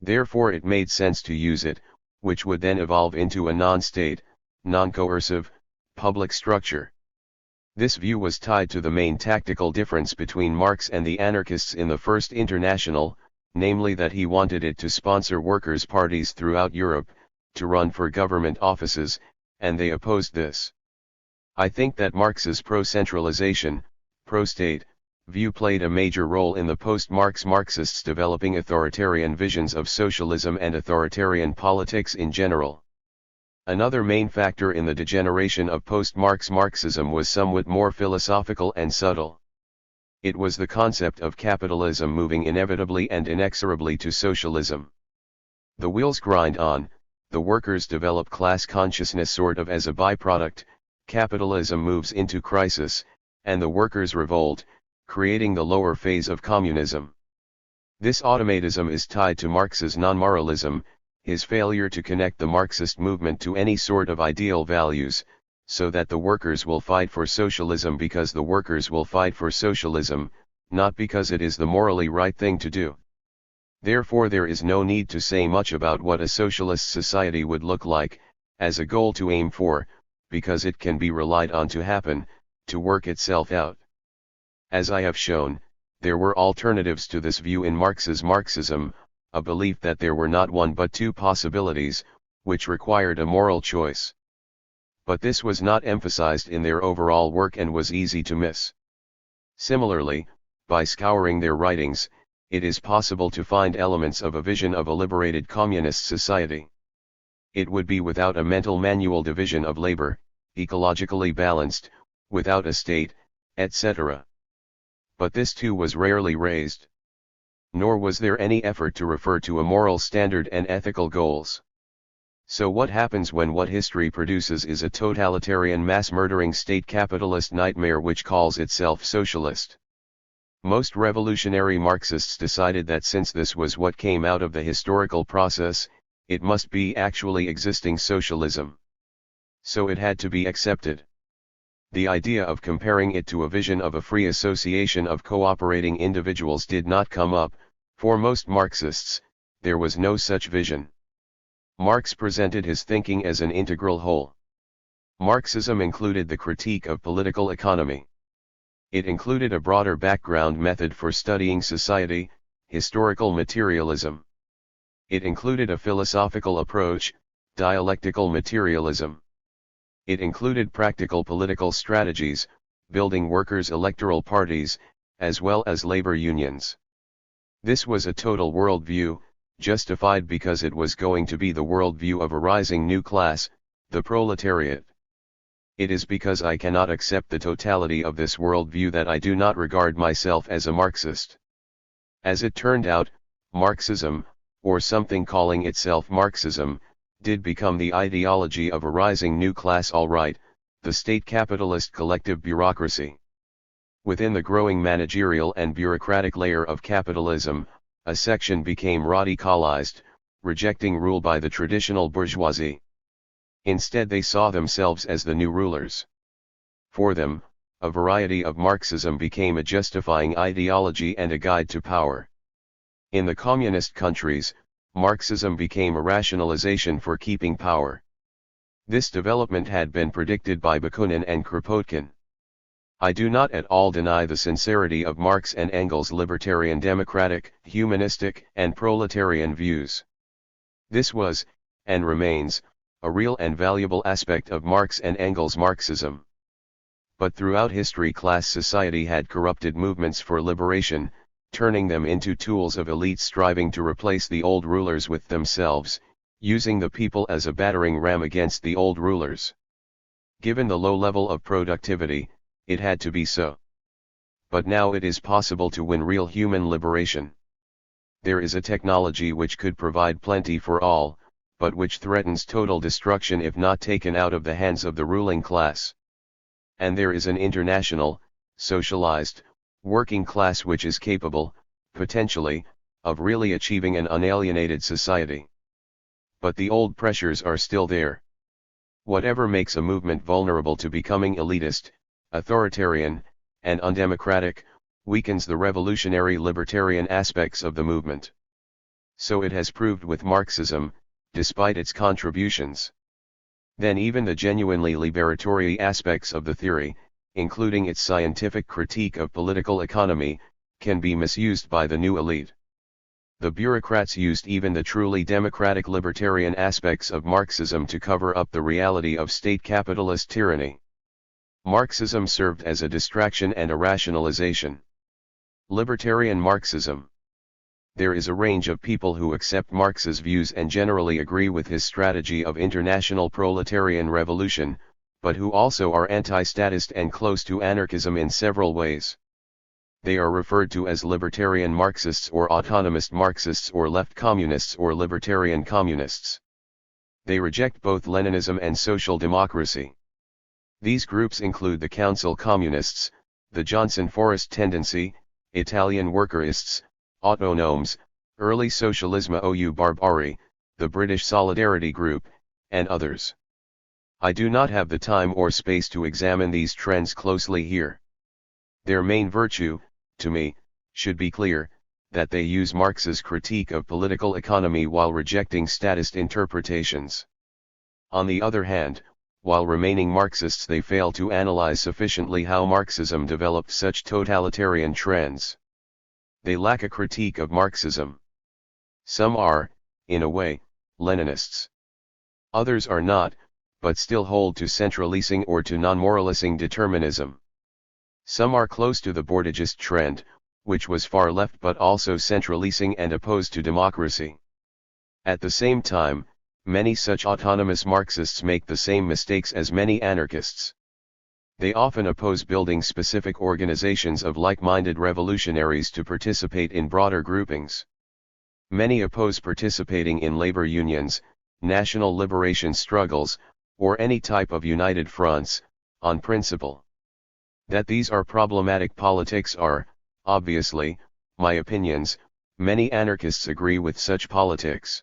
Therefore it made sense to use it, which would then evolve into a non-state, non-coercive, public structure. This view was tied to the main tactical difference between Marx and the anarchists in the First International, namely that he wanted it to sponsor workers' parties throughout Europe, to run for government offices, and they opposed this. I think that Marx's pro-centralization, pro-state, view played a major role in the post-Marx Marxists developing authoritarian visions of socialism and authoritarian politics in general. Another main factor in the degeneration of post-Marx Marxism was somewhat more philosophical and subtle. It was the concept of capitalism moving inevitably and inexorably to socialism. The wheels grind on, the workers develop class consciousness sort of as a byproduct, capitalism moves into crisis, and the workers revolt, creating the lower phase of communism. This automatism is tied to Marx's non-moralism, his failure to connect the Marxist movement to any sort of ideal values, so that the workers will fight for socialism because the workers will fight for socialism, not because it is the morally right thing to do. Therefore there is no need to say much about what a socialist society would look like, as a goal to aim for, because it can be relied on to happen, to work itself out. As I have shown, there were alternatives to this view in Marx's Marxism, a belief that there were not one but two possibilities, which required a moral choice. But this was not emphasized in their overall work and was easy to miss. Similarly, by scouring their writings, it is possible to find elements of a vision of a liberated communist society. It would be without a mental manual division of labor, ecologically balanced, without a state, etc. But this too was rarely raised. Nor was there any effort to refer to a moral standard and ethical goals. So what happens when what history produces is a totalitarian mass-murdering state capitalist nightmare which calls itself socialist? Most revolutionary Marxists decided that since this was what came out of the historical process, it must be actually existing socialism. So it had to be accepted. The idea of comparing it to a vision of a free association of cooperating individuals did not come up. For most Marxists, there was no such vision. Marx presented his thinking as an integral whole. Marxism included the critique of political economy. It included a broader background method for studying society, historical materialism. It included a philosophical approach, dialectical materialism. It included practical political strategies, building workers' electoral parties, as well as labor unions. This was a total worldview, justified because it was going to be the worldview of a rising new class, the proletariat. It is because I cannot accept the totality of this worldview that I do not regard myself as a Marxist. As it turned out, Marxism, or something calling itself Marxism, did become the ideology of a rising new class. All right, the state capitalist collective bureaucracy. Within the growing managerial and bureaucratic layer of capitalism, a section became radicalized, rejecting rule by the traditional bourgeoisie. Instead they saw themselves as the new rulers. For them, a variety of Marxism became a justifying ideology and a guide to power. In the communist countries, Marxism became a rationalization for keeping power. This development had been predicted by Bakunin and Kropotkin. I do not at all deny the sincerity of Marx and Engels' libertarian democratic, humanistic, and proletarian views. This was, and remains, a real and valuable aspect of Marx and Engels' Marxism. But throughout history class society had corrupted movements for liberation, turning them into tools of elites striving to replace the old rulers with themselves, using the people as a battering ram against the old rulers. Given the low level of productivity, it had to be so. But now it is possible to win real human liberation. There is a technology which could provide plenty for all, but which threatens total destruction if not taken out of the hands of the ruling class. And there is an international, socialized, working class which is capable, potentially, of really achieving an unalienated society. But the old pressures are still there. Whatever makes a movement vulnerable to becoming elitist, authoritarian, and undemocratic, weakens the revolutionary libertarian aspects of the movement. So it has proved with Marxism, despite its contributions. Then even the genuinely liberatory aspects of the theory, including its scientific critique of political economy, can be misused by the new elite. The bureaucrats used even the truly democratic libertarian aspects of Marxism to cover up the reality of state capitalist tyranny. Marxism served as a distraction and a rationalization. Libertarian Marxism. There is a range of people who accept Marx's views and generally agree with his strategy of international proletarian revolution, but who also are anti-statist and close to anarchism in several ways. They are referred to as libertarian Marxists or autonomist Marxists or left communists or libertarian communists. They reject both Leninism and social democracy. These groups include the Council Communists, the Johnson Forest Tendency, Italian Workerists, Autonomes, Early Socialisme ou Barbari, the British Solidarity Group, and others. I do not have the time or space to examine these trends closely here. Their main virtue, to me, should be clear, that they use Marx's critique of political economy while rejecting statist interpretations. On the other hand, while remaining Marxists they fail to analyze sufficiently how Marxism developed such totalitarian trends. They lack a critique of Marxism. Some are, in a way, Leninists. Others are not, but still hold to centralising or to non-moralising determinism. Some are close to the Bourdieuist trend, which was far left but also centralising and opposed to democracy. At the same time, many such autonomous Marxists make the same mistakes as many anarchists. They often oppose building specific organizations of like-minded revolutionaries to participate in broader groupings. Many oppose participating in labor unions, national liberation struggles, or any type of united fronts, on principle. That these are problematic politics are, obviously, my opinions. Many anarchists agree with such politics.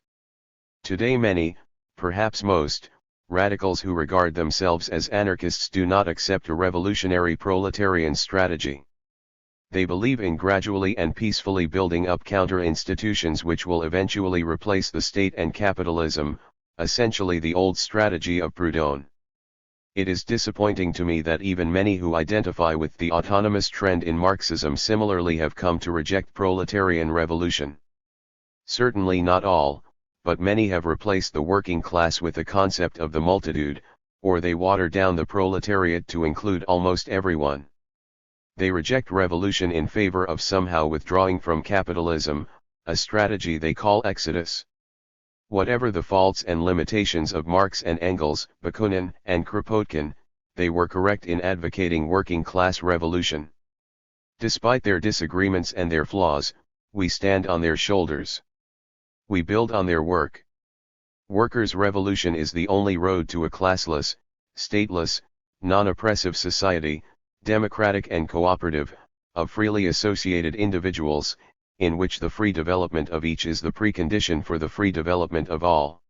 Today many, perhaps most, radicals who regard themselves as anarchists do not accept a revolutionary proletarian strategy. They believe in gradually and peacefully building up counter-institutions which will eventually replace the state and capitalism, essentially the old strategy of Proudhon. It is disappointing to me that even many who identify with the autonomous trend in Marxism similarly have come to reject proletarian revolution. Certainly not all, but many have replaced the working class with the concept of the multitude, or they water down the proletariat to include almost everyone. They reject revolution in favor of somehow withdrawing from capitalism, a strategy they call exodus. Whatever the faults and limitations of Marx and Engels, Bakunin, and Kropotkin, they were correct in advocating working-class revolution. Despite their disagreements and their flaws, we stand on their shoulders. We build on their work. Workers' revolution is the only road to a classless, stateless, non-oppressive society, democratic and cooperative, of freely associated individuals, in which the free development of each is the precondition for the free development of all.